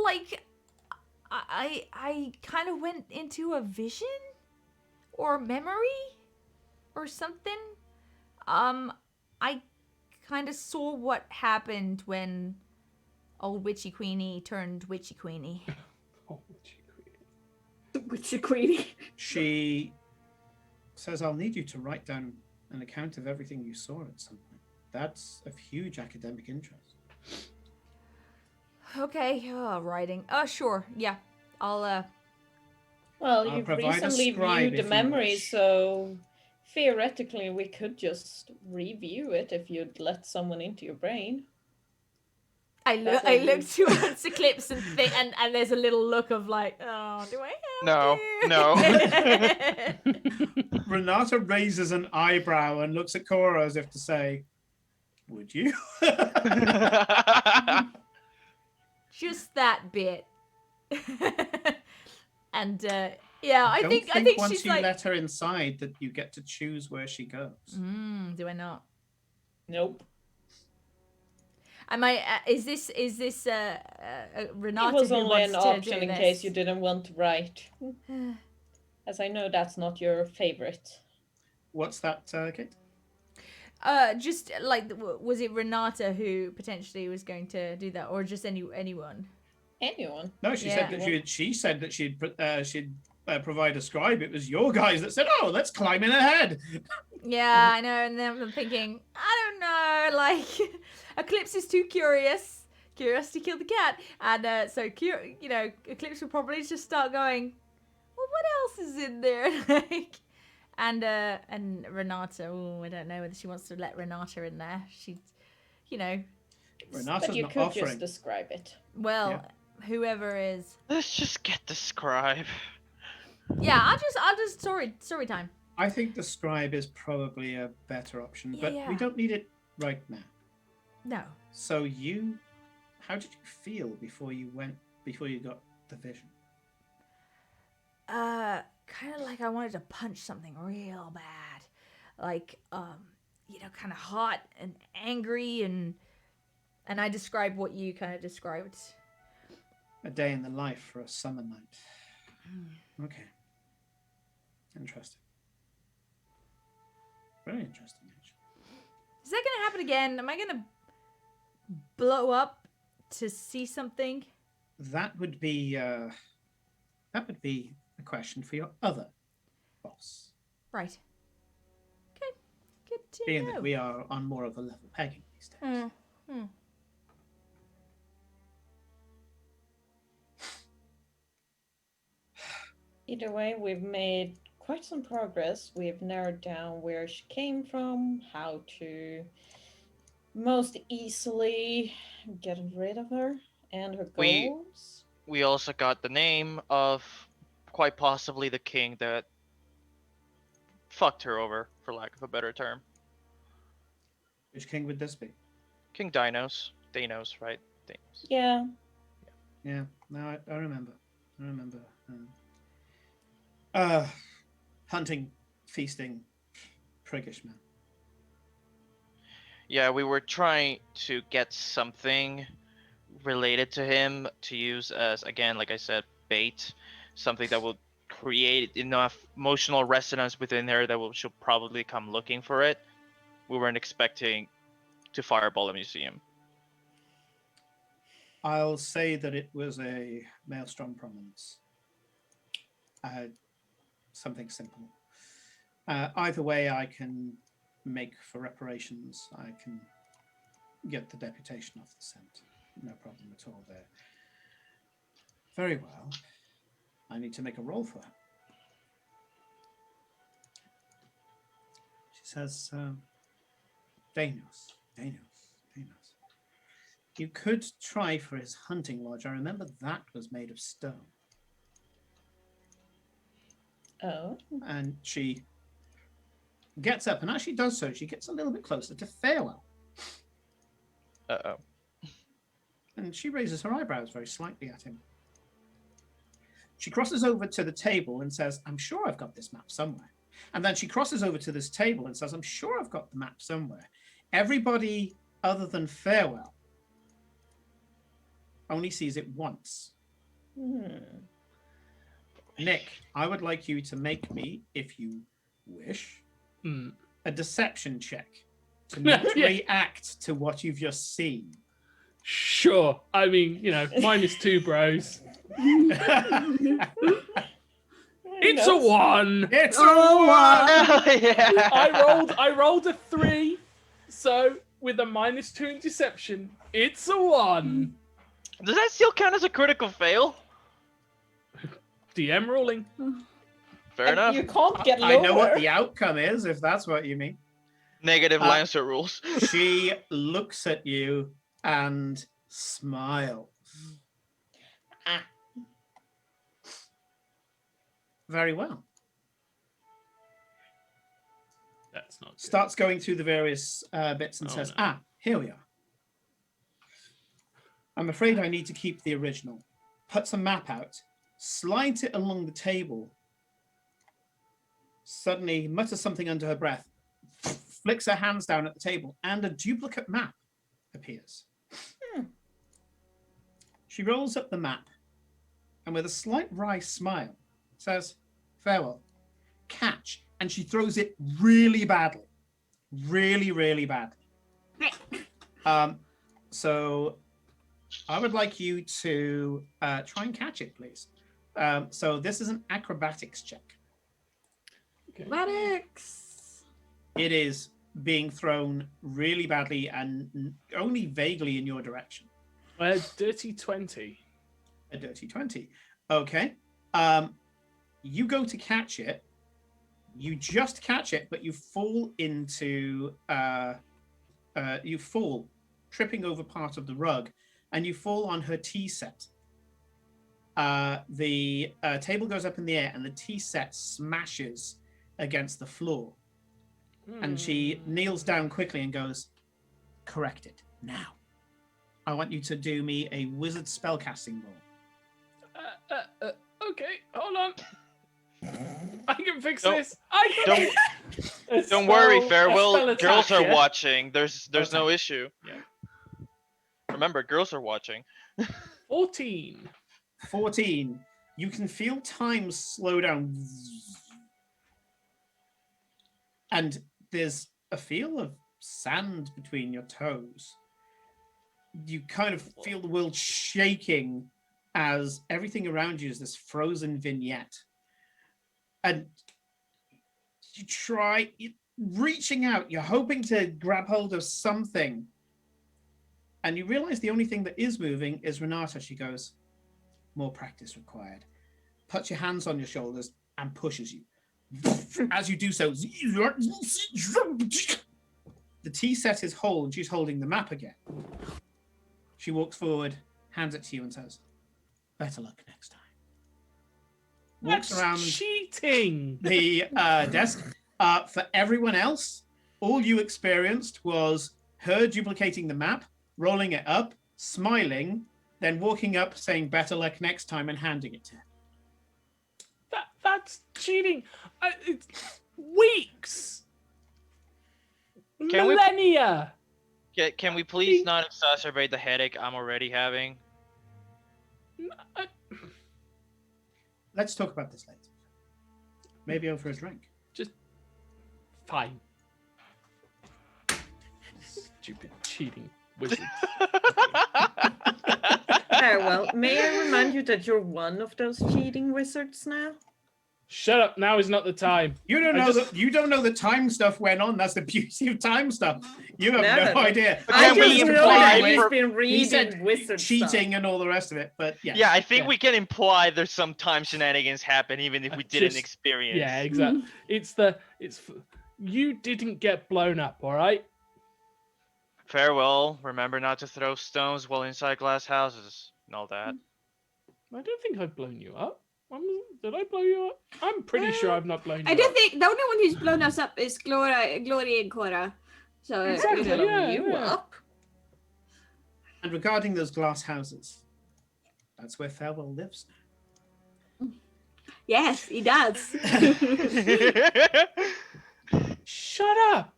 Like, I kind of went into a vision or memory or something. I kind of saw what happened when old Witchy Queenie turned Witchy Queenie. Oh, Witchy Queenie. Witchy Queenie. She says, I'll need you to write down an account of everything you saw at some point. That's of huge academic interest. Okay, writing. Sure, yeah. I'll You've provide a recently scribe viewed if the you memories, wish. so theoretically we could just review it if you'd let someone into your brain. I look towards Eclipse and think, and there's a little look of like, oh, do I have No. Renata raises an eyebrow and looks at Cora as if to say, would you? Just that bit. And yeah, I think once she's you like, let her inside that you get to choose where she goes. Do I not? Nope. Am I? Is this Renata? It was who only wants an to option do in this? case you didn't want to write. As I know that's not your favorite. What's that, Kate? Just like, was it Renata who potentially was going to do that, or just anyone? Anyone. No, she said that she said that she'd provide a scribe. It was your guys that said, "Oh, let's climb in ahead." Yeah, I know. And then I'm thinking, I don't know, like, Eclipse is too curious. Curiosity killed the cat, and so Eclipse will probably just start going, well, what else is in there? Like, and Renata. Oh, I don't know whether she wants to let Renata in there. She's, Renata's but you not could offering. just describe it. Well, whoever is. Let's just get the scribe. Yeah, I'll just story time. I think the scribe is probably a better option, but we don't need it right now. No. So how did you feel before you went before you got the vision? Kind of like I wanted to punch something real bad. Like, kind of hot and angry and I described what you kind of described. A day in the life for a summer night. Okay. Interesting. Very interesting, actually. Is that gonna happen again? Am I gonna blow up to see something? That would be a question for your other boss. Right. Okay. Good to Being know. that we are on more of a level pegging these days. Either way, we've made quite some progress. We've narrowed down where she came from, how to most easily get rid of her, and her goals. We also got the name of quite possibly the king that fucked her over, for lack of a better term. Which king would this be? King Dinos. Thanos, right? Thanos. Yeah. Yeah, no, I remember. I remember. Hunting, feasting, priggish man. Yeah, we were trying to get something related to him to use as, again, like I said, bait. Something that will create enough emotional resonance within her that she'll probably come looking for it. We weren't expecting to fireball a museum. I'll say that it was a maelstrom prominence. Something simple. Either way, I can make for reparations. I can get the deputation off the scent. No problem at all there. Very well. I need to make a roll for her. She says, Danos. You could try for his hunting lodge. I remember that was made of stone. Oh. And she gets up, and as she does so, she gets a little bit closer to Farewell. Uh-oh. And she raises her eyebrows very slightly at him. She crosses over to the table and says, I'm sure I've got this map somewhere. And then she crosses over to this table and says, I'm sure I've got the map somewhere. Everybody other than Farewell only sees it once. Nick, I would like you to make me, if you wish, a deception check to not react to what you've just seen. Sure. I mean, -2, bros. It's a 1. It's a 1. Yeah. I rolled a 3, so with a -2 in deception, it's a 1. Does that still count as a critical fail? DM ruling. Fair enough. You can't get lower. I know what the outcome is, if that's what you mean. Negative Lancer rules. She looks at you and smiles. Very well. That's not good. Starts going through the various bits and says, no. Here we are. I'm afraid I need to keep the original. Puts a map out, slides it along the table, suddenly mutters something under her breath, flicks her hands down at the table, and a duplicate map appears. She rolls up the map, and with a slight wry smile, says, Farewell, catch, and she throws it really badly. Really, really badly. So I would like you to try and catch it, please. So this is an acrobatics check. Acrobatics. It is being thrown really badly and only vaguely in your direction. Dirty 20. A dirty 20. Okay. You go to catch it. You just catch it, but you fall into... you fall, tripping over part of the rug, and you fall on her tea set. The table goes up in the air, and the tea set smashes against the floor. And she kneels down quickly and goes, correct it now. I want you to do me a wizard spellcasting roll. Okay, hold on. I can fix Don't- this. I can Don't worry, Farewell. spell Girls attack, are yeah? watching. There's no Okay. issue. Yeah. Remember, girls are watching. 14. 14. You can feel time slow down. And there's a feel of sand between your toes. You kind of feel the world shaking as everything around you is this frozen vignette. And you try reaching out, you're hoping to grab hold of something. And you realize the only thing that is moving is Renata. She goes, more practice required. Puts your hands on your shoulders and pushes you. As you do so, the tea set is whole and she's holding the map again. She walks forward, hands it to you and says, better luck next time. Walks That's around cheating. the desk. For everyone else, all you experienced was her duplicating the map, rolling it up, smiling, then walking up, saying better luck next time and handing it to her. That's cheating. It's weeks. Can we- Millennia. Can we please not exacerbate the headache I'm already having? Let's talk about this later. Maybe over a drink. Just fine. Stupid cheating wizards. Farewell, may I remind you that you're one of those cheating wizards now? Shut up! Now is not the time. You don't know that you don't know the time stuff went on. That's the beauty of time stuff. You have no idea. But I can we just know imply that he's for- been He reading said wizard cheating stuff. and all the rest of it, but yeah. Yeah, I think Yeah. we can imply there's some time shenanigans happen even if we didn't Just- experience. Yeah, exactly. You didn't get blown up, all right? Farewell. Remember not to throw stones while inside glass houses and all that. I don't think I've blown you up. Did I blow you up? I'm pretty sure I've not blown you I up. don't think the only one who's blown us up is Glory and Cora. So Exactly, you know. yeah. You up? And regarding those glass houses, that's where Farewell lives now. Yes, he does. Shut up!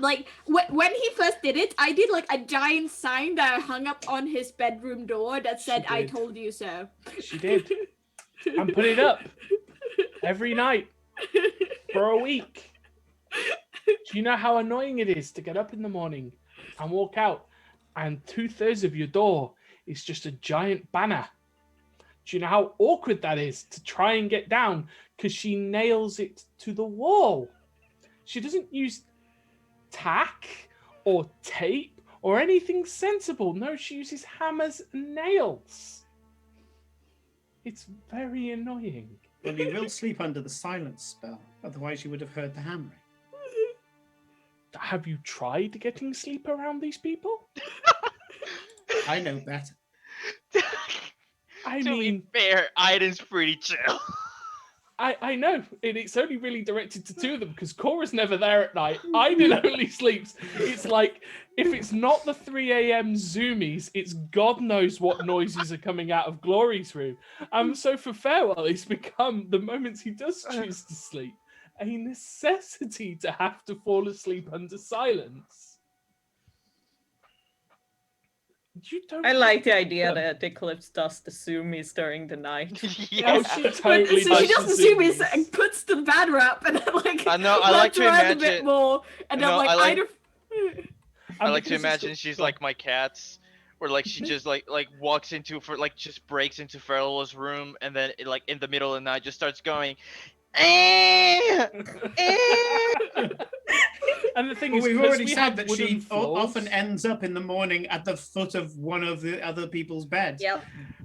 Like when he first did it, I did like a giant sign that I hung up on his bedroom door that said, She "I did. told you so." She did. And put it up every night for a week. Do you know how annoying it is to get up in the morning and walk out and 2/3 of your door is just a giant banner? Do you know how awkward that is to try and get down because she nails it to the wall? She doesn't use tack or tape or anything sensible. No, she uses hammers and nails. It's very annoying. Well, you will sleep under the silence spell, otherwise you would have heard the hammering. Have you tried getting sleep around these people? I know better. I To mean, be fair, Aiden's pretty chill. I know, and it's only really directed to two of them because Cora's never there at night. Aiden only sleeps. It's like if it's not the 3 a.m. zoomies, it's God knows what noises are coming out of Glory's room. So for Farewell, it's become the moments he does choose to sleep a necessity to have to fall asleep under silence. You don't. I like the idea that Eclipse does the zoomies during the night. Yeah. Oh, she totally So she does does the the zoomies zoomies. and puts the banner up and then like I know, I like lets to around a bit imagine- more and then No, like I like- either I like to because it's- imagine she's like my cats, where like she just like walks into just breaks into Farewell's room and then it, like in the middle of the night just starts going. "Eh, eh." And the thing Well, is, we've 'cause already we said have that wooden she floors, often ends up in the morning at the foot of one of the other people's beds. Yep.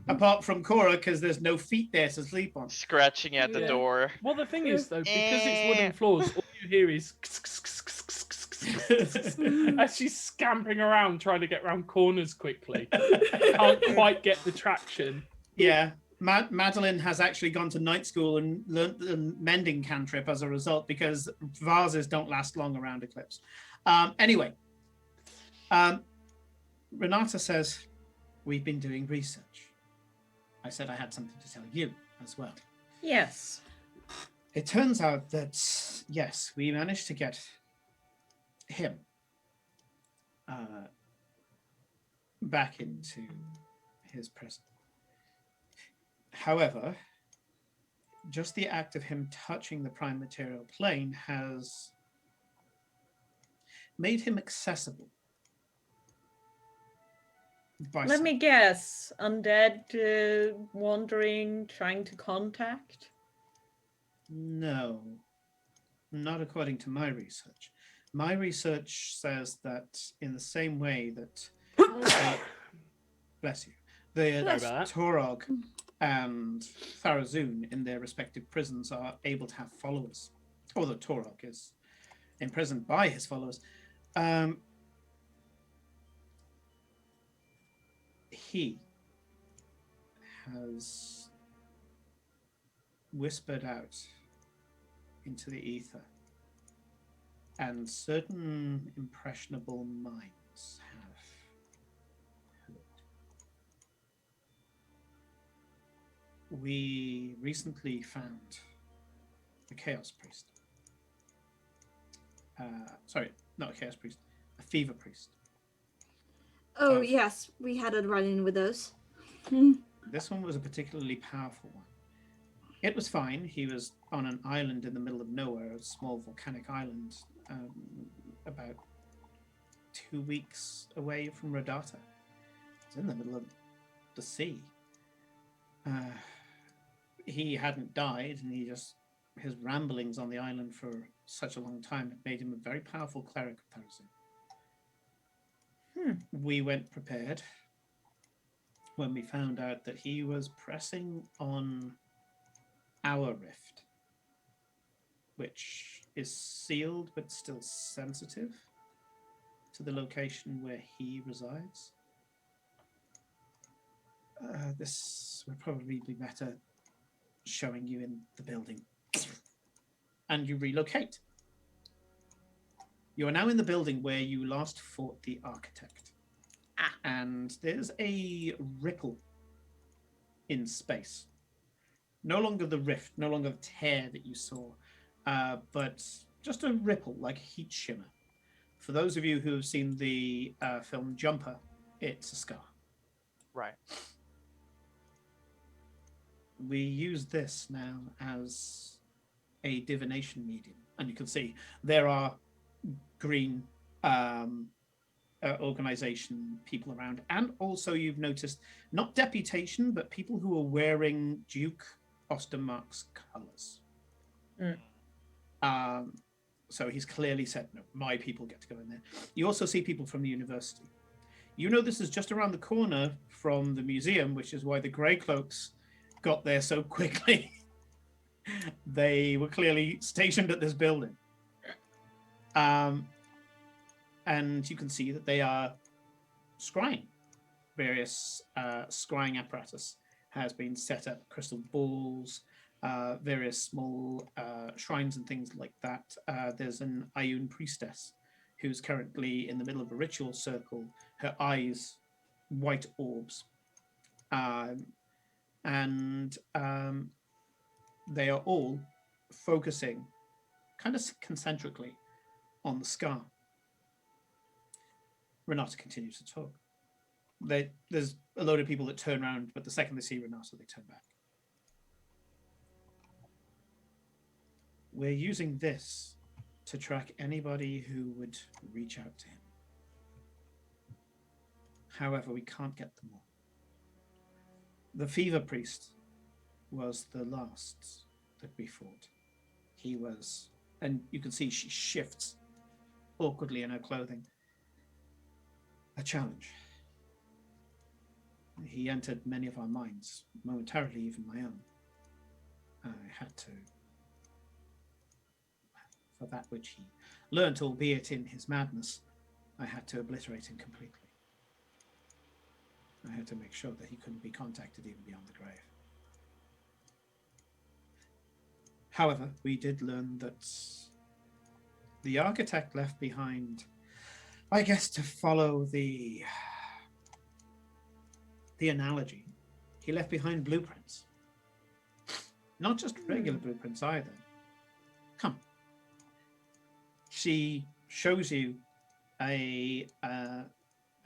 Apart from Cora, because there's no feet there to sleep on. Scratching at the Yeah. door. Well, the thing is, though, because it's wooden Eh. floors, all you hear is as she's scampering around trying to get around corners quickly. Can't quite get the traction. Yeah. Madeline has actually gone to night school and learnt the mending cantrip as a result because vases don't last long around Eclipse. Anyway, Renata says, we've been doing research. I said I had something to tell you as well. Yes. It turns out that, yes, we managed to get him back into his prison. However, just the act of him touching the prime material plane has made him accessible. Let me guess. Undead wandering, trying to contact? No, not according to my research. My research says that in the same way that, bless you, the Torog and Farazun in their respective prisons are able to have followers, or the Torog is imprisoned by his followers. He has whispered out into the ether, and certain impressionable minds have heard. We recently found a Chaos Priest. Sorry, not a Chaos Priest, a Fever Priest. Oh, yes, we had a run-in with those. This one was a particularly powerful one. It was fine. He was on an island in the middle of nowhere, a small volcanic island, about 2 weeks away from Rodata. It's in the middle of the sea. He hadn't died, and his ramblings on the island for such a long time had made him a very powerful cleric of Tarazin. We went prepared when we found out that he was pressing on our rift, which is sealed but still sensitive to the location where he resides. This would probably be better showing you in the building. And you relocate. You are now in the building where you last fought the architect. And there's a ripple in space. No longer the rift, no longer the tear that you saw, but just a ripple, like a heat shimmer. For those of you who have seen the film Jumper, it's a scar. Right. We use this now as a divination medium. And you can see there are green organization people around. And also you've noticed, not deputation, but people who are wearing Duke Ostermark's colors. So he's clearly said, no, my people get to go in there. You also see people from the university. You know this is just around the corner from the museum, which is why the Grey Cloaks got there so quickly. They were clearly stationed at this building. And you can see that they are scrying. Various scrying apparatus has been set up, crystal balls, various small shrines and things like that. There's an Ioun priestess who's currently in the middle of a ritual circle, her eyes white orbs. And they are all focusing kind of concentrically on the scar. Renata continues to talk. There's a load of people that turn around, but the second they see Renata, they turn back. We're using this to track anybody who would reach out to him. However, we can't get them all. The Fever Priest was the last that we fought. He was, and you can see she shifts awkwardly in her clothing. A challenge. He entered many of our minds, momentarily even my own. I had to, for that which he learnt, albeit in his madness, I had to obliterate him completely. I had to make sure that he couldn't be contacted even beyond the grave. However, we did learn that the architect left behind, I guess, to follow the analogy, he left behind blueprints. Not just regular blueprints either. Come. She shows you a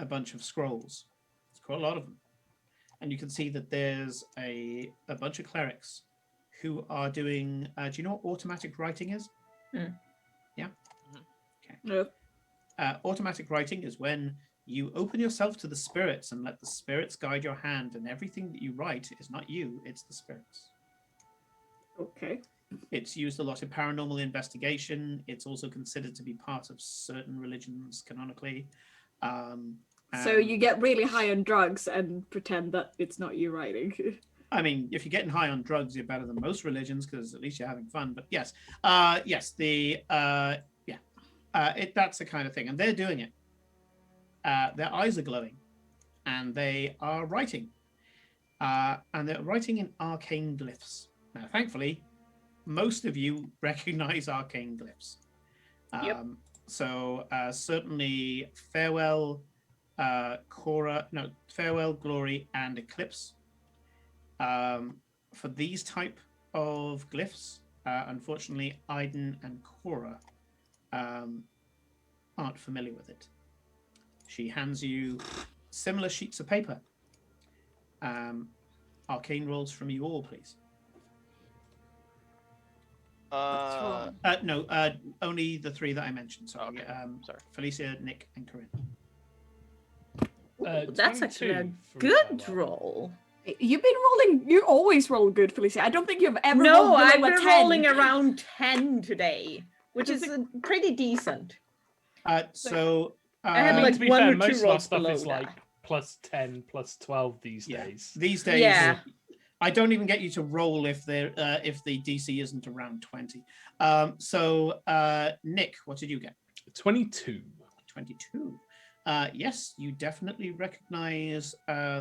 bunch of scrolls. It's quite a lot of them. And you can see that there's a bunch of clerics who are doing... do you know what automatic writing is? Mm. Yeah? Mhm. Okay. No. Automatic writing is when you open yourself to the spirits and let the spirits guide your hand, and everything that you write is not you, it's the spirits. Okay. It's used a lot in paranormal investigation. It's also considered to be part of certain religions canonically. So you get really high on drugs and pretend that it's not you writing. I mean, if you're getting high on drugs, you're better than most religions because at least you're having fun. But yes, that's the kind of thing, and they're doing it. Their eyes are glowing, and they are writing, and they're writing in arcane glyphs. Now, thankfully, most of you recognize arcane glyphs. Yep. So certainly, farewell, farewell, glory, and eclipse. For these type of glyphs, unfortunately, Aiden and Cora aren't familiar with it. She hands you similar sheets of paper. Arcane rolls from you all, please. No, only the three that I mentioned. Sorry. Okay. Sorry. Felicia, Nick, and Corinne. That's actually a 22 for good farewell. roll. You've been rolling. You always roll good, Felicia. I don't think you've ever No, rolled I've below a been 10. rolling around 10 today, which is pretty decent. I had, I mean, like, to be one fair, or two most of our rolls stuff below is like that. plus 10, plus 12 these Yeah. days. These days, Yeah. I don't even get you to roll if the DC isn't around 20. Nick, what did you get? 22. 22. Yes, you definitely recognize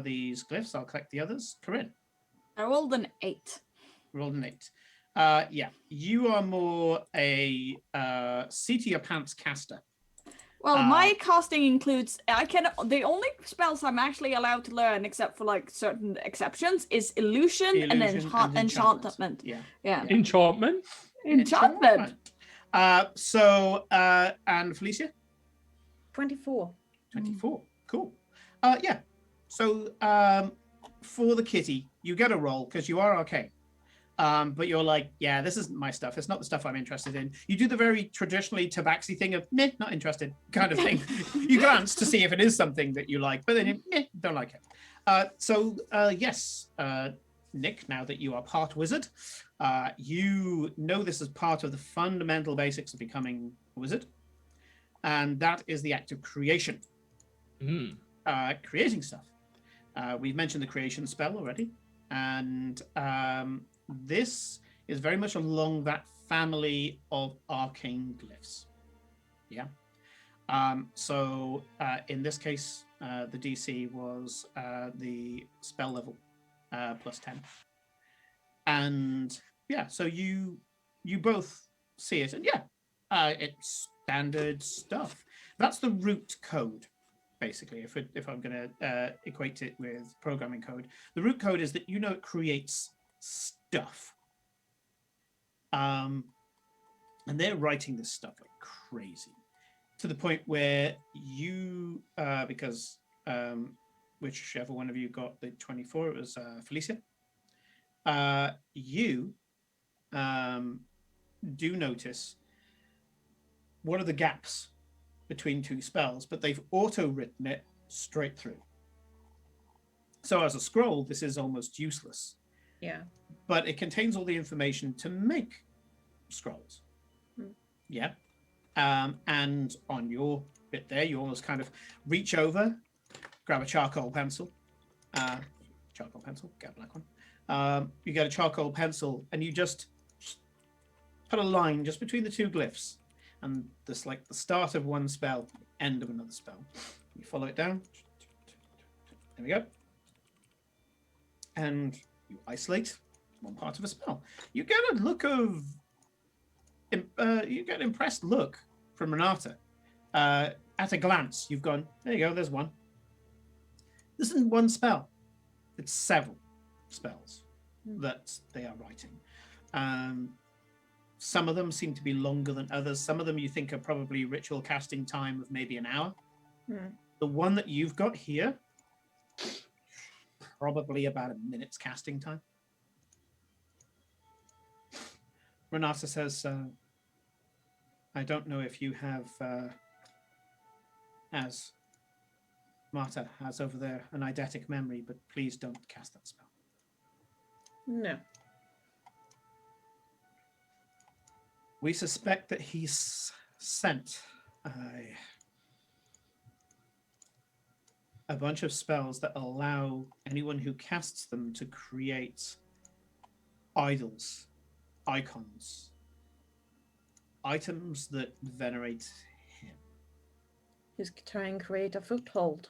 these glyphs. I'll collect the others. Corinne, I rolled an 8. rolled an 8. Yeah, you are more a seat of your pants caster. Well, my casting includes the only spells I'm actually allowed to learn, except for like certain exceptions, is illusion and enchantment. Yeah. Yeah. Enchantment? Enchantment. And Felicia? 24. 24. Cool. Yeah. So for the kitty, you get a roll because you are arcane. But you're like, yeah, this isn't my stuff. It's not the stuff I'm interested in. You do the very traditionally tabaxi thing of, meh, not interested kind of thing. You glance to see if it is something that you like, but then you don't like it. Yes, Nick, now that you are part wizard, you know this is part of the fundamental basics of becoming a wizard. And that is the act of creation. Creating stuff. We've mentioned the creation spell already. And this is very much along that family of arcane glyphs. Yeah. In this case, the DC was the spell level plus 10. And yeah, so you both see it, and yeah, it's standard stuff. That's the root code. Basically, if I'm going to equate it with programming code, the root code is that it creates stuff. And they're writing this stuff like crazy, to the point where you, because whichever one of you got the 24, it was Felicia. You do notice what are the gaps between two spells, but they've auto-written it straight through. So as a scroll, this is almost useless. Yeah. But it contains all the information to make scrolls. Yeah. And on your bit there, you almost kind of reach over, grab a charcoal pencil. Get a black one. You get a charcoal pencil, and you just put a line just between the two glyphs. And this like the start of one spell, end of another spell. You follow it down. There we go. And you isolate one part of a spell. You get a look of, you get an impressed look from Renata. At a glance, you've gone, there you go, there's one. This isn't one spell. It's several. spells that they are writing. Some of them seem to be longer than others. Some of them you think are probably ritual casting time of maybe an hour. The one that you've got here, probably about a minute's casting time. Renata says, I don't know if you have, as Marta has over there, an eidetic memory, but please don't cast that spell. No. We suspect that he's sent a bunch of spells that allow anyone who casts them to create idols, icons, items that venerate him. He's trying to create a foothold.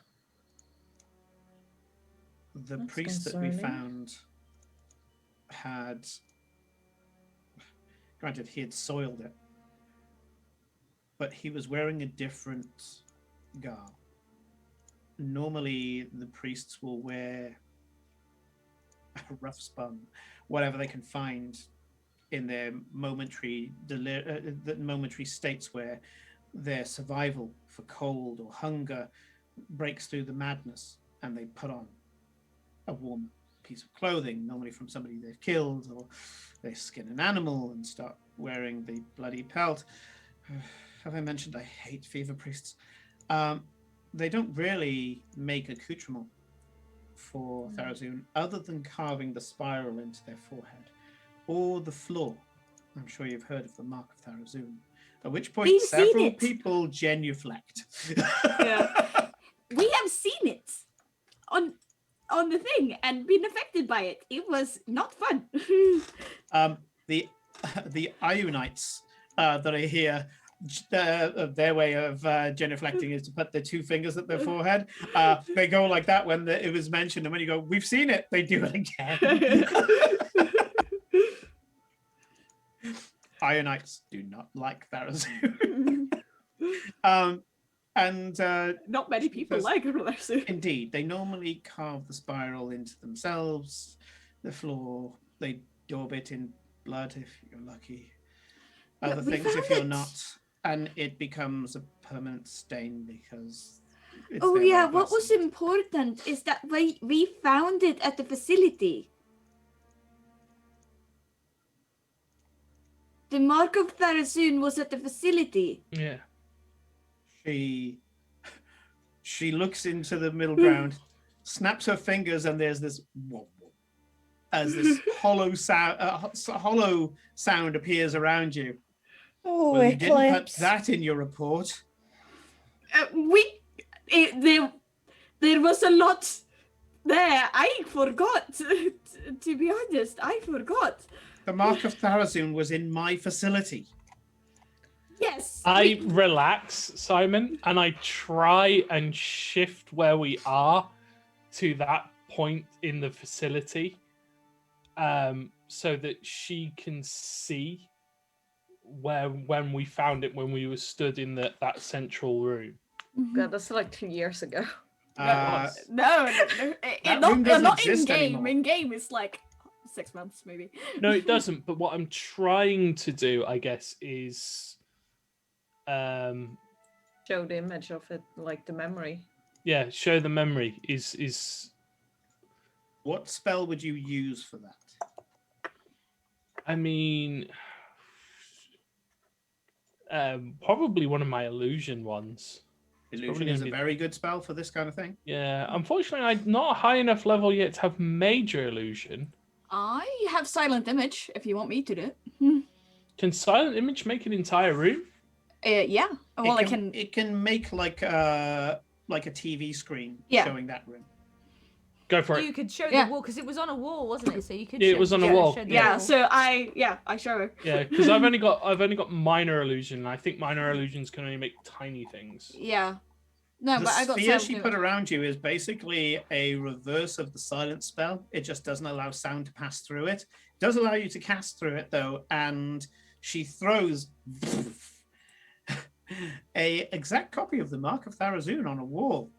The That's priest that we concerning. found had, granted, he had soiled it, but he was wearing a different garb. Normally, the priests will wear a rough spun, whatever they can find in their momentary states where their survival for cold or hunger breaks through the madness, and they put on a warm piece of clothing, normally from somebody they've killed, or they skin an animal and start wearing the bloody pelt. Have I mentioned I hate fever priests? They don't really make accoutrement for Tharazoon other than carving the spiral into their forehead or the floor. I'm sure you've heard of the mark of Tharazoon. At which point, We've seen several it. people genuflect. Yeah. We have seen it on the thing and been affected by it. It was not fun. The Ionites that are here, their way of genuflecting is to put their two fingers at their forehead. They go like that when it was mentioned, and when you go, we've seen it, they do it again. Ionites do not like Tharazoon. Not many people like Tharazoon. Indeed, they normally carve the spiral into themselves, the floor, they daub it in blood if you're lucky. Other we things if found you're it. not, and it becomes a permanent stain because it's Oh their yeah, way what was blessed. important is that we found it at the facility. The mark of Tharazoon was at the facility. Yeah. She looks into the middle ground, snaps her fingers, and there's this whoop, whoop, as this hollow sound appears around you. Oh, Well, you didn't put that in your report. There was a lot there. I forgot. To be honest, I forgot. The mark of Tharazoon was in my facility. Yes. I relax, Simon, and I try and shift where we are to that point in the facility, so that she can see when we found it when we were stood in that central room. God, that's like 2 years ago. No, That room doesn't not in exist game. anymore. In game, it's like 6 months maybe. No, it doesn't. But what I'm trying to do, I guess, is, Show the image of it, like the memory. yeah, show the memory. Is What spell would you use for that? I mean, probably one of my illusion ones. Illusion probably is gonna a be- very good spell for this kind of thing. Yeah, unfortunately, I'm not high enough level yet to have major illusion. I have silent image if you want me to do it. Can silent image make an entire room? Yeah. Well, It can make like a TV screen Yeah. showing that room. Go for You it. could show Yeah. the wall because it was on a wall, wasn't it? So you could. Yeah, it show- was on a show wall. the Yeah. wall. So I show. Yeah, because I've only got minor illusion. And I think minor illusions can only make tiny things. Yeah. No, The but I got sphere silent she image. put around you is basically a reverse of the silent spell. It just doesn't allow sound to pass through it. It does allow you to cast through it though, and she throws a exact copy of the Mark of Tharazoon on a wall.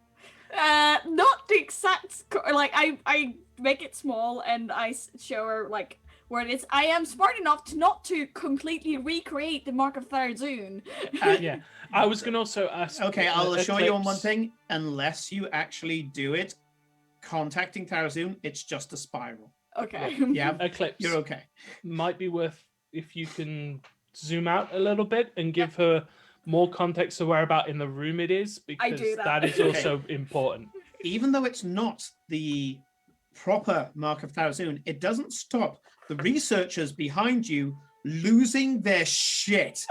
Not the exact. Like I make it small and I show her like where it is. I am smart enough to not to completely recreate the Mark of Tharizdun. Yeah, I was gonna also ask. Okay, I'll assure you on one Eclipse. thing. Unless you actually do it, contacting Tarazun, it's just a spiral. Okay. Yeah, Eclipse. you're okay. Might be worth if you can zoom out a little bit and give her more context to where about in the room it is, because do that. that is also important. Even though it's not the proper Mark of Tarazun, it doesn't stop the researchers behind you losing their shit.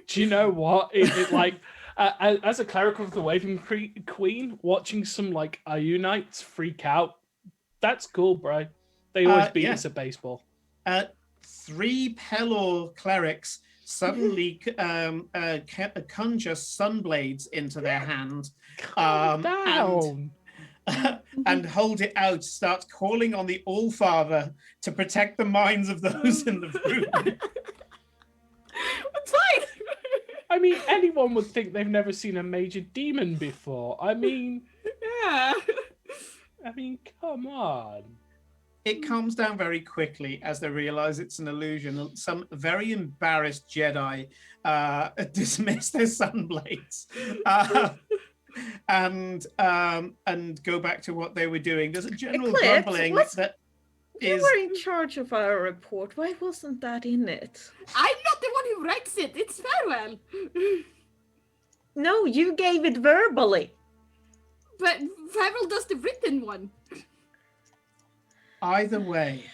Do you know what? Like, as a cleric of the Waving Queen, watching some like Iunites freak out, that's cool, bro. They always beat us at baseball. 3 Pelor clerics suddenly conjure sunblades into their hand and hold it out, start calling on the All-Father to protect the minds of those in the room. It's fine. I mean, anyone would think they've never seen a major demon before. I mean, Yeah. I mean, come on. It calms down very quickly as they realize it's an illusion. Some very embarrassed Jedi dismiss their sunblades and go back to what they were doing. There's a general Eclipse, grumbling that You is. were in charge of our report. Why wasn't that in it? I'm not the one who writes it. It's Farewell. No, you gave it verbally. But Farewell does the written one. Either way,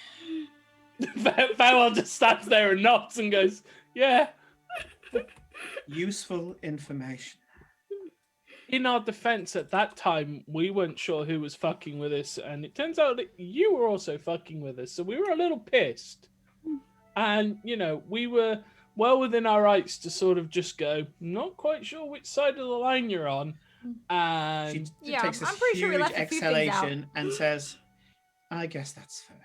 Farewell just stands there and nods and goes, yeah. useful information. In our defense at that time, we weren't sure who was fucking with us, and it turns out that you were also fucking with us, so we were a little pissed. And, you know, we were well within our rights to sort of just go, not quite sure which side of the line you're on. And She takes this I'm pretty sure we huge left a few things out. exhalation and says, I guess that's fair.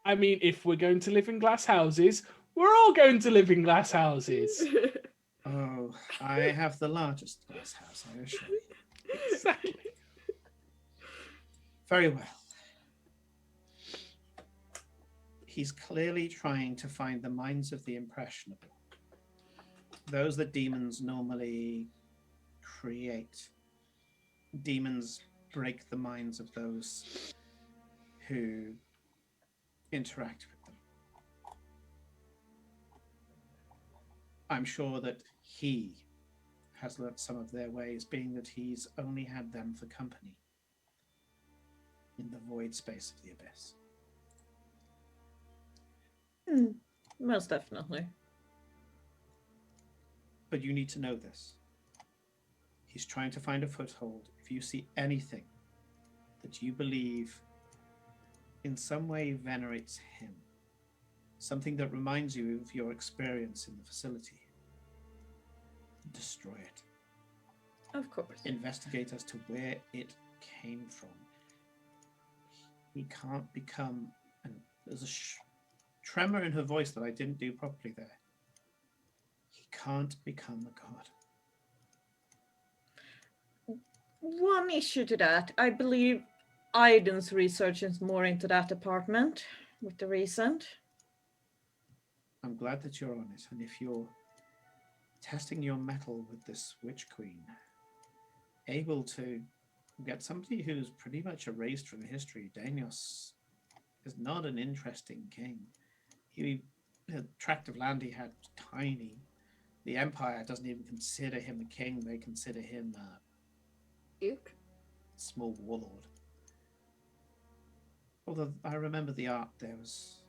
I mean, if we're going to live in glass houses, we're all going to live in glass houses. Oh, I have the largest glass house, I assure you. Exactly. Very well. He's clearly trying to find the minds of the impressionable. Those that demons normally create. Demons break the minds of those who interact with them. I'm sure that he has learnt some of their ways, being that he's only had them for company in the void space of the abyss. Most definitely. But you need to know this. He's trying to find a foothold. If you see anything that you believe in some way venerates him, something that reminds you of your experience in the facility, destroy it. Of course. Investigate as to where it came from. He can't become, and there's a tremor in her voice that I didn't do properly there. He can't become a god. One issue to that, I believe Aiden's research is more into that department with the recent. I'm glad that you're on it, and if you're testing your mettle with this Witch Queen, able to get somebody who's pretty much erased from history. Danios is not an interesting king. The tract of land he had was tiny. The Empire doesn't even consider him a king. They consider him a Duke. small warlord. Although I remember the art there was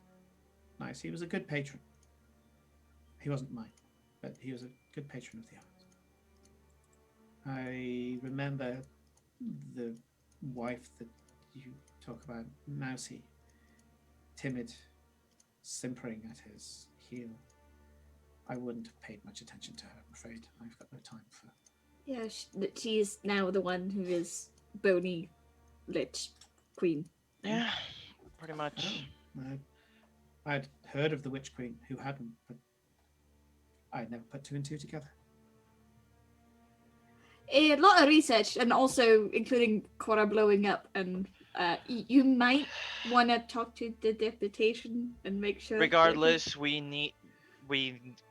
nice. He was a good patron. He wasn't mine, but he was a good patron of the art. I remember the wife that you talk about, mousy, timid, simpering at his heel. I wouldn't have paid much attention to her, I'm afraid. I've got no time for... Yeah, she is now the one who is bony, lich queen. Yeah, pretty much. I'd heard of the Witch Queen, who hadn't, but I never put 2 and 2 together. A lot of research, and also including Cora blowing up, and you might want to talk to the deputation and make sure. Regardless, we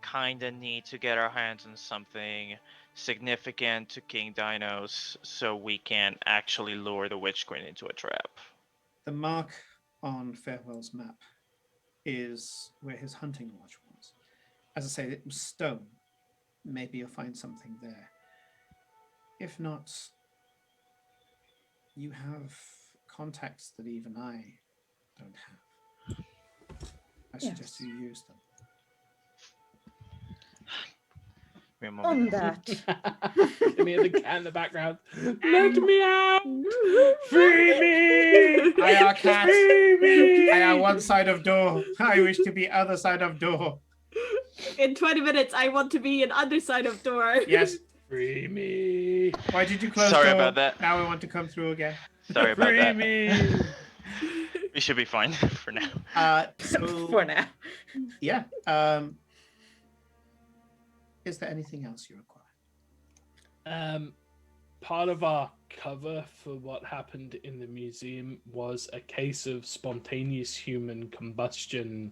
kind of need to get our hands on something significant to King Dinos so we can actually lure the Witch Queen into a trap. The mark on Farewell's map is where his hunting lodge was. As I say, it was stone. Maybe you'll find something there. If not, you have contacts that even I don't have. I suggest you use them. On that, Let me hear the cat in the background. Let me out! Free me! I are cat. Free me! I are one side of door. I wish to be other side of door. In 20 minutes, I want to be an underside of door. Yes. Free me! Why did you close Sorry door? about that. Now I want to come through again. Sorry about Free that. me! We should be fine for now. for now. Yeah. Is there anything else you require? Part of our cover for what happened in the museum was a case of spontaneous human combustion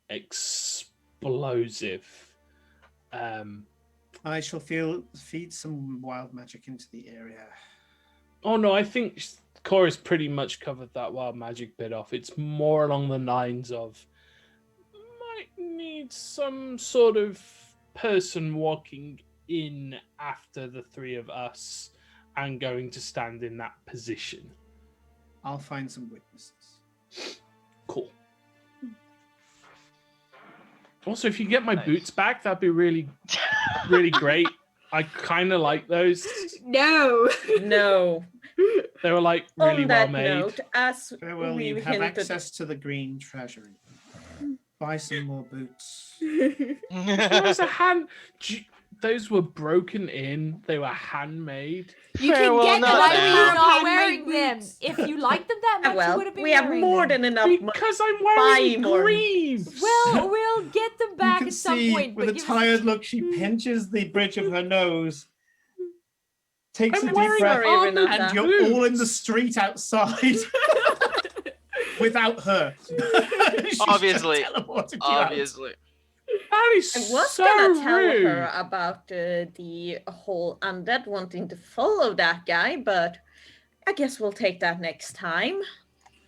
explosive. I shall feed some wild magic into the area. Oh no, I think Cora's pretty much covered that wild magic bit off. It's more along the lines of might need some sort of person walking in after the three of us and going to stand in that position. I'll find some witnesses. Cool. Also, if you get my Nice. boots back, that'd be really, really great. I kind of like those. No. No. They were like really On well that made. note, as Farewell, we you have hinted, access to the green treasury. Buy some more boots. Those are those were broken in. They were handmade. You can Farewell, get them. not Why were you now. not Handmade wearing them? boots. If you liked them that much, you well, would have been we have wearing more them. than enough money. Because I'm wearing Buy more. greaves. Well, we'll get them back You can at some see, point. with but a give us- tired look, she pinches the bridge of her nose, takes I'm a deep wearing breath, Sorry, Renata. and you're all in the street outside without her. She's just Obviously. teleported you out. Obviously. That is I was so gonna tell rude. her about the whole undead wanting to follow that guy, but I guess we'll take that next time.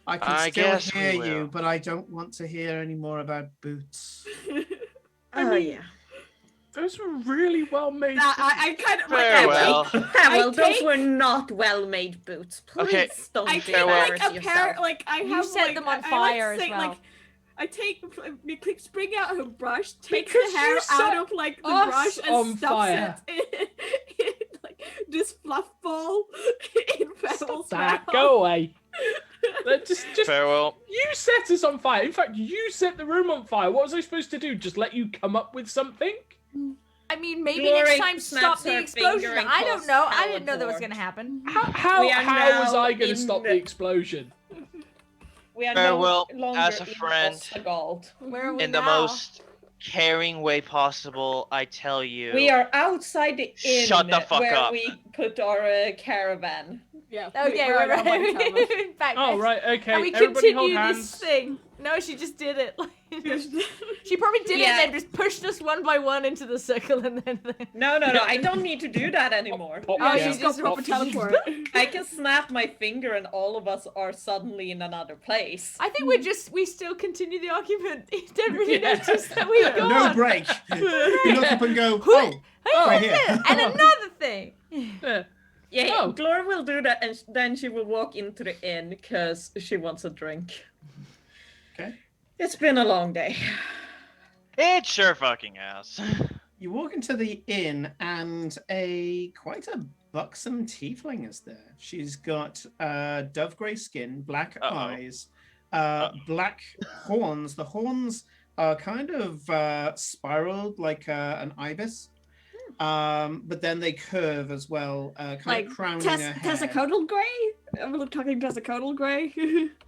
I can I still guess we hear will. you, but I don't want to hear any more about boots. I Oh mean, yeah. Those were really well made. I kind of Farewell. Well, those take- were not Okay. well-made boots. Please don't I take Farewell. like embarrass a yourself. pair, like I You have set like, them on I like to fire as say, well. Like, I take, spring out her brush, take Because the hair you set out of like the us brush on and stuffs fire. it in like this fluff ball in Farewell's Stop that. mouth. Go away. Just Farewell. you set us on fire. In fact, you set the room on fire. What was I supposed to do? Just let you come up with something? I mean, maybe Glory next time stop snaps the her explosion. finger and I don't calls know. I didn't know that was teleport. going to happen. How We are was now I going to in stop the the- explosion? We are Farewell, no longer as a in friend. Ostagald. Where are we In the now? most caring way possible, I tell you. We are outside the inn Shut the fuck where up. we put our caravan. Yeah. Okay, we're we're on one camera. right. Back Oh next. right, okay. And we Everybody hold continue hands. this thing. No, she just did it. She probably did it Yeah. and then just pushed us one by one into the circle and then. No, I don't need to do that anymore. Pop, Oh, yeah. she's got proper teleport. I can snap my finger and all of us are suddenly in another place. I think we still continue the argument. You don't really Yeah. notice that we've gone. No break. You look up and go, Who- oh, Hey, right what's here. this? And another thing. Yeah. Yeah, Oh. Gloria will do that and then she will walk into the inn because she wants a drink. Okay. It's been a long day. It sure fucking has. You walk into the inn and quite a buxom tiefling is there. She's got dove grey skin, black Uh-oh. eyes, black horns. The horns are kind of spiraled like an ibis, but then they curve as well, kind Like of crowning her head. Tessacodal Grey? Are we talking Tessacodal Grey?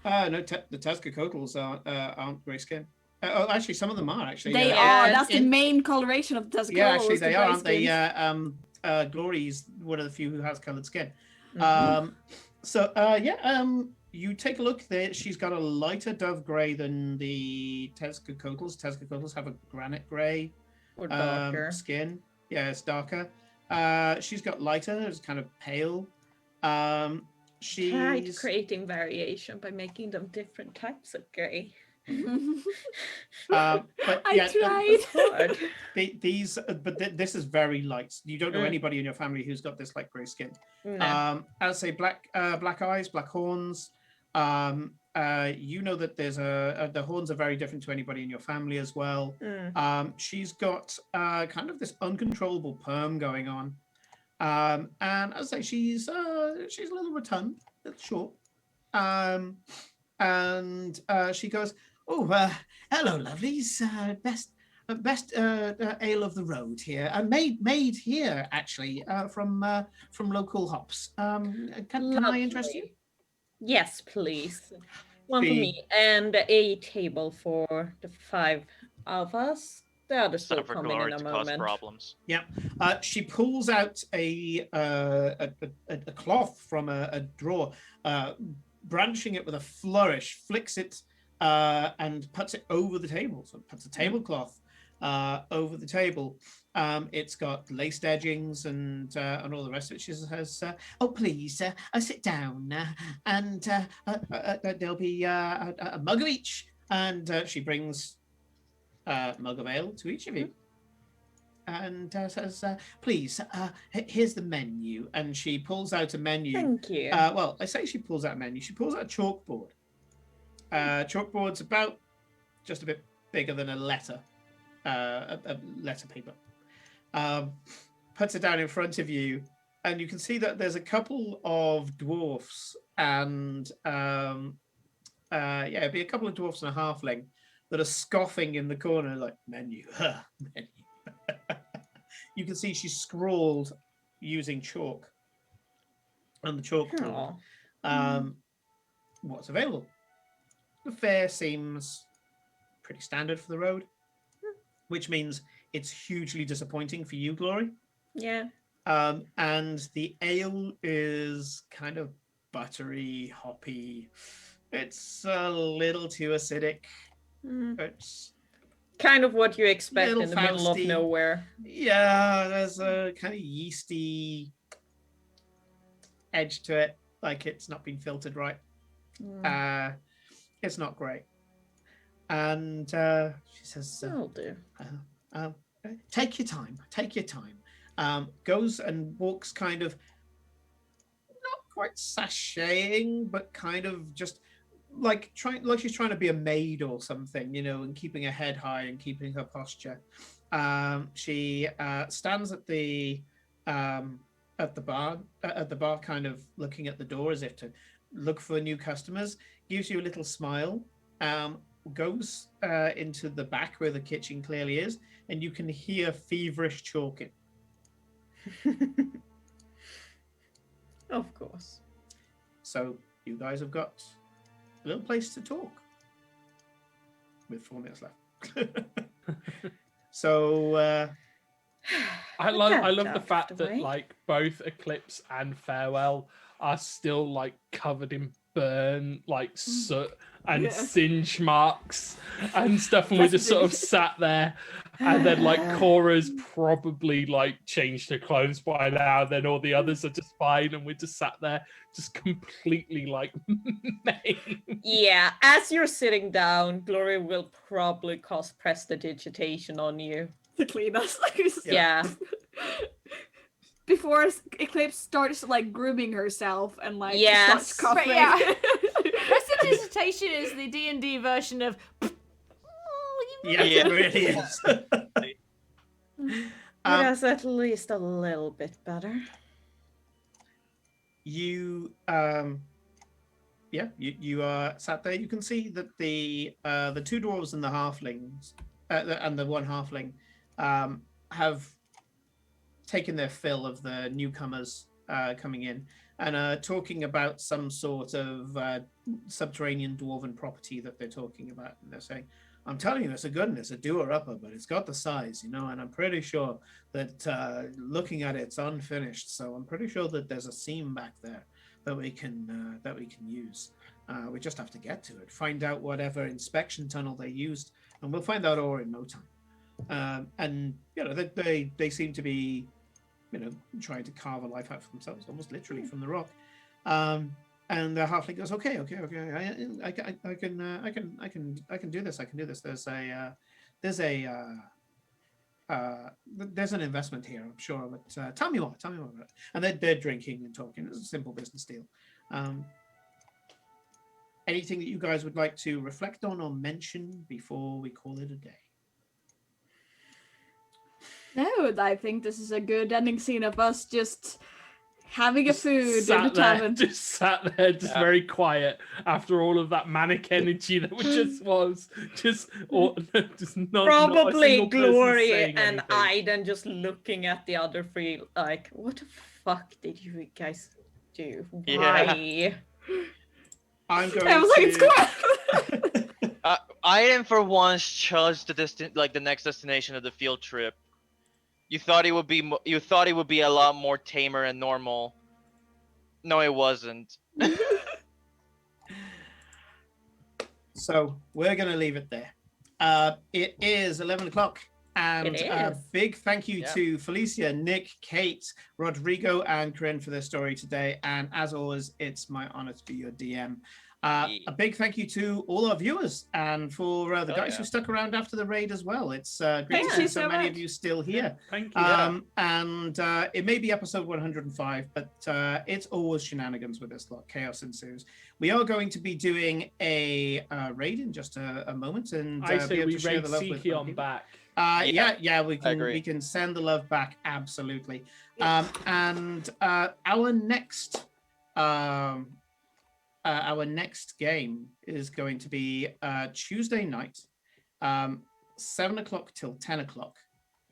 No, the Tezcacotls aren't grey skin. Actually, some of them are actually. They Yeah. are. That's the main coloration of Tezcatlipoca. Yeah, actually, is the they grey are, aren't they? skins. Glory's one of the few who has coloured skin. Mhm. You take a look there. She's got a lighter dove grey than the Tezcatlipoca. Tezcatlipoca have a granite grey Or darker. skin. Yeah, it's darker. She's got lighter. It's kind of pale. Tried She's creating variation by making them different types of grey. but I yeah, tried. Hard. this is very light. You don't know Mm. anybody in your family who's got this light grey skin. No. I'd say black eyes, black horns. You know that there's the horns are very different to anybody in your family as well. Mm. She's got kind of this uncontrollable perm going on, and I'd say she's a little rotund, a little short, and she goes, "Oh, hello, lovelies. Best ale of the road here. Made here actually from local hops. Can I interest you?" Lovely. Yes, please. One for The- me and a table for the 5 of us. The others Instead will of for come in Glory a to cause moment. problems. She pulls out a cloth from a drawer, branching it with a flourish, flicks it, and puts it over the table. So puts a tablecloth over the table. It's got laced edgings and all the rest of it. She says, "Oh, please, sit down, and there'll be a mug of each." And she brings a mug of ale to each of you. And says, "Please, here's the menu." And she pulls out a menu. Thank you. Well, I say she pulls out a menu. She pulls out a chalkboard. Chalkboard's about just a bit bigger than a letter, a letter paper. Puts it down in front of you, and you can see that there's a couple of dwarfs and it'd be a couple of dwarfs and a halfling that are scoffing in the corner, like, menu, menu. You can see she's scrawled using chalk on the chalkboard. Aw. What's available? The fare seems pretty standard for the road, which means it's hugely disappointing for you, Glory. Yeah. And the ale is kind of buttery, hoppy. It's a little too acidic. Mm. It's Kind of what you expect Little in the middle of Fausty. nowhere. Yeah, there's a kind of yeasty edge to it, like it's not been filtered right. Mm. It's not great. And she says, That'll do. take your time, take your time. Goes and walks kind of not quite sashaying, but kind of just like she's trying to be a maid or something, and keeping her head high and keeping her posture. She stands at the bar, kind of looking at the door as if to look for new customers. Gives you a little smile. Goes into the back where the kitchen clearly is, and you can hear feverish chalking. Of course. So you guys have got a little place to talk with 4 minutes left. So I love the fact that Away. like both Eclipse and Farewell are still like covered in burn, like soot and Yeah. singe marks and stuff, and we just sort of sat there. And then like Cora's probably like changed her clothes by now. Then all the others are just fine, and we just sat there, just completely like maimed. Yeah, as you're sitting down, Glory will probably cast prestidigitation on you. To clean us. Yeah. Before Eclipse starts like grooming herself and like Yes. starts coughing. Right, yeah. Prestidigitation is the D&D version of. yeah, Yeah. it really is. It is at least a little bit better. You you are sat there. You can see that the 2 dwarves and the halflings and the 1 halfling have taken their fill of the newcomers coming in and are talking about some sort of subterranean dwarven property that they're talking about. And they're saying, I'm telling you, it's a good one. It's a doer-upper, but it's got the size, you know, and I'm pretty sure that looking at it, it's unfinished. So I'm pretty sure that there's a seam back there that we can use. We just have to get to it, find out whatever inspection tunnel they used, and we'll find out all in no time. And you know, they seem to be, you know, trying to carve a life out for themselves, almost literally from the rock. And the halfling goes, okay, I can do this. I can do this. There's an investment here, I'm sure. But tell me more about it. And they're drinking and talking. It's a simple business deal. Anything that you guys would like to reflect on or mention before we call it a day? No, I think this is a good ending scene of us just having a food in the Sat tavern. sat there, very quiet after all of that manic energy that was just not Probably not a single person Glory saying and anything. Aiden just looking at the other three like, what the fuck did you guys do? Yeah. Why? I'm going I was like, it's to... cool. Aiden for once chose the next destination of the field trip. You thought it would be a lot more tamer and normal. No, it wasn't. So we're going to leave it there. It is 11 o'clock. And It a is. big thank you Yeah. to Felicia, Nick, Kate, Rodrigo, and Corinne for their story today. And as always, it's my honor to be your DM. A big thank you to all our viewers and for the guys who stuck around after the raid as well. It's great Thank to see you so so many much. of you still here. Thank you. And it may be episode 105, but it's always shenanigans with this lot. Chaos ensues. We are going to be doing a raid in just a moment, and I be say able we to share raid the love with Siki other on people. back. Yeah, we agree. can send the love back, absolutely. And our next game is going to be Tuesday night, 7 o'clock till 10 o'clock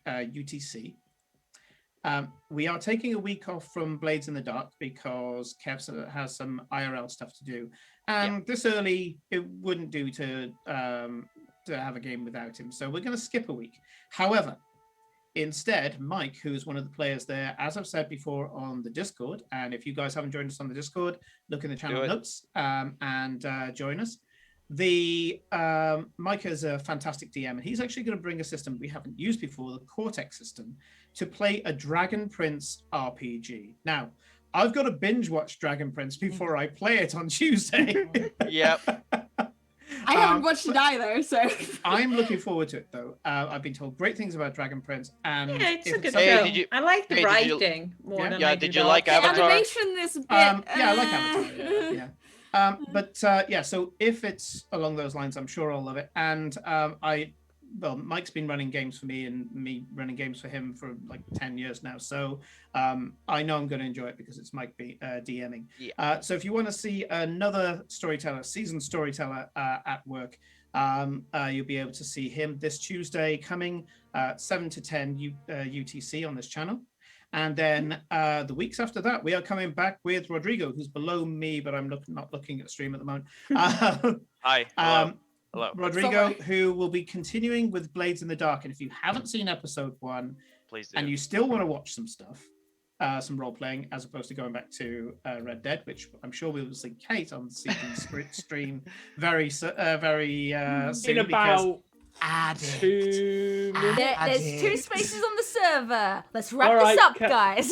UTC. We are taking a week off from Blades in the Dark because Kev has some IRL stuff to do, and this early it wouldn't do to have a game without him. So we're going to skip a week. However, instead, Mike, who's one of the players there, as I've said before on the Discord, and if you guys haven't joined us on the Discord, look in the channel notes and join us. Mike is a fantastic DM, and he's actually going to bring a system we haven't used before, the Cortex system, to play a Dragon Prince RPG. Now, I've got to binge watch Dragon Prince before I play it on Tuesday. Yep. I haven't watched it either, so. I'm looking forward to it, though. I've been told great things about Dragon Prince, and Yeah, it's a good Hey, show. I like the writing more Yeah. than Yeah, I did do you the like art. The Avatar? animation is a bit. yeah, I like Avatar. Yeah. But yeah, so if it's along those lines, I'm sure I'll love it. And Mike's been running games for me and me running games for him for like 10 years now. So I know I'm going to enjoy it because it's Mike DMing. Yeah. So if you want to see another seasoned storyteller at work, you'll be able to see him this Tuesday coming 7 to 10 UTC on this channel. And then the weeks after that, we are coming back with Rodrigo, who's below me, but I'm not looking at the stream at the moment. Hi. Hello. Rodrigo, who will be continuing with Blades in the Dark. And if you haven't seen episode 1 Please do. and you still want to watch some stuff, some role playing, as opposed to going back to Red Dead, which I'm sure we will see Kate on the stream very soon. In about Addict. 2 minutes. There's 2 spaces on the server. Let's wrap All this right, up, guys.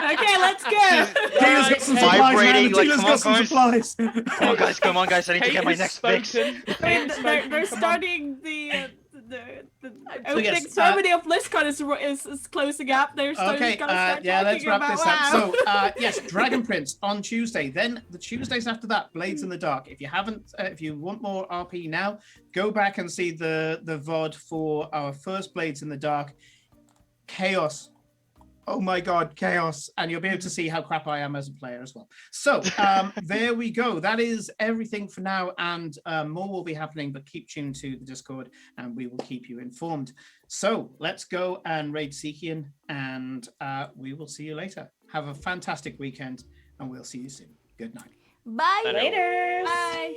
Okay, let's go. Dealer's got some supplies, man. Vibrating, The like, dealer's come got on, some guys. supplies. Come on, guys! I need to get my next fix. I mean, they're starting the opening yes, ceremony of BlizzCon is closing up. They're starting Okay, to start yeah, let's talking wrap this about up. WoW. So, yes, Dragon Prince on Tuesday. Then the Tuesdays after that, Blades in the Dark. If you haven't, if you want more RP now, go back and see the VOD for our first Blades in the Dark. Chaos. Oh my God, chaos. And you'll be able to see how crap I am as a player as well. So there we go. That is everything for now. And more will be happening, but keep tuned to the Discord and we will keep you informed. So let's go and raid Seekian and we will see you later. Have a fantastic weekend and we'll see you soon. Good night. Bye. Hello. Later. Bye.